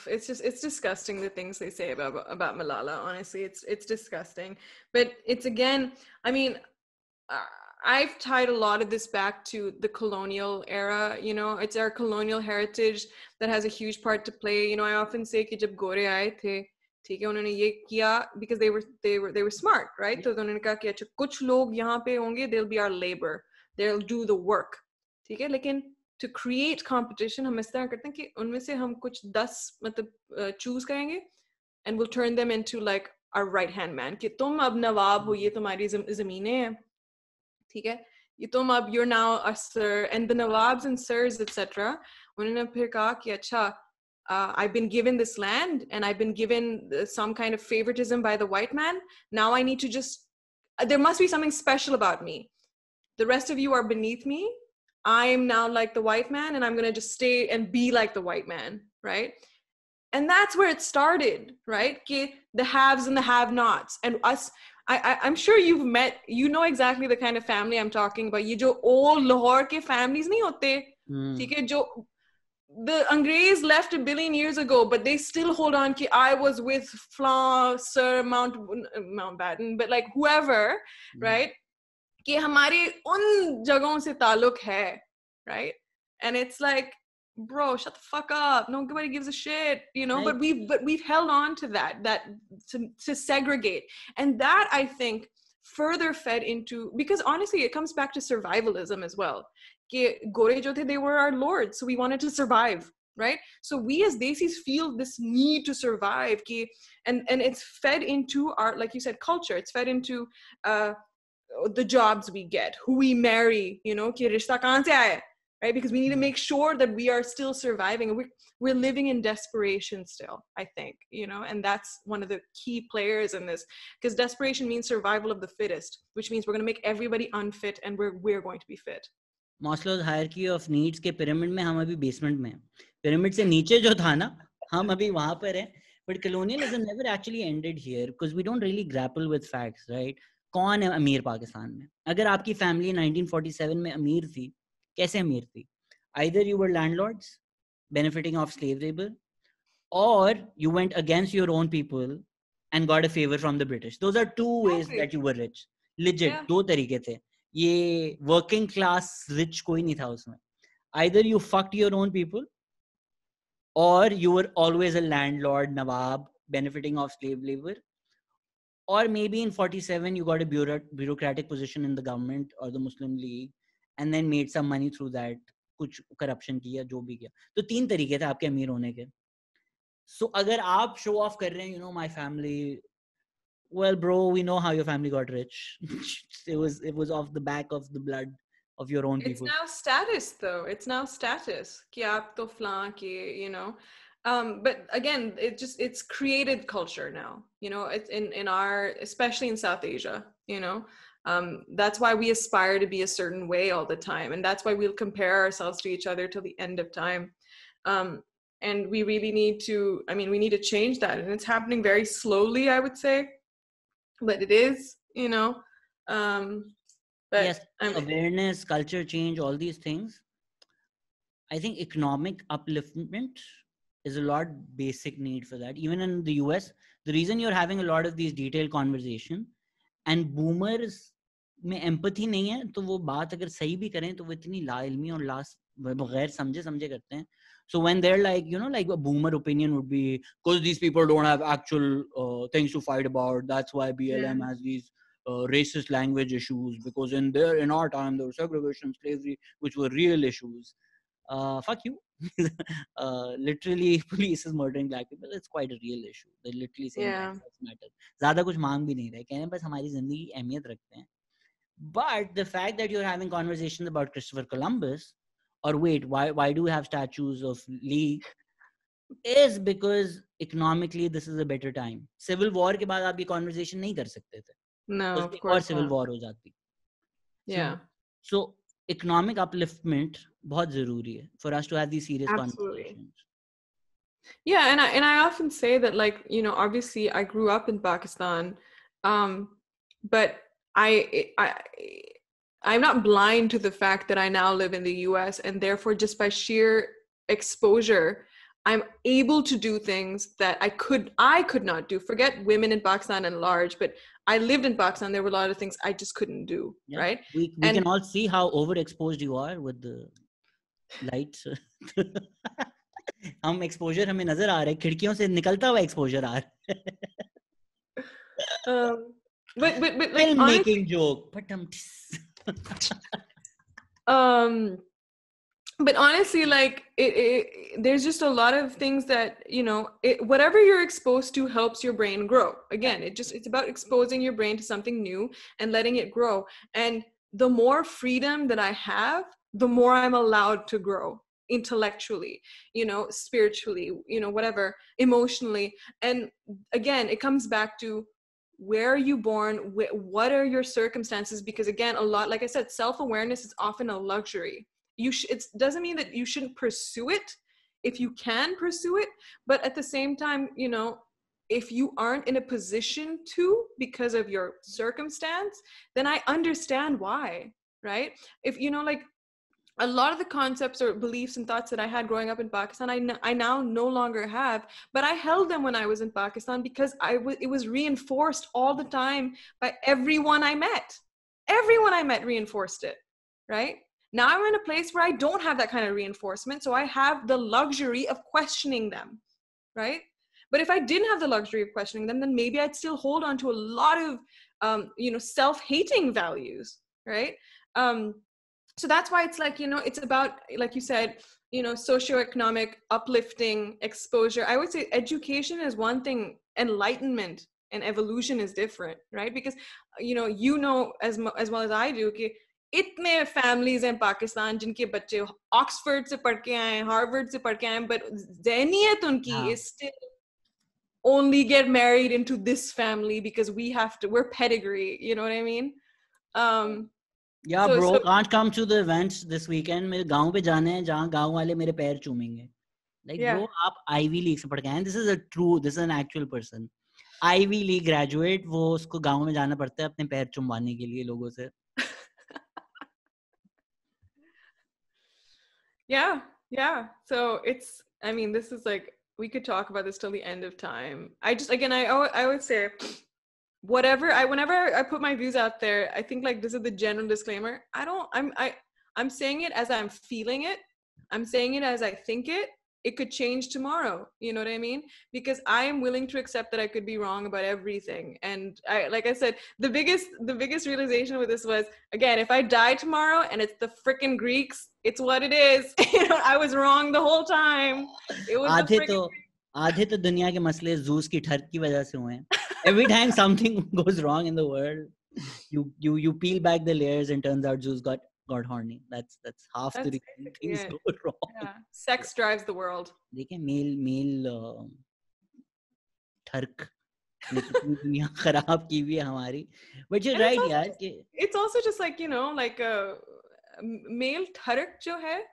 It's disgusting the things they say about Malala. Honestly, it's disgusting. But it's, again, I've tied a lot of this back to the colonial era. It's our colonial heritage that has a huge part to play. I often say कि जब गोरे आए थे, ठीक है, उन्होंने ये किया because they were smart, right? तो उन्होंने कहा कि अच्छा कुछ लोग यहाँ पे होंगे, they'll be our labor, they'll do the work, ठीक है. लेकिन to create competition हम इस तरह करते हैं कि उनमें से हम कुछ 10 मतलब choose करेंगे and we'll turn them into like our right hand man कि तुम अब नवाब हो, ये तुम्हारी ज़मीनें हैं, ठीक है, ये तुम अब, you're now a sir. And the nawabs and sirs, etc., उन्होंने फिर कहा कि अच्छा I've been given this land and I've been given some kind of favoritism by the white man. Now I need to just, there must be something special about me. The rest of you are beneath me. I'm now like the white man and I'm going to just stay and be like the white man, right? And that's where it started, right? The haves and the have-nots. And us, I'm sure you've met, you know exactly the kind of family I'm talking about. Ye jo old Lahore ke families nahi hote, theek hai, jo the Angrez left 1 billion years ago, but they still hold on ki I was with Flan, Sir Mountbatten, but like whoever, right? कि हमारे उन जगहों से ताल्लुक है, right? And it's like, bro, shut the fuck up. Nobody gives a shit, you know. Right. But we've held on to that to segregate, and that I think further fed into, because honestly, it comes back to survivalism as well. कि गोरे जो थे, they were our lords, so we wanted to survive, right? So we as Desis feel this need to survive, and it's fed into our, like you said, culture. It's fed into the jobs we get, who we marry, you know, कि रिश्ता कहाँ से आया, right? Because we need to make sure that we are still surviving. We're living in desperation still, I think, you know, and that's one of the key players in this, because desperation means survival of the fittest, which means we're going to make everybody unfit and we're going to be fit. Maslow's hierarchy of needs के pyramid में हम अभी basement में हैं. Pyramid से नीचे जो था ना, हम अभी वहाँ पर हैं. But colonialism never actually ended here because we don't really grapple with facts, right? कौन है अमीर पाकिस्तान में? अगर आपकी फैमिली 1947 में अमीर थी, कैसे अमीर थी? Either you were landlords benefiting off slave labor, or you went against your own people and got a favor from the British. Those are two ways that you were rich. Legit, दो तरीके थे. ये working class rich कोई नहीं था उसमें. Either you fucked your own people, or you were always a landlord, nawab, benefiting off slave labor. Or maybe in 47 you got a bureaucratic position in the government or the Muslim League and then made some money through that, कुछ corruption किया, जो भी किया. तो 3 तरीके थे आपके अमीर होने के. So अगर आप show off कर रहे हैं, you know, my family, well bro, we know how your family got rich. it was off the back of the blood of your own people. It's now status though. It's now status. कि आप तो flan के, you know. But again, it's created culture now, you know, it's in our, especially in South Asia, you know, that's why we aspire to be a certain way all the time. And that's why we'll compare ourselves to each other till the end of time. And we really need to, we need to change that. And it's happening very slowly, I would say, but it is, you know, but yes, awareness, culture change, all these things. I think economic upliftment is a lot basic need for that. Even in the US, the reason you're having a lot of these detailed conversation and boomers में empathy नहीं है, तो वो बात अगर सही भी करें तो वो इतनी लाइल्मी और बगैर समझे करते हैं. So when they're like, you know, like a boomer opinion would be, because these people don't have actual things to fight about, that's why BLM has these racist language issues, because in our time there was segregation, slavery, which were real issues. Fuck you. Literally police is murdering black people. It's quite a real issue. They're literally saying black lives matter. ज़्यादा कुछ मांग भी नहीं रहे, कहने बस हमारी जिंदगी की अहमियत रखते हैं. But the fact that you're having conversations about Christopher Columbus, or wait, why do we have statues of Lee, is because economically this is a better time. Civil war के बाद आप ये conversation नहीं कर सकते थे. No, of course civil war हो जाती. Yeah. So economic upliftment बहुत जरूरी है for us to have these serious conversations. Yeah, and I often say that, like, you know, obviously I grew up in Pakistan, but I'm not blind to the fact that I now live in the US, and therefore just by sheer exposure, I'm able to do things that I could not do. Forget women in Pakistan and large, but I lived in Pakistan. There were a lot of things I just couldn't do, right? We can all see how overexposed you are with the lights. हम exposure हमें नजर आ रहे हैं, खिड़कियों से निकलता हुआ exposure आ रहा है. But like film making joke, but but honestly, like there's just a lot of things that, you know, whatever you're exposed to helps your brain grow. Again, it's about exposing your brain to something new and letting it grow. And the more freedom that I have, the more I'm allowed to grow intellectually, spiritually, whatever, emotionally. And again, it comes back to, where are you born? What are your circumstances? Because again, a lot, like I said, self-awareness is often a luxury. It doesn't mean that you shouldn't pursue it if you can pursue it, but at the same time, if you aren't in a position to because of your circumstance, then I understand why, right? If like a lot of the concepts or beliefs and thoughts that I had growing up in Pakistan, I now no longer have, but I held them when I was in Pakistan because it was reinforced all the time by everyone I met. Everyone I met reinforced it, right? Now I'm in a place where I don't have that kind of reinforcement, so I have the luxury of questioning them, right? But if I didn't have the luxury of questioning them, then maybe I'd still hold on to a lot of, self-hating values, right? So that's why it's like, it's about, like you said, socioeconomic uplifting, exposure. I would say education is one thing, enlightenment and evolution is different, right? Because, as well as I do, okay, itne families in Pakistan जिनके बच्चे Oxford से पढ़ के आए, Harvard से पढ़ के आए, but ज़हनियत उनकी is still only get married into this family because we're pedigree, you know what I mean? Yeah, so, bro, can't come to the events this weekend. मेरे गांव पे जाने हैं जहाँ गांव वाले मेरे पैर चूमेंगे. Like, bro, आप Ivy League से पढ़ के आए. This is an actual person. Ivy League graduate, वो उसको गांव में जाना पड़ता है अपने पैर चुमवाने के लिए लोगों से. Yeah. So this is like, we could talk about this till the end of time. I would say, whenever I put my views out there, I think like this is the general disclaimer. I'm saying it as I'm feeling it. I'm saying it as I think it. It could change tomorrow. You know what I mean? Because I am willing to accept that I could be wrong about everything. And like I said, the biggest realization with this was, again, if I die tomorrow and it's the freaking Greeks, it's what it is. I was wrong the whole time. It was the freaking आधे तो दुनिया के मसले Zeus की ठर्क की वजह से हुए हैं. Every time something goes wrong in the world, you peel back the layers and turns out Zeus got horny. That's half the reason things go wrong. Yeah. Sex drives the world. देखिए mail ठर्क ने कितनी दुनिया खराब की हुई है हमारी. But you're right, यार. It's also just like, like a male ठर्क जो है,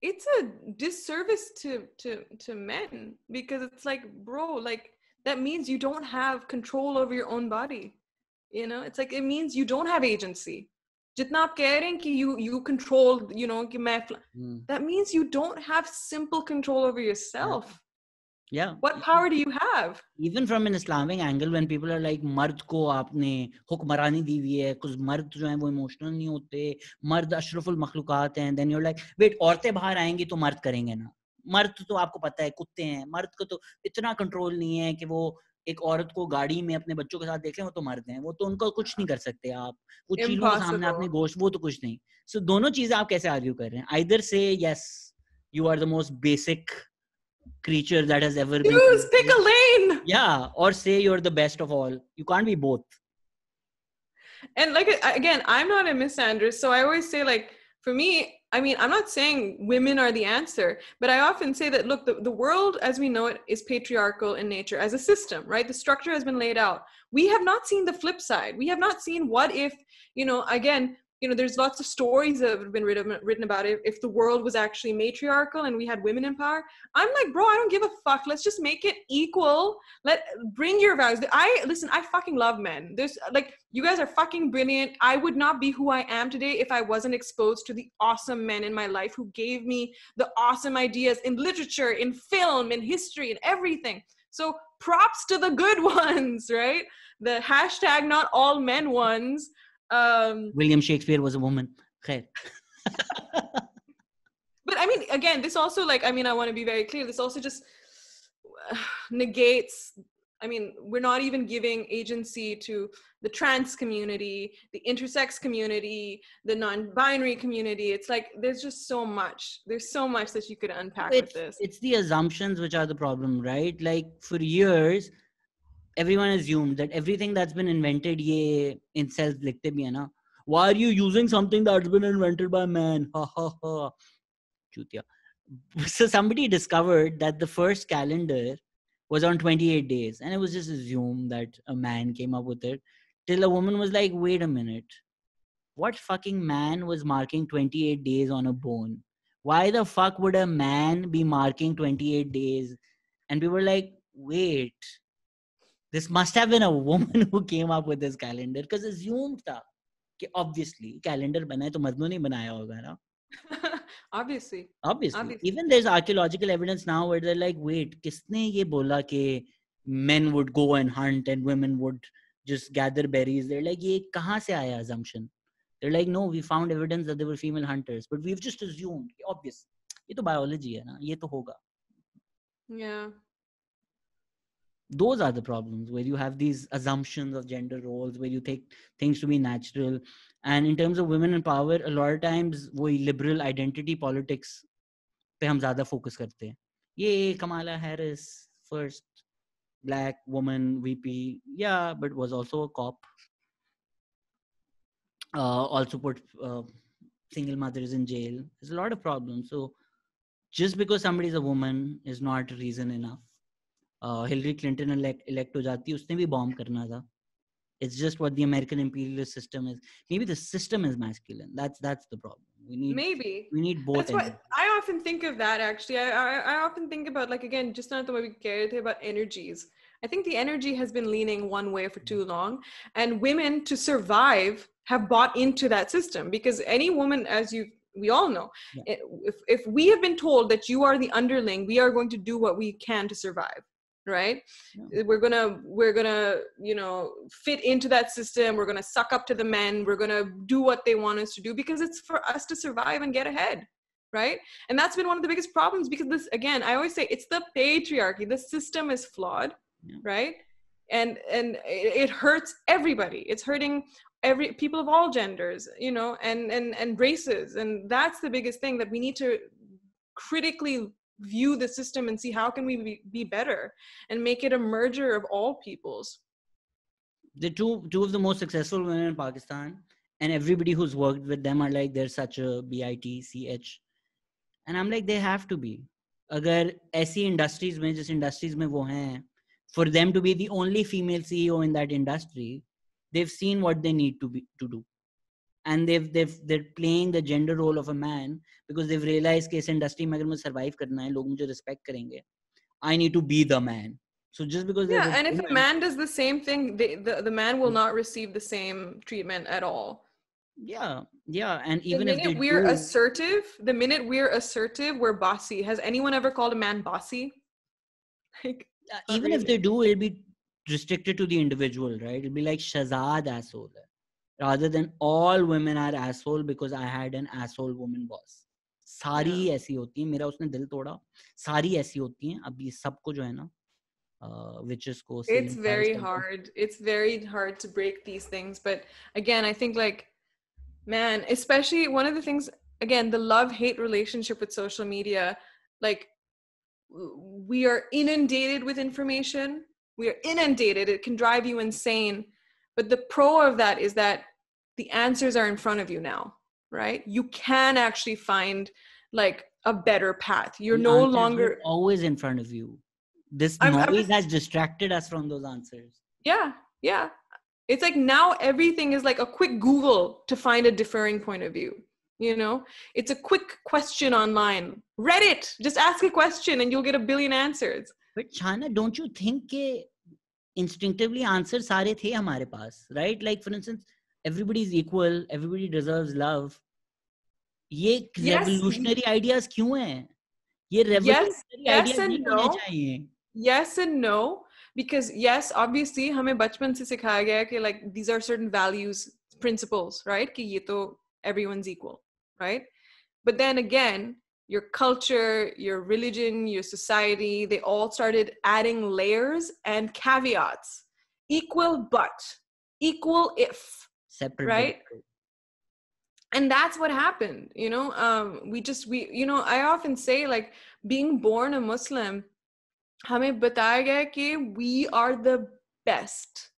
it's a disservice to men, because it's like, bro, like that means you don't have control over your own body. It's like, it means you don't have agency. जितना आप कह रहे हैं कि you control, कि मैं that means you don't have simple control over yourself. Yeah. What power do you have? Even from an Islamic angle, when people are like, मर्द को आपने हुक्मरानी दी हुई है, कुछ मर्द जो हैं वो इमोशनल नहीं होते, मर्द अशरफुल मखलूकात हैं. Then you're like, wait, औरतें बाहर आएंगी तो मर्द करेंगे ना. मर्द तो आपको पता है कुत्ते हैं. मर्द को तो इतना कंट्रोल नहीं है कि वो एक औरत को गाड़ी में अपने बच्चों के साथ देखें, वो तो मर्द हैं. वो तो उनको कुछ नहीं कर सकते आप. वो चीलों के सामने अपने गोश्त, वो तो कुछ नहीं. So दोनों चीजें आप कैसे आर्ग्यू कर रहे हैं? Either say yes, you are the most basic creature that has ever been. Choose, pick a lane. Yeah, or say you're the best of all. You can't be both. And like, again, I'm not a misandrist, so I always say, like, for me, I'm not saying women are the answer, but I often say that, look, the world as we know it is patriarchal in nature as a system, right? The structure has been laid out. We have not seen the flip side. We have not seen what if, again, there's lots of stories that have been written about it. If the world was actually matriarchal and we had women in power, I'm like, bro, I don't give a fuck. Let's just make it equal. Bring your values. I fucking love men. There's like, you guys are fucking brilliant. I would not be who I am today if I wasn't exposed to the awesome men in my life who gave me the awesome ideas in literature, in film, in history, in everything. So props to the good ones, right? The hashtag not all men ones. William Shakespeare was a woman. But again, this also, like, I want to be very clear. This also just negates, we're not even giving agency to the trans community, the intersex community, the non-binary community. It's like, there's just so much. There's so much that you could unpack with this. It's the assumptions which are the problem, right? Like, for years, everyone assumed that everything that's been invented, ये incels लिखते भी है ना, Why are you using something that's been invented by man? Ha ha ha. Chutia. So somebody discovered that the first calendar was on 28 days, and it was just assumed that a man came up with it, till a woman was like, wait a minute, what fucking man was marking 28 days on a bone? Why the fuck would a man be marking 28 days? And we were like, wait, this must have been a woman who came up with this calendar, because assumed tha कि obviously calendar बना है तो मर्दों ने बनाया होगा ना. Obviously. Even there's archaeological evidence now where they're like, wait, किसने ये बोला कि men would go and hunt and women would just gather berries? They're like, ये कहाँ से आया assumption? They're like, no, we found evidence that they were female hunters, but we've just assumed. Obvious. ये तो biology है ना, ये तो होगा. Yeah. Those are the problems, where you have these assumptions of gender roles, where you take things to be natural. And in terms of women in power, a lot of times वो liberal identity politics पे हम ज़्यादा focus करते हैं. ये Kamala Harris, first black woman VP, yeah, but was also a cop. Also put single mothers in jail. There's a lot of problems. So just because somebody is a woman is not reason enough. Hillary Clinton elect हो जाती, उसने भी bomb करना था. It's just what the American imperialist system is. Maybe the system is masculine. That's the problem. We need both. That's what I often think of that, actually. I often think about, like, again, just not the way we care about energies. I think the energy has been leaning one way for too long, and women, to survive, have bought into that system, because any woman, as we all know, yeah. If we have been told that you are the underling, we are going to do what we can to survive, right? Yeah. We're gonna fit into that system. We're gonna suck up to the men. We're gonna do what they want us to do, because it's for us to survive and get ahead, right? And that's been one of the biggest problems, because this, again, I always say, it's the patriarchy. The system is flawed. Yeah. Right? And it hurts everybody. It's hurting people of all genders, and races. And that's the biggest thing, that we need to critically view the system and see how can we be better and make it a merger of all peoples. The two of the most successful women in Pakistan, and everybody who's worked with them are like, they're such a bitch. And I'm like, they have to be. अगर ऐसी industries में, जिस industries में वो हैं, for them to be the only female CEO in that industry, they've seen what they need to do, and they're playing the gender role of a man, because they've realized कि इस industry में अगर मुझे survive करना है, लोग मुझे respect करेंगे, I need to be the man. So just because and if a man does the same thing, the man will not receive the same treatment at all. Yeah, and even the minute we're assertive, we're bossy. Has anyone ever called a man bossy? Like, even really. If they do, it'll be restricted to the individual, right? It'll be like Shahzad asshole, rather than all women are asshole because I had an asshole woman boss. सारी ऐसी होती हैं, मेरा उसने दिल तोड़ा, सारी ऐसी होती हैं. अब ये सबको जो है ना, witches को, it's very hard to break these things. But again, I think, like, man, especially one of the things, again, the love-hate relationship with social media, like, we are inundated with information. We are inundated. It can drive you insane. But the pro of that is that the answers are in front of you now, right? You can actually find, like, a better path. You're no longer always in front of you. This noise has distracted us from those answers. Yeah. It's like now everything is like a quick Google to find a differing point of view. It's a quick question online. Reddit, just ask a question and you'll get a billion answers. But Shahana, don't you think that instinctively answers सारे थे हमारे पास, right? Like, for instance, everybody is equal, everybody deserves love. ये revolutionary ideas क्यों हैं? ये revolutionary ideas नहीं होने चाहिए. Yes and no, because yes, obviously हमें बचपन से सिखाया गया कि, like, these are certain values, principles, right? कि ये तो everyone's equal. Right? But then again, your culture, your religion, your society, they all started adding layers and caveats. Equal but, equal if, separate, right? And that's what happened, I often say, like, being born a Muslim, हमें बताया गया कि we are the best.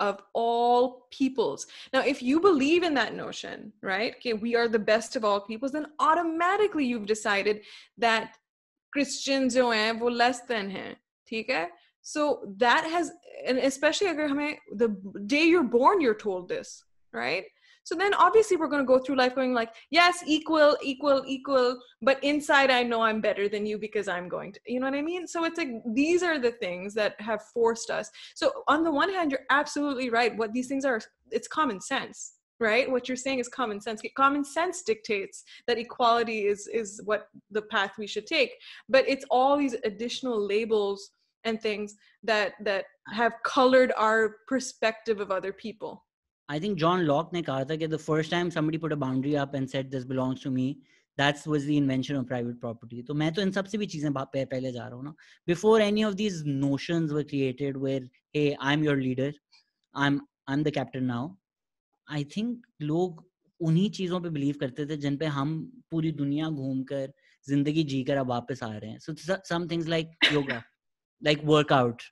of all peoples. Now, if you believe in that notion, right, okay, we are the best of all peoples, then automatically you've decided that Christians जो हैं वो less than हैं, ठीक है? So that has, and especially अगर हमें the day you're born you're told this, right? So then obviously we're going to go through life going like, yes, equal, equal, equal, but inside I know I'm better than you because I'm going to, you know what I mean? So it's like, these are the things that have forced us. So on the one hand, you're absolutely right. What these things are, it's common sense, right? What you're saying is common sense. Common sense dictates that equality is what the path we should take. But it's all these additional labels and things that have colored our perspective of other people. I think John Locke ne kaha tha कि the first time somebody put a boundary up and said this belongs to me, that was the invention of private property. तो मैं तो इन सब से भी चीजें पहले जा रहा हूँ ना. Before any of these notions were created where, hey, I'm your leader, I'm the captain now, I think लोग उन्हीं चीजों पे बिलीव करते थे जिन पे हम पूरी दुनिया घूमकर जिंदगी जीकर अब वापस आ रहे हैं. So some things like yoga, like workout,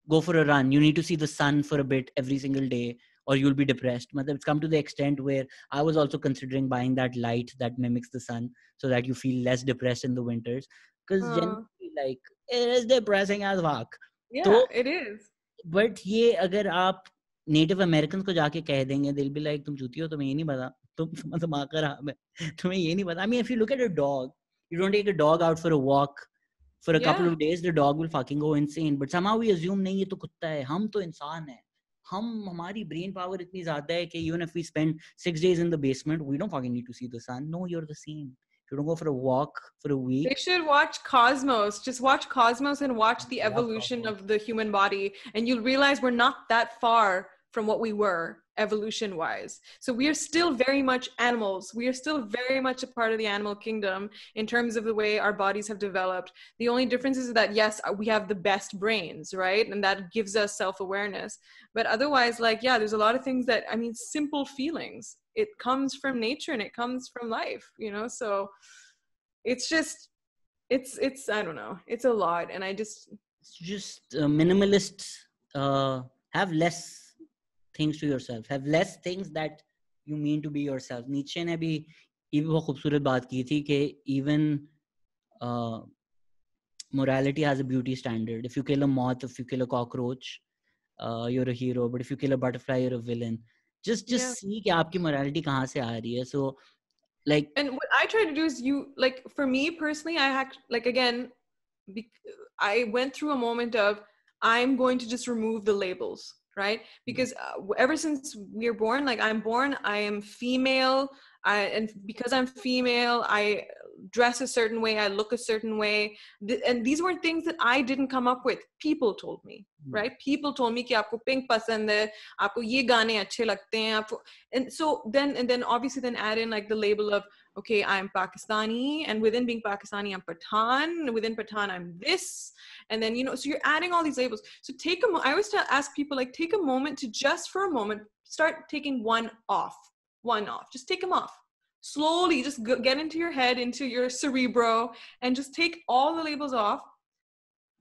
go for a run, you need to see the sun for a bit every single day or you'll be depressed. It's come to the extent where I was also considering buying that light that mimics the sun so that you feel less depressed in the winters, because generally like it is depressing as fuck. Yeah, it is. But ये अगर आप native American को जाके कह देंगे, they'll be like, तुम चूती हो, तुम्हें ये नहीं पता, तुम दिमाग खराब है, तुम्हें ये नहीं पता. I mean, if you look at a dog, you don't take a dog out for a walk for a couple of days, the dog will fucking go insane. But somehow we assume नहीं, ये तो कुत्ता है, हम तो इंसान है. हमारी brain power इतनी ज़्यादा है कि even if we spend 6 days in the basement, we don't fucking need to see the sun. No, you're the same. If you don't go for a walk for a week. They should watch Cosmos. Just watch Cosmos and watch the evolution of the human body. And you'll realize we're not that far from what we were evolution wise. So we are still very much animals. We are still very much a part of the animal kingdom in terms of the way our bodies have developed. The only difference is that, yes, we have the best brains, right? And that gives us self-awareness. But otherwise, like, yeah, there's a lot of things that, I mean, simple feelings. It comes from nature and it comes from life, you know? So it's just, it's I don't know, it's a lot. And I just minimalists have less things to yourself, have less things that you mean to be yourself. Nietzsche ने भी ये बहुत खूबसूरत बात की थी कि even morality has a beauty standard. If you kill a moth, if you kill a cockroach, you're a hero. But if you kill a butterfly, you're a villain. Just see कि आपकी morality कहाँ से आ रही है. So like, and what I try to do is, you like, for me personally, I had like, again, I went through a moment of, I'm going to just remove the labels, right? Because ever since we are born, like, I'm born, I am female, and because I'm female, I dress a certain way, I look a certain way, and these weren't things that I didn't come up with. People told me, right? People told me कि आपको pink पसंद है, आपको ये गाने अच्छे लगते हैं, आपको, and so then obviously then add in like the label of, okay, I'm Pakistani, and within being Pakistani, I'm Pathan, and within Pathan, I'm this, and then, you know, so you're adding all these labels. So I always ask people, like, take a moment to just for a moment start taking one off, just take them off. Slowly, just get into your head, into your cerebro, and just take all the labels off.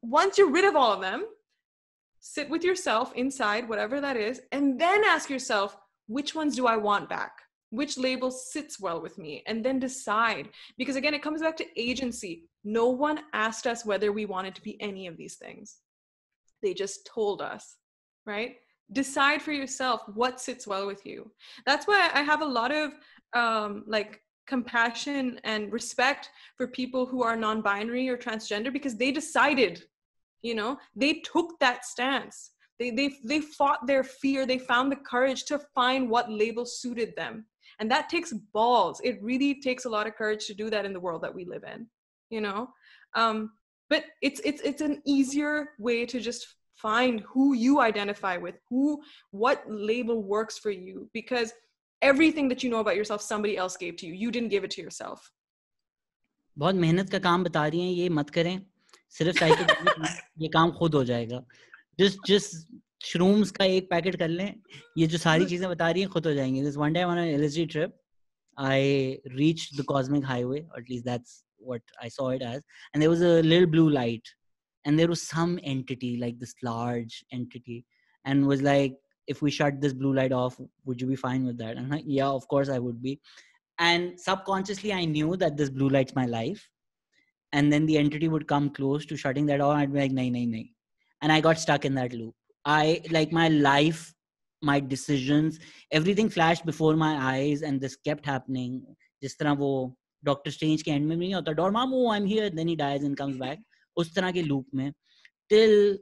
Once you're rid of all of them, sit with yourself inside, whatever that is, and then ask yourself, which ones do I want back? Which label sits well with me? And then decide. Because again, it comes back to agency. No one asked us whether we wanted to be any of these things. They just told us, right? Decide for yourself what sits well with you. That's why I have a lot of like compassion and respect for people who are non-binary or transgender, because they decided, you know, they took that stance. They fought their fear. They found the courage to find what label suited them. And that takes balls. It really takes a lot of courage to do that in the world that we live in, you know? But it's an easier way to just find who you identify with, what label works for you, because everything that you know about yourself, somebody else gave to you. You didn't give it to yourself. बहुत मेहनत का काम बता रही हैं, ये मत करें. सिर्फ साइकोलॉजी ये काम खुद हो जाएगा. Just shrooms का एक पैकेट कर लें, ये जो सारी चीजें बता रही हैं खुद हो जाएंगी. This one time on an LSD trip, I reached the cosmic highway, or at least that's what I saw it as, and there was a little blue light, and there was some entity, like this large entity, and was like, if we shut this blue light off, would you be fine with that? I'm like, yeah, of course I would be. And subconsciously I knew that this blue light's my life, and then the entity would come close to shutting that off. I'd be like, nahi. And I got stuck in that loop. I like my life, my decisions, everything flashed before my eyes, and this kept happening. Jis tarah wo Doctor Strange ke end mein nahi hota, Dormammu, I'm here, then he dies and comes back. Us tarah ke loop mein, till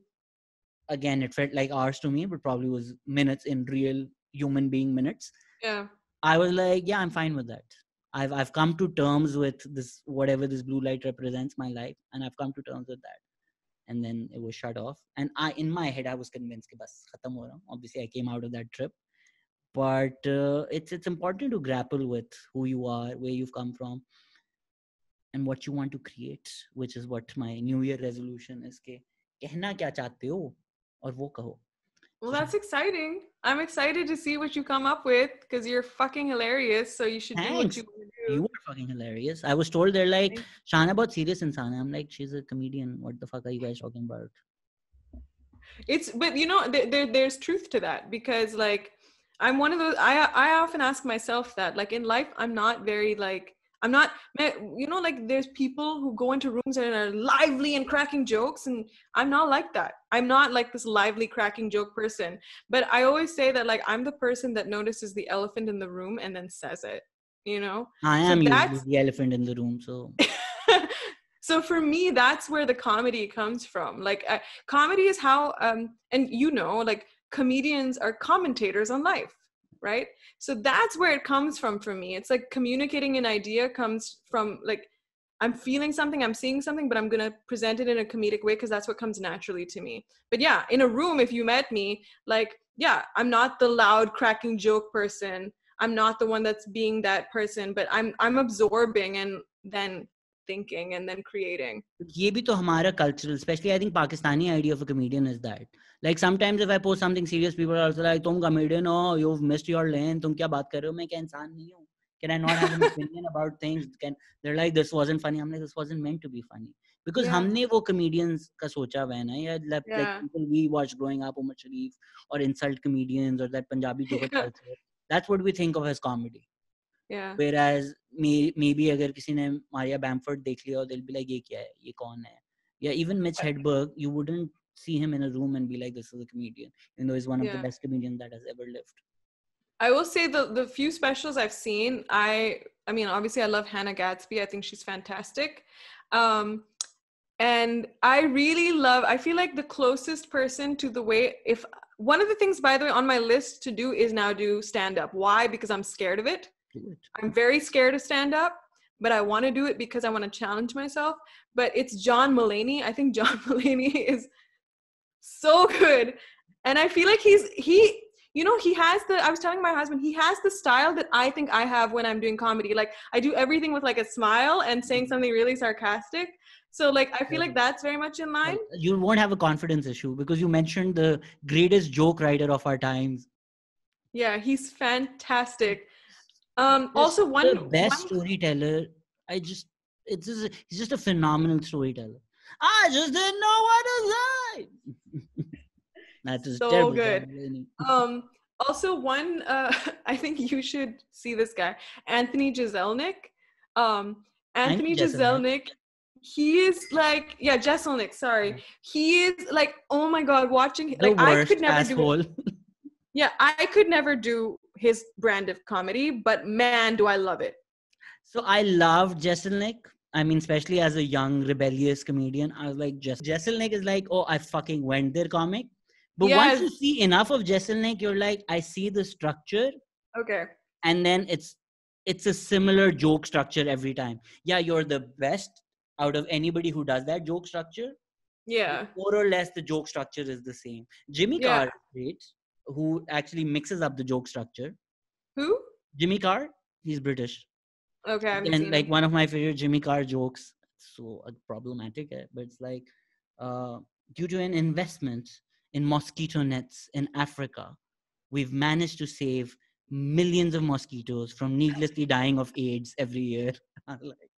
again it felt like hours to me, but probably was minutes in real human being minutes. Yeah. I was like, yeah, I'm fine with that. I've come to terms with this, whatever this blue light represents my life, and I've come to terms with that. And then it was shut off, and in my head I was convinced that bas khatam ho raha hu. Obviously I came out of that trip, but it's important to grapple with who you are, where you've come from, and what you want to create, which is what my New Year resolution is. Ke कहना क्या चाहते हो और वो कहो. Well, that's exciting. I'm excited to see what you come up with, because you're fucking hilarious. So you should do what you want to do. You are fucking hilarious. I was told they're like, Shahana bahut serious insan hai. I'm like, she's a comedian. What the fuck are you guys talking about? But you know, there's truth to that, because like, I'm one of those, I often ask myself that, like, in life, I'm not very like, I'm not, you know, like there's people who go into rooms and are lively and cracking jokes, and I'm not like that. I'm not like this lively cracking joke person. But I always say that, like, I'm the person that notices the elephant in the room and then says it, you know? I am usually the elephant in the room, so. So for me, that's where the comedy comes from. Like, comedy is how, and you know, like, comedians are commentators on life, right? So that's where it comes from for me. It's like communicating an idea comes from, like, I'm feeling something, I'm seeing something, but I'm going to present it in a comedic way because that's what comes naturally to me. But yeah, in a room, if you met me, like, yeah, I'm not the loud cracking joke person. I'm not the one that's being that person, but I'm absorbing and then thinking and then creating. ये भी तो हमारा cultural, especially I think Pakistani idea of a comedian is that. Like sometimes if I post something serious, people are also like, तुम comedian हो, you've missed your lane, तुम क्या बात कर रहे हो? मैं क्या इंसान नहीं हूँ? Can I not have an opinion about things? They're like, this wasn't funny. I'm like, this wasn't meant to be funny. Because हमने वो comedians का सोचा हुआ है ना, या like people we watched growing up, Umar Sharif, or insult comedians, or that Punjabi joke culture. That's what we think of as comedy. Yeah. Whereas maybe अगर किसी ने Maria Bamford देख लिया, they'll be like, ये क्या है? ये कौन है? Yeah, even Mitch Hedberg, you wouldn't see him in a room and be like, this is a comedian, even though he's one of the best comedians that has ever lived. I will say the few specials I've seen, I mean, obviously I love Hannah Gadsby. I think she's fantastic. And I really love, I feel like the closest person to the way, if one of the things, by the way, on my list to do is now do stand-up. Why? Because I'm scared of it. I'm very scared of stand-up, but I want to do it because I want to challenge myself. But it's John Mulaney. I think John Mulaney is so good. And I feel like he you know, he has I was telling my husband, he has the style that I think I have when I'm doing comedy. Like, I do everything with like a smile and saying something really sarcastic. So like, I feel like that's very much in line. You won't have a confidence issue because you mentioned the greatest joke writer of our times. Yeah, he's fantastic. Also the best storyteller. He's just a phenomenal storyteller. I just didn't know what to say. That is so terrible. Good. Also one, I think you should see this guy, Anthony Jeselnik. Anthony Jeselnik, he is like, Jeselnik, sorry. He is like, oh my God, watching, like, I could never do it. Yeah, I could never do his brand of comedy, but man, do I love it. So I love Jeselnik. I mean, especially as a young, rebellious comedian, I was like, Jeselnik is like, oh, I fucking went there comic. But once you see enough of Jeselnik, you're like, I see the structure. Okay. And then it's a similar joke structure every time. Yeah, you're the best out of anybody who does that joke structure. Yeah. More or less, the joke structure is the same. Jimmy Carr is great, who actually mixes up the joke structure. Who? Jimmy Carr. He's British. Okay. And like one of my favorite Jimmy Carr jokes, so problematic, but it's like, due to an investment in mosquito nets in Africa, we've managed to save millions of mosquitoes from needlessly dying of AIDS every year. Like,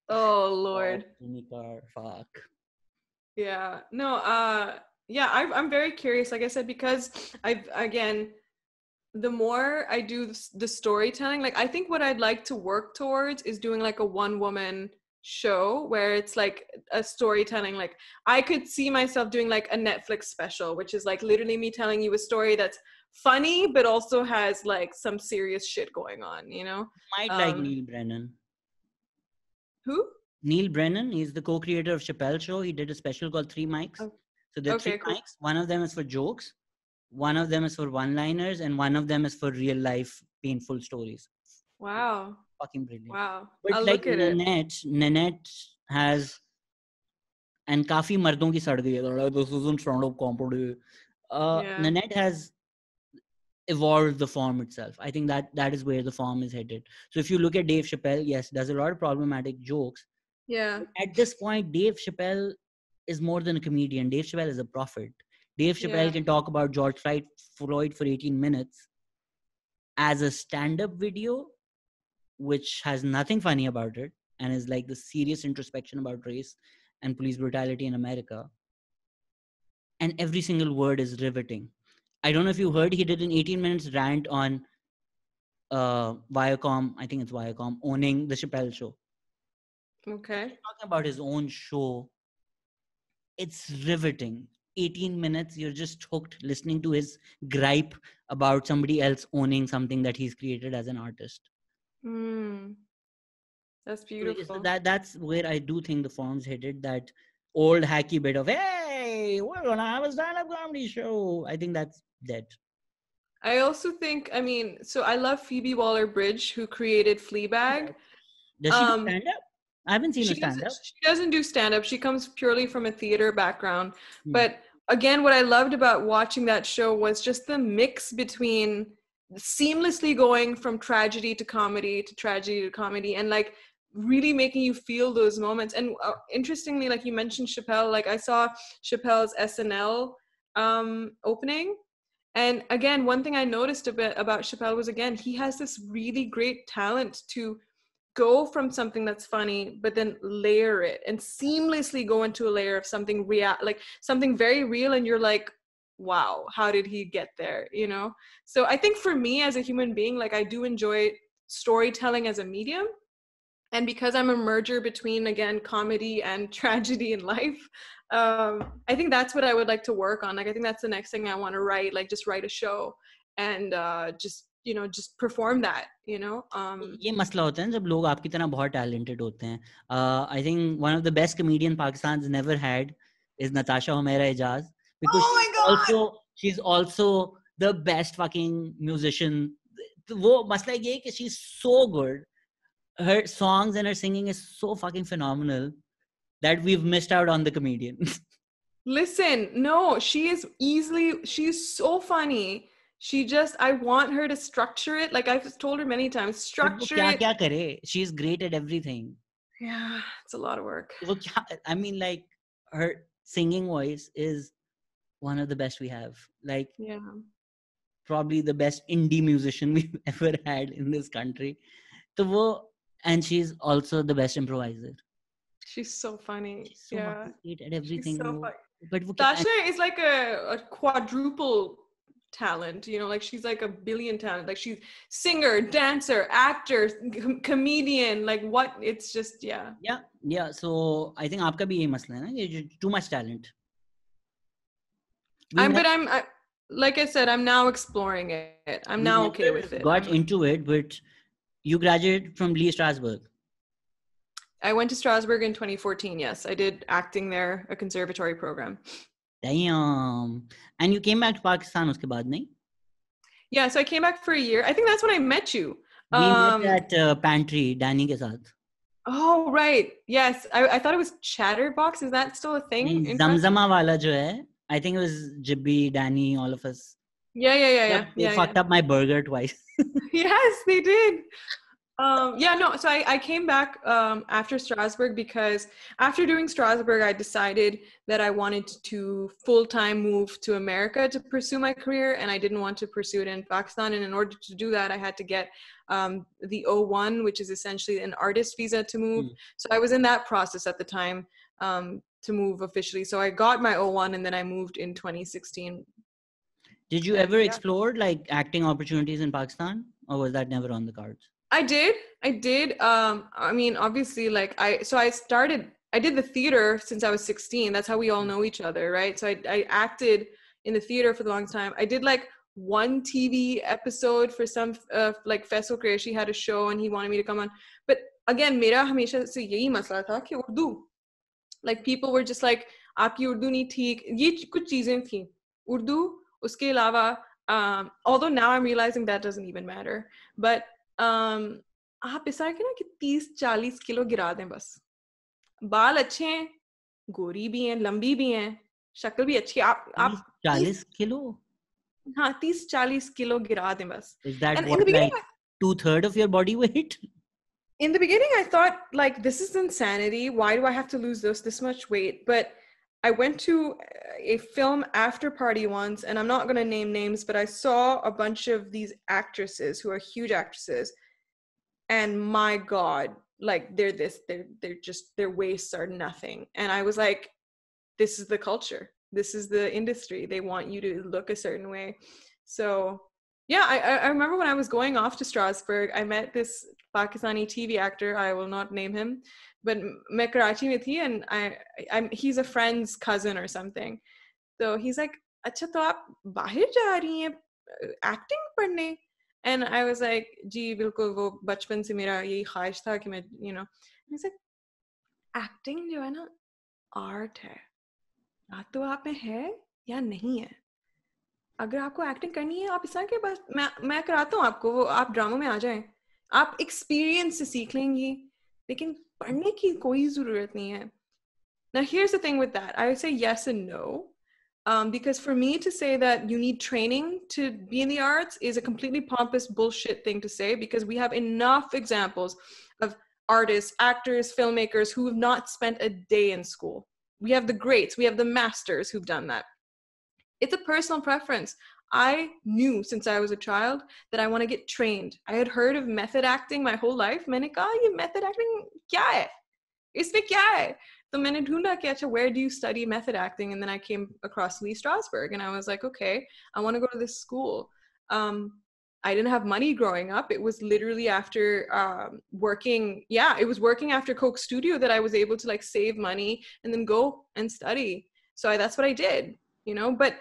oh Lord. Jimmy Carr, fuck. Yeah. No, Yeah, I'm very curious, like I said, because the more I do the storytelling, like I think what I'd like to work towards is doing like a one-woman show where it's like a storytelling. Like I could see myself doing like a Netflix special, which is like literally me telling you a story that's funny but also has like some serious shit going on, you know. Might like Neil Brennan. Who? Neil Brennan, he's the co-creator of Chappelle Show. He did a special called Three Mics. Oh. So there are three mics. One of them is for jokes, one of them is for one-liners, and one of them is for real-life painful stories. Wow. Fucking brilliant. Wow. But I'll like look at Nanette has, and काफी मर्दों की सड़ गई है. This isn't stand-up comedy. Nanette has evolved the form itself. I think that is where the form is headed. So if you look at Dave Chappelle, yes, does a lot of problematic jokes. Yeah. At this point, Dave Chappelle is more than a comedian. Dave Chappelle is a prophet. Dave Chappelle can talk about George Floyd for 18 minutes as a stand-up video, which has nothing funny about it and is like the serious introspection about race and police brutality in America. And every single word is riveting. I don't know if you heard, he did an 18 minutes rant on Viacom, I think it's Viacom, owning the Chappelle Show. Okay. He's talking about his own show. It's riveting. 18 minutes, you're just hooked listening to his gripe about somebody else owning something that he's created as an artist. That's beautiful. So that's where I do think the form's headed, that old hacky bit of, hey, we're gonna have a stand-up comedy show. I think that's dead. I also think, I mean, so I love Phoebe Waller-Bridge, who created Fleabag. Does she do stand-up? I haven't seen her stand-up. She doesn't do stand-up. She comes purely from a theater background. But again, what I loved about watching that show was just the mix between seamlessly going from tragedy to comedy to tragedy to comedy, and like really making you feel those moments. And interestingly, like you mentioned Chappelle, like I saw Chappelle's SNL opening. And again, one thing I noticed a bit about Chappelle was, again, he has this really great talent to go from something that's funny, but then layer it and seamlessly go into a layer of something real, like something very real. And you're like, wow, how did he get there? You know? So I think for me as a human being, like I do enjoy storytelling as a medium. And because I'm a merger between, again, comedy and tragedy in life, I think that's what I would like to work on. Like, I think that's the next thing I want to write, like just write a show and just perform that, you know. ये मसला होता है जब लोग आपकी तरह बहुत talented होते हैं. I think one of the best comedian Pakistan's never had is Natasha Humaira Ijaz, because she's also the best fucking musician. वो मसला ये है कि she's so good. Her songs and her singing is so fucking phenomenal that we've missed out on the comedian. Listen, no, she's so funny. I want her to structure it. Like I've told her many times, structure it. Kya kare? She's great at everything. Yeah, it's a lot of work. I mean, like, her singing voice is one of the best we have. Like, probably the best indie musician we've ever had in this country. And she's also the best improviser. She's so funny. She's so great at everything. She's so funny. But Tasha is like a quadruple talent, you know, like she's like a billion talent. Like she's singer, dancer, actor, comedian, like what, it's just, yeah. So I think aapka bhi ye masla hai na, too much talent. Like I said, I'm now exploring it. I'm now okay with it. Got into it, but you graduated from Lee Strasberg. I went to Strasberg in 2014. Yes, I did acting there, a conservatory program. Damn. And you came back to Pakistan uske baad, nahi? Yeah, so I came back for a year. I think that's when I met you. We met at Pantry, Danny ke saath. Oh, right. Yes. I thought it was Chatterbox. Is that still a thing? Zamzama wala jo hai. I think it was Jibbi, Danny, all of us. Yeah. They fucked up my burger twice. Yes, they did. So I came back after Strasberg, because after doing Strasberg, I decided that I wanted to full-time move to America to pursue my career, and I didn't want to pursue it in Pakistan. And in order to do that, I had to get the O1, which is essentially an artist visa to move. So I was in that process at the time. to move officially. So I got my O1 and then I moved in 2016. Did you ever explore like acting opportunities in Pakistan, or was that never on the cards? I did. I mean, obviously, like I did the theater since I was 16. That's how we all know each other, right? So I acted in the theater for the long time. I did like one TV episode for some like Faisal Qureshi had a show and he wanted me to come on. But again, mera hamesha se yahi masla tha ki Urdu. Like people were just like, aapki Urdu nahi theek. Ye kuch cheezein thi. Urdu, uske alawa, although now I'm realizing that doesn't even matter. But आप इस तरह के ना कि 30-40 kilo गिरा दें बस बाल अच्छे हैं गोरी भी हैं लंबी भी हैं शक्ल भी अच्छी आप 40 किलो हाँ 30-40 किलो गिरा दें बस is that what like 2/3 of your body weight? In the beginning I thought like this is insanity, why do I have to lose this much weight? But I went to a film after party once, and I'm not going to name names, but I saw a bunch of these actresses who are huge actresses, and my God, like they're just, their waists are nothing. And I was like, this is the culture. This is the industry. They want you to look a certain way. So yeah, I remember when I was going off to Strasberg, I met this Pakistani TV actor. I will not name him, but मैं Karachi में थी, and he's a friend's cousin or something. So he's like, अच्छा तो आप बाहर जा रही हैं acting पढ़ने? And I was like, जी बिल्कुल वो बचपन से मेरा यही ख्वाहिश था कि मैं, you know. And he's like, acting जो है ना art है, या तो आप में है या नहीं है. अगर आपको एक्टिंग करनी है आप इस तरह के बस मैं कराता हूँ आपको, वो आप ड्रामा में आ जाएं, आप एक्सपीरियंस से सीख लेंगी, लेकिन पढ़ने की कोई ज़रूरत नहीं है. Now here's the thing with that, I would say yes and no, because for me to say that you need training to be in the arts is a completely pompous bullshit thing to say, because we have enough examples of artists, actors, filmmakers who have not spent a day in school. We have the greats, we have the masters who've done that. It's a personal preference. I knew since I was a child that I want to get trained. I had heard of method acting my whole life. मैंने कहा ये method acting क्या है? इसमें क्या है? तो मैंने ढूंढा कि अच्छा, where do you study method acting? And then I came across Lee Strasberg, and I was like, okay, I want to go to this school. I didn't have money growing up. It was literally after working. Yeah, it was working after Coke Studio that I was able to like save money and then go and study. So that's what I did. You know, but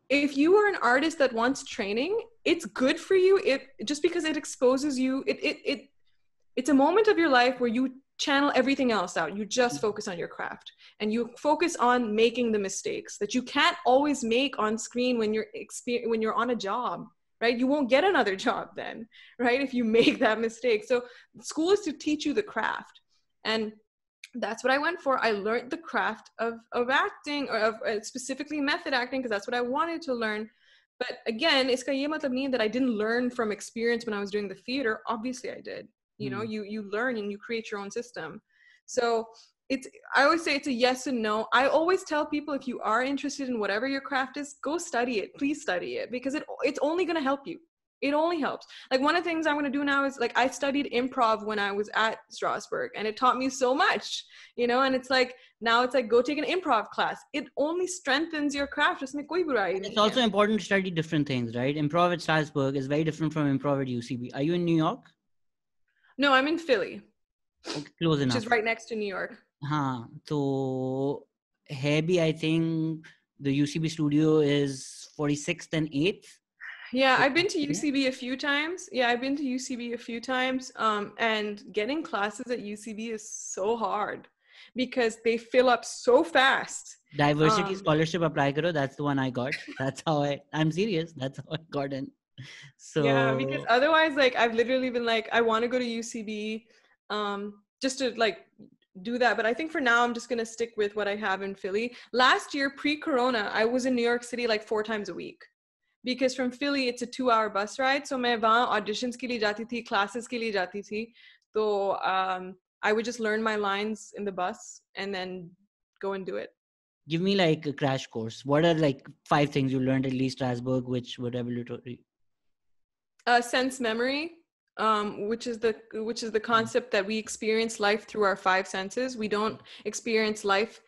if you are an artist that wants training, it's good for you. It just because it exposes you, it's a moment of your life where you channel everything else out. You just focus on your craft, and you focus on making the mistakes that you can't always make on screen when you're on a job, right? You won't get another job then, right? If you make that mistake. So school is to teach you the craft, and that's what I went for. I learned the craft of acting, or of specifically method acting, because that's what I wanted to learn. But again, iska ye matlab nahi that I didn't learn from experience when I was doing the theater. Obviously I did. You know, you learn and you create your own system. So I always say it's a yes and no. I always tell people, if you are interested in whatever your craft is, go study it. Please study it, because it's only going to help you. It only helps. Like one of the things I'm going to do now is like I studied improv when I was at Strasberg, and it taught me so much, you know, and it's like now it's like go take an improv class. It only strengthens your craft. It's also important to study different things, right? Improv at Strasberg is very different from improv at UCB. Are you in New York? No, I'm in Philly. Okay, close enough. Which is right next to New York. So Hebi, I think the UCB studio is 46th and 8th. Yeah, I've been to UCB a few times. And getting classes at UCB is so hard because they fill up so fast. Diversity scholarship apply karo. That's the one I got. That's how I'm serious. That's how I got in. So yeah, because otherwise, like I've literally been like, I want to go to UCB, just to like do that. But I think for now, I'm just going to stick with what I have in Philly. Last year, pre-corona, I was in New York City like 4 times a week. Because from Philly, it's a 2-hour bus ride. So मैं वहाँ auditions के लिए जाती थी, classes के लिए जाती थी. So I would just learn my lines in the bus and then go and do it. Give me like a crash course. What are like 5 things you learned at Lee Strasberg which were revelatory? Sense memory, which is the concept that we experience life through our 5 senses. We don't experience life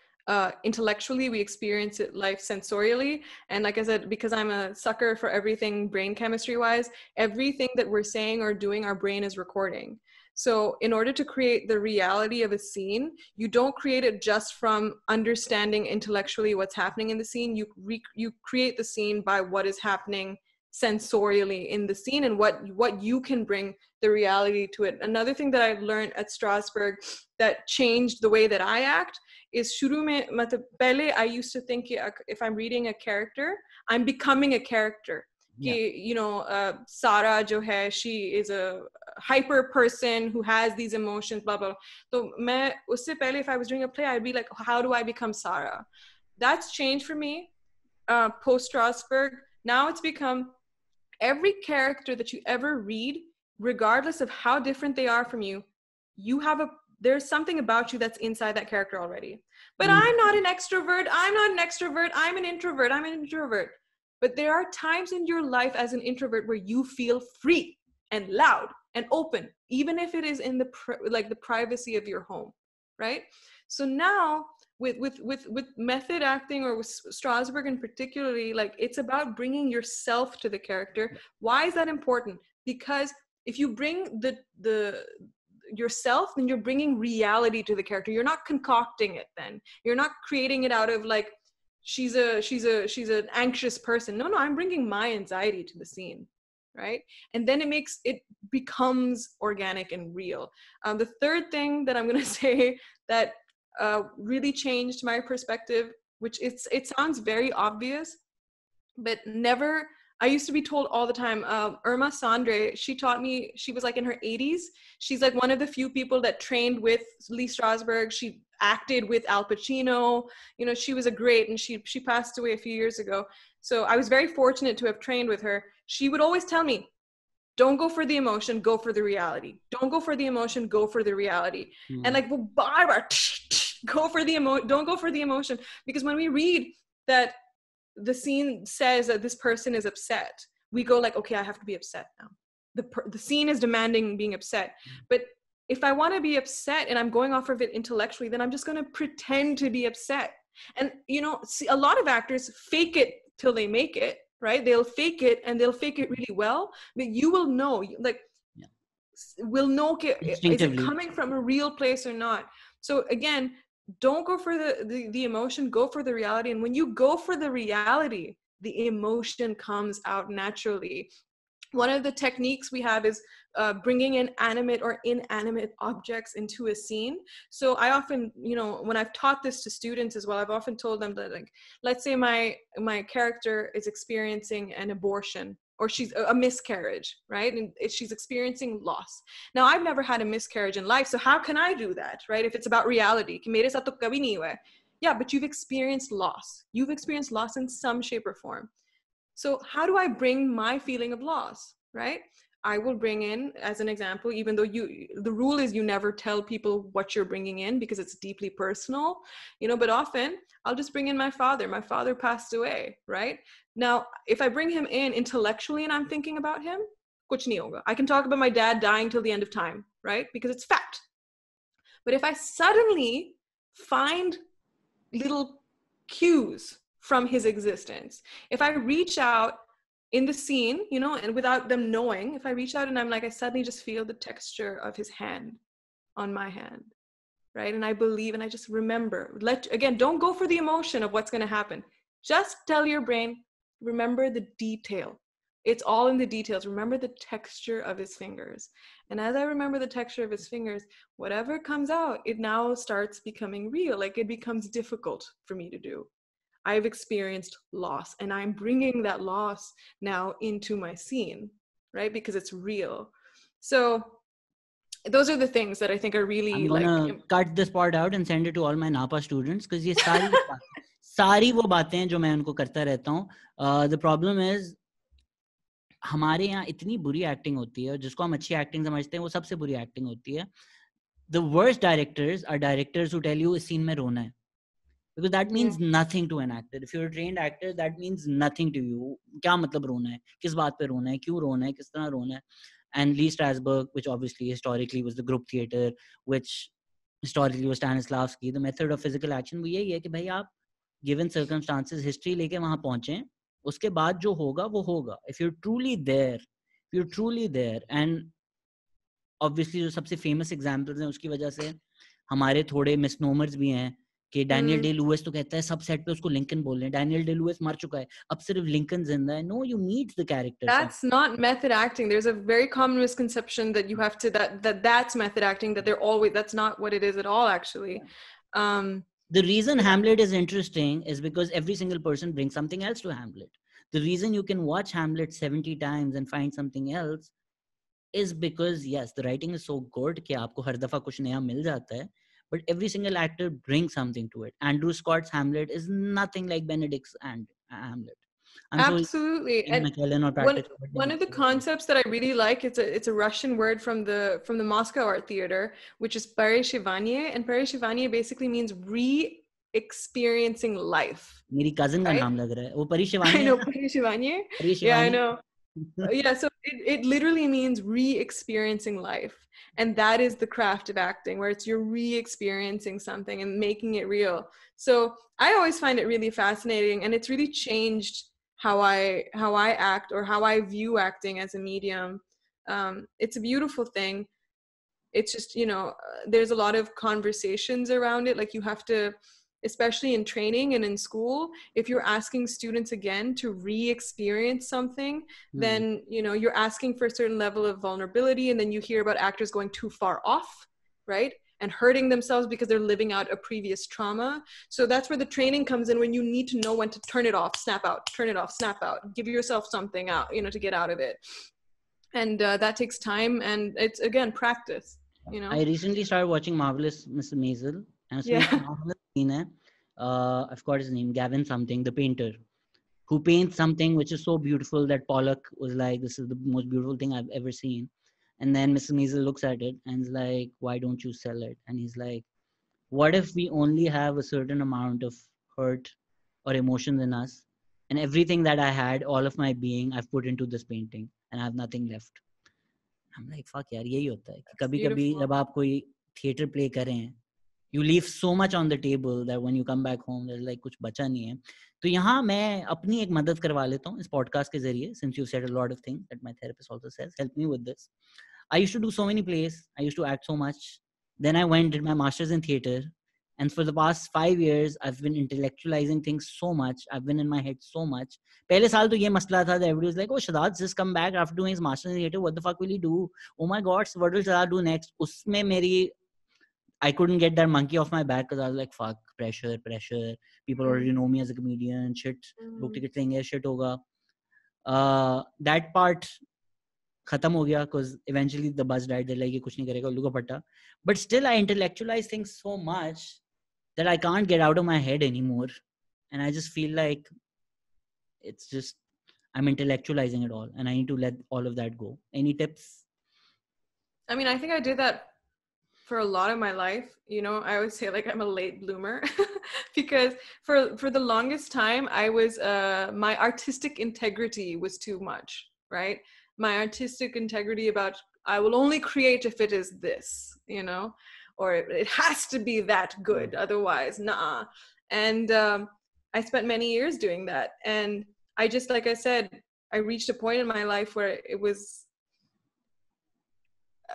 intellectually, we experience life sensorially. And like I said, because I'm a sucker for everything brain chemistry wise, everything that we're saying or doing, our brain is recording. So in order to create the reality of a scene, you don't create it just from understanding intellectually what's happening in the scene. You create the scene by what is happening sensorially in the scene and what you can bring the reality to it. Another thing that I learned at Strasberg that changed the way that I act is shuru mein, matlab, pehle I used to think if I'm reading a character, I'm becoming a character. Yeah. You know, Sarah jo hai, she is a hyper person who has these emotions, blah, blah. So main, usse pehle, if I was doing a play, I'd be like, how do I become Sarah? That's changed for me post Strasberg. Now it's become every character that you ever read, regardless of how different they are from you, there's something about you that's inside that character already. But I'm not an extrovert. I'm an introvert. But there are times in your life as an introvert where you feel free and loud and open, even if it is in the privacy of your home, right? So now with method acting, or with Strasberg in particularly, like, it's about bringing yourself to the character. Why is that important? Because if you bring the yourself, then you're bringing reality to the character. You're not concocting it. Then you're not creating it out of like, she's an anxious person. No, I'm bringing my anxiety to the scene, right? And then it becomes organic and real. The third thing that I'm going to say that really changed my perspective, which it sounds very obvious, but never. I used to be told all the time, Irma Sandre, she taught me, she was like in her 80s. She's like one of the few people that trained with Lee Strasberg. She acted with Al Pacino. You know, she was a great, and she passed away a few years ago. So I was very fortunate to have trained with her. She would always tell me, don't go for the emotion, go for the reality. Don't go for the emotion, go for the reality. And like, well, go for the don't go for the emotion. Because when we read that the scene says that this person is upset, we go like, okay, I have to be upset now. The scene is demanding being upset. But if I want to be upset and I'm going off of it intellectually, then I'm just going to pretend to be upset. And, you know, see, a lot of actors fake it till they make it, right? They'll fake it, and they'll fake it really well, but you will know, like, will know, is it coming from a real place or not? So again, don't go for the emotion, go for the reality. And when you go for the reality, the emotion comes out naturally. One of the techniques we have is bringing in animate or inanimate objects into a scene. So I often, you know, when I've taught this to students as well, I've often told them that, like, let's say my character is experiencing an abortion, or she's a miscarriage, right? And she's experiencing loss. Now, I've never had a miscarriage in life, so how can I do that, right? If it's about reality. Yeah, but you've experienced loss. You've experienced loss in some shape or form. So how do I bring my feeling of loss, right? I will bring in, as an example, even though the rule is you never tell people what you're bringing in because it's deeply personal, you know, but often I'll just bring in my father. My father passed away, right? Now, if I bring him in intellectually and I'm thinking about him, kuch nahi hoga. I can talk about my dad dying till the end of time, right? Because it's fact. But if I suddenly find little cues from his existence, if I reach out in the scene, you know, and without them knowing, if I reach out and I'm like, I suddenly just feel the texture of his hand on my hand, right? And I believe, and I just remember, again, don't go for the emotion of what's going to happen. Just tell your brain, remember the detail. It's all in the details. Remember the texture of his fingers. And as I remember the texture of his fingers, whatever comes out, it now starts becoming real. Like, it becomes difficult for me to do. I've experienced loss, and I'm bringing that loss now into my scene, right? Because it's real. So those are the things that I think are really, I'm gonna cut this part out and send it to all my Napa students, because ये सारी वो बातें हैं जो मैं उनको करता रहता हूँ. The problem is, हमारे यहाँ इतनी बुरी एक्टिंग होती है, जिसको हम अच्छी एक्टिंग समझते हैं वो सबसे बुरी एक्टिंग होती है. The worst directors are directors who tell you इस सीन में रोना है. Because that means nothing to an actor. If you're a trained actor, that means nothing to you. क्या मतलब रोना है? किस बात पे रोना है? क्यों रोना है? किस तरह रोना है? And Lee Strasberg, which obviously historically was the group theater, which historically वो Stanislavski, the method of physical action वो यही है कि भाई आप given circumstances history लेके वहाँ पहुँचे, उसके बाद जो होगा वो होगा. If you're truly there and obviously जो सबसे famous examples हैं उसकी वजह से हमारे थोड़े misnomers भी हैं कि डैनियल डे लुइस तो कहता है सब सेट पे उसको लिंकन बोल रहे हैं. डैनियल डे लुइस मर चुका है, अब सिर्फ लिंकन जिंदा है. No, you meet the character. That's not method acting. There's a very common misconception that you have to that's method acting, that they're always, that's not what it is at all actually. The reason Hamlet is interesting is because every single person brings something else to Hamlet. The reason you can watch Hamlet 70 times and find something else is because yes, the writing is so good कि आपको हर दफा कुछ नया मिल जाता है, but every single actor brings something to it. Andrew Scott's Hamlet is nothing like Benedict's and Hamlet. Absolutely. And one of the concepts that I really like, it's a Russian word from the Moscow Art Theater, which is parishivanie, and parishivanie basically means re-experiencing life. मेरी cousin का नाम लग रहा है, वो parishivanie. I know parishivanie. Yeah, I know. Yeah, so it literally means re-experiencing life, and that is the craft of acting, where it's you're re-experiencing something and making it real. So I always find it really fascinating, and it's really changed how I act or how I view acting as a medium. It's a beautiful thing. It's just, you know, there's a lot of conversations around it. Like you have to, especially in training and in school, if you're asking students again to re-experience something, then, you know, you're asking for a certain level of vulnerability, and then you hear about actors going too far off, right? And hurting themselves because they're living out a previous trauma. So that's where the training comes in, when you need to know when to turn it off, snap out, turn it off, snap out, give yourself something out, you know, to get out of it. And that takes time, and it's, again, practice, you know. I recently started watching Marvelous Mr. Maisel, and it's a marvelous scene hai. I forgot his name, Gavin something, the painter, who paints something which is so beautiful that Pollock was like, this is the most beautiful thing I've ever seen. And then Mr. Maisel looks at it and is like, why don't you sell it? And he's like, what if we only have a certain amount of hurt or emotions in us, and everything that I had, all of my being, I've put into this painting, and I have nothing left. I'm like, fuck यार, यही होता है कि कभी-कभी जब आप कोई theater play करें, you leave so much on the table that when you come back home, there's like कुछ बचा नहीं है. तो यहाँ मैं अपनी एक मदद करवा लेता हूँ इस podcast के जरिए, since you said a lot of things that my therapist also says, help me with this. I used to do so many plays. I used to act so much. Then I went, did my master's in theater. And for the past 5 years, I've been intellectualizing things so much. I've been in my head so much. पहले साल तो ये मसला था that everybody was like, oh, Shadad just come back after doing his master's in theater. What the fuck will he do? Oh my God, so what will Shadad do next? उसमें मेरी, I couldn't get that monkey off my back because I was like, fuck, pressure. People already know me as a comedian. Shit, book tickets लेंगे, shit होगा. That part खत्म हो गया because eventually the buzz died. They're like, ये कुछ नहीं करेगा, उल्लू का पट्टा. But still, I intellectualize things so much that I can't get out of my head anymore. And I just feel like it's just, I'm intellectualizing it all, and I need to let all of that go. Any tips? I mean, I think I did that for a lot of my life. You know, I would say like I'm a late bloomer because for the longest time, I was, my artistic integrity was too much, right? My artistic integrity about, I will only create if it is this, you know, or it has to be that good, otherwise, nah. And I spent many years doing that. And I just, like I said, I reached a point in my life where it was,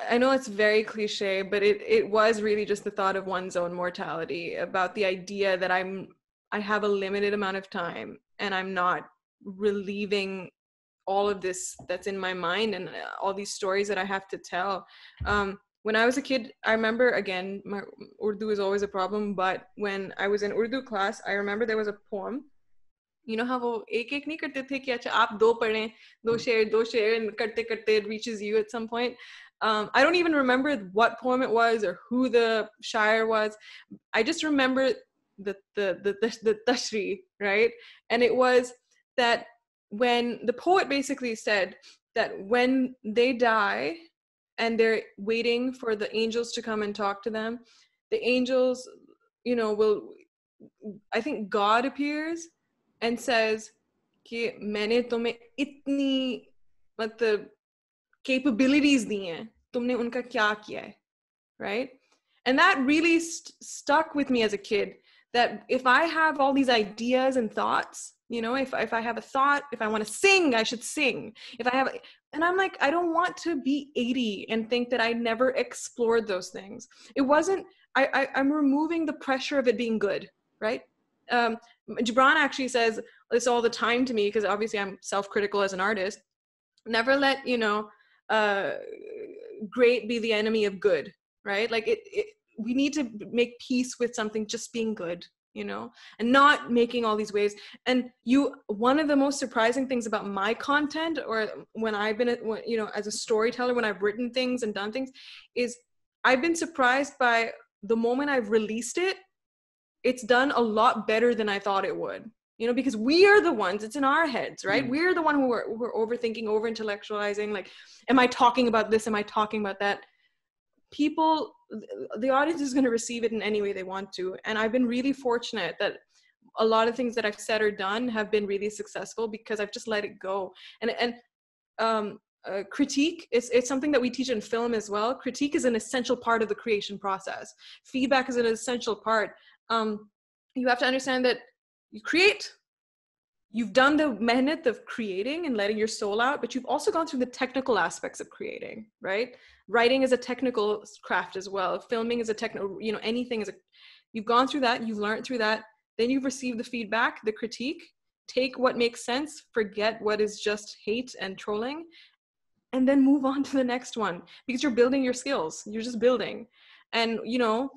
I know it's very cliche, but it was really just the thought of one's own mortality, about the idea that I have a limited amount of time, and I'm not relieving all of this that's in my mind and all these stories that I have to tell. When I was a kid, I remember, again, my Urdu is always a problem, but when I was in Urdu class, I remember there was a poem. You know how वो एक एक नहीं करते थे कि अच्छा आप दो पढ़ें, दो शेर, and करते करते it reaches you at some point. I don't even remember what poem it was or who the shair was. I just remember the tashri, right? And it was that when the poet basically said that when they die and they're waiting for the angels to come and talk to them, the angels, you know, will, I think God appears and says कि मैंने तुम्हें इतनी मतलब capabilities दी हैं, तुमने उनका क्या किया है, right? And that really stuck with me as a kid, that if I have all these ideas and thoughts, you know, if I have a thought, if I want to sing, I should sing. And I'm like, I don't want to be 80 and think that I never explored those things. It wasn't, I'm removing the pressure of it being good, right? Gibran actually says this all the time to me, because obviously I'm self-critical as an artist. Never let, you know, great be the enemy of good, right? Like we need to make peace with something just being good, you know, and not making all these waves. And one of the most surprising things about my content, or when I've been, you know, as a storyteller, when I've written things and done things, is I've been surprised by the moment I've released it, it's done a lot better than I thought it would. You know, because we are the ones, it's in our heads, right? We're the one who are overthinking, over-intellectualizing, like, am I talking about this? Am I talking about that? People, the audience is going to receive it in any way they want to. And I've been really fortunate that a lot of things that I've said or done have been really successful because I've just let it go. And critique, it's something that we teach in film as well. Critique is an essential part of the creation process. Feedback is an essential part. You have to understand that you create, you've done the mehnat of creating and letting your soul out, but you've also gone through the technical aspects of creating, right? Writing is a technical craft as well. Filming is a technical, you know, anything is you've gone through that, you've learned through that, then you've received the feedback, the critique, take what makes sense, forget what is just hate and trolling, and then move on to the next one, because you're building your skills, you're just building. And, you know,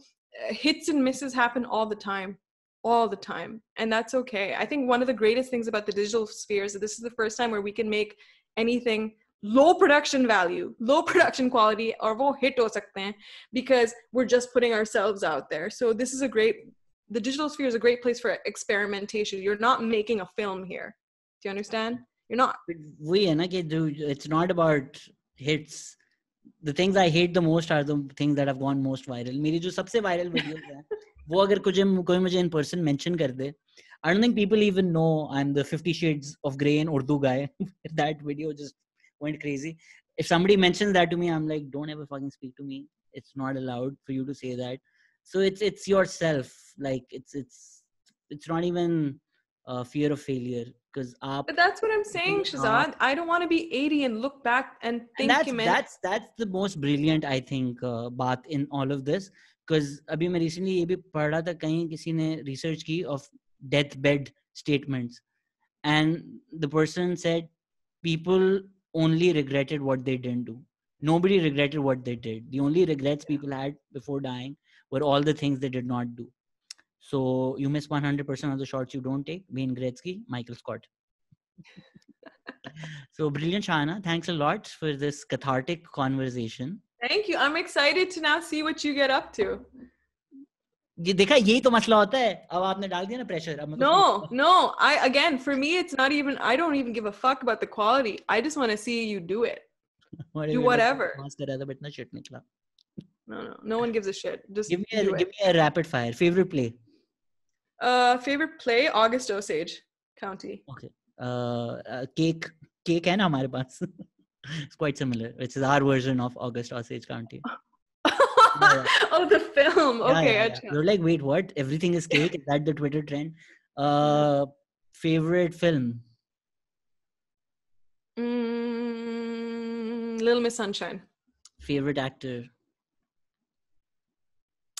hits and misses happen all the time, and that's okay. I think one of the greatest things about the digital sphere is that this is the first time where we can make anything low production value, low production quality, or wo hit ho sakte hain, because we're just putting ourselves out there. So this is the digital sphere is a great place for experimentation. You're not making a film here. Do you understand? You're not. It's not about hits. The things I hate the most are the things that have gone most viral. मेरी जो सबसे viral videos हैं, वो अगर कोई मुझे in person mention कर दे, I don't think people even know I'm the 50 Shades of Grey in Urdu guy. That video just went crazy. If somebody mentions that to me, I'm like, don't ever fucking speak to me. It's not allowed for you to say that. So it's yourself. Like it's not even fear of failure. But that's what I'm saying, Shahzad. I don't want to be 80 and look back and think. That's the most brilliant, I think, baat in all of this. Because abhi मैं recently ये भी पढ़ रहा था, कहीं किसी ने research की of deathbed statements, and the person said people only regretted what they didn't do. Nobody regretted what they did. The only regrets people had before dying were all the things they did not do. So you miss 100% of the shots you don't take. Wayne Gretzky, Michael Scott. So brilliant, Shahana. Thanks a lot for this cathartic conversation. Thank you. I'm excited to now see what you get up to. देखा यही तो मसला होता है. अब आपने डाल दिया ना pressure. No. For me, it's not even. I don't even give a fuck about the quality. I just want to see you do it. Do whatever. No one gives a shit. Just give me a rapid fire. Favorite play? Favorite play, August Osage County. Okay. Cake है ना हमारे पास. It's quite similar. It's our version of August Osage County. Oh, the film. Okay. Yeah. You're like, wait, what? Everything is cake? Is that the Twitter trend? Favorite film? Little Miss Sunshine. Favorite actor?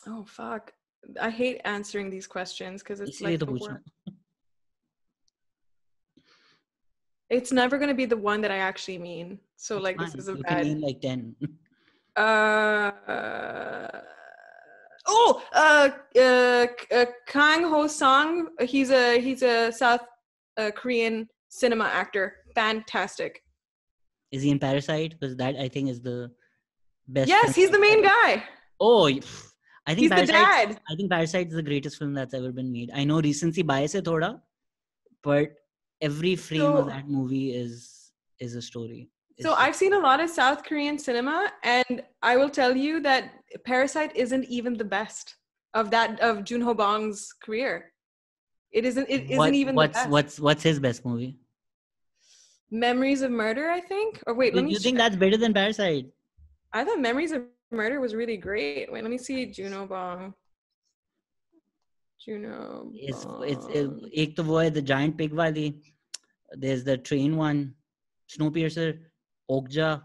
Oh, fuck. I hate answering these questions because it's like it's never going to be the one that I actually mean. So like this is a you bad. Can name like 10. Kang Ho Sang. He's a South Korean cinema actor. Fantastic. Is he in Parasite? Because that I think is the best. Yes, he's the main guy. Oh, I think he's the dad. I think Parasite is the greatest film that's ever been made. I know recency bias hai thoda, but every frame of that movie is a story. I've seen a lot of South Korean cinema, and I will tell you that Parasite isn't even the best of Joon-ho Bong's career. It isn't even the best. What's his best movie? Memories of Murder, I think. Or wait, let me. You think that's better than Parasite? I thought Memories of Murder was really great. Wait, let me see Juno Bong. It's एक तो वो है the giant pig वाली. There's the train one, Snowpiercer, Okja.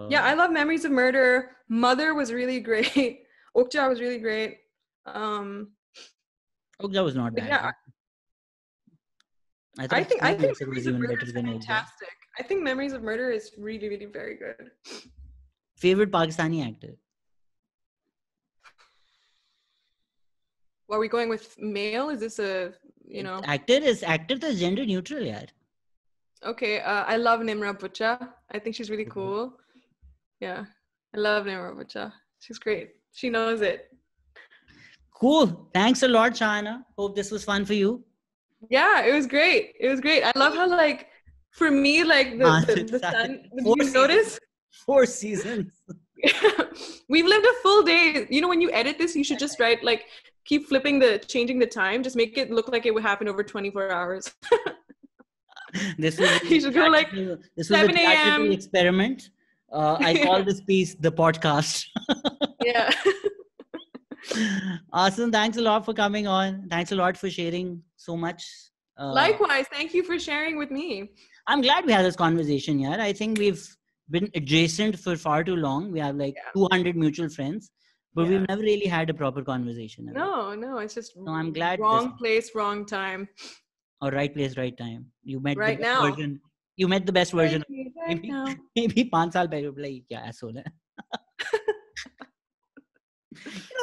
Yeah, I love Memories of Murder. Mother was really great. Okja was really great. Okja was not bad. Yeah, I think Memories was of even Murder better is than fantastic. I think Memories of Murder is really, really very good. Favorite Pakistani actor? Are we going with male? Is this a, Actor is gender neutral, yaar. Okay, I love Nimra Butcha. I think she's really cool. Yeah, I love Nimra Butcha. She's great. She knows it. Cool. Thanks a lot, Shahana. Hope this was fun for you. Yeah, it was great. It was great. I love how, like, for me, like, the sun, did you notice? 4 seasons. We've lived a full day. You know, when you edit this, you should just write, like, keep changing the time. Just make it look like it would happen over 24 hours. This was you should go like this was a theatrical experiment. I call this piece the podcast. Yeah. Awesome. Thanks a lot for coming on. Thanks a lot for sharing so much. Likewise. Thank you for sharing with me. I'm glad we had this conversation here. I think we've been adjacent for far too long. We have like 200 mutual friends, but we've never really had a proper conversation. No, it's just I'm glad wrong place, wrong time. Or right place, right time. You met right the best now. version. You met the best version. Maybe 5 saal pehle like kya asshole hai.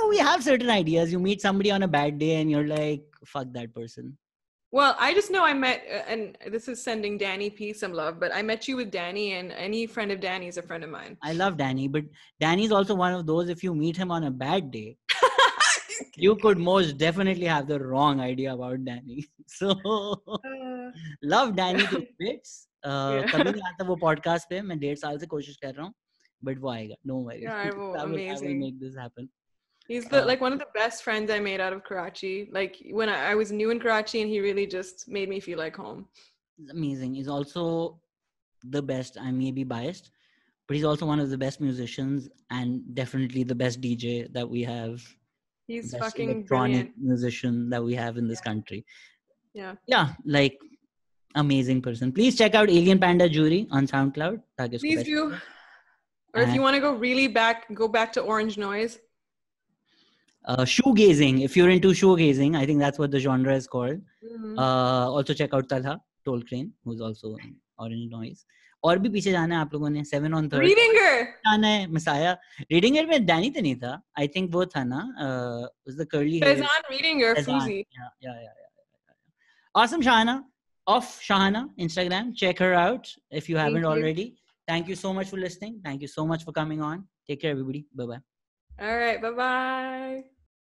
We have certain ideas. You meet somebody on a bad day and you're like, fuck that person. Well, I just know I met, and this is sending Danny P some love, but I met you with Danny, and any friend of Danny is a friend of mine. I love Danny, but Danny's also one of those, if you meet him on a bad day, you could most definitely have the wrong idea about Danny. So, love Danny to bits. कभी नहीं आता वो podcast पे. मैं 1.5 साल से कोशिश कर रहा हूँ, but वो आएगा. Don't worry. Yeah, I will make this happen. He's like one of the best friends I made out of Karachi. Like when I was new in Karachi, and he really just made me feel like home. It's amazing. He's also the best. I may be biased, but he's also one of the best musicians and definitely the best DJ that we have. He's best fucking electronic brilliant musician that we have in this country. Yeah, like amazing person. Please check out Alien Panda Jury on SoundCloud. Please do. Or if you want to go back to Orange Noise. Shoegazing. If you're into shoegazing, I think that's what the genre is called. Also check out Talha Toll Crane, who's also in Orange Noise. और भी पीछे जाना है आप लोगों ने 7 on 3rd Readinger जाना है Messiah. Readinger में Danny तो नहीं था. I think वो था ना was the curly hair. Faizan Readinger, Fuzi. Yeah. Awesome. Shahana of Shahana Instagram. Check her out if you haven't already. Thank you so much for listening. Thank you so much for coming on. Take care, everybody. Bye-bye. All right. Bye-bye.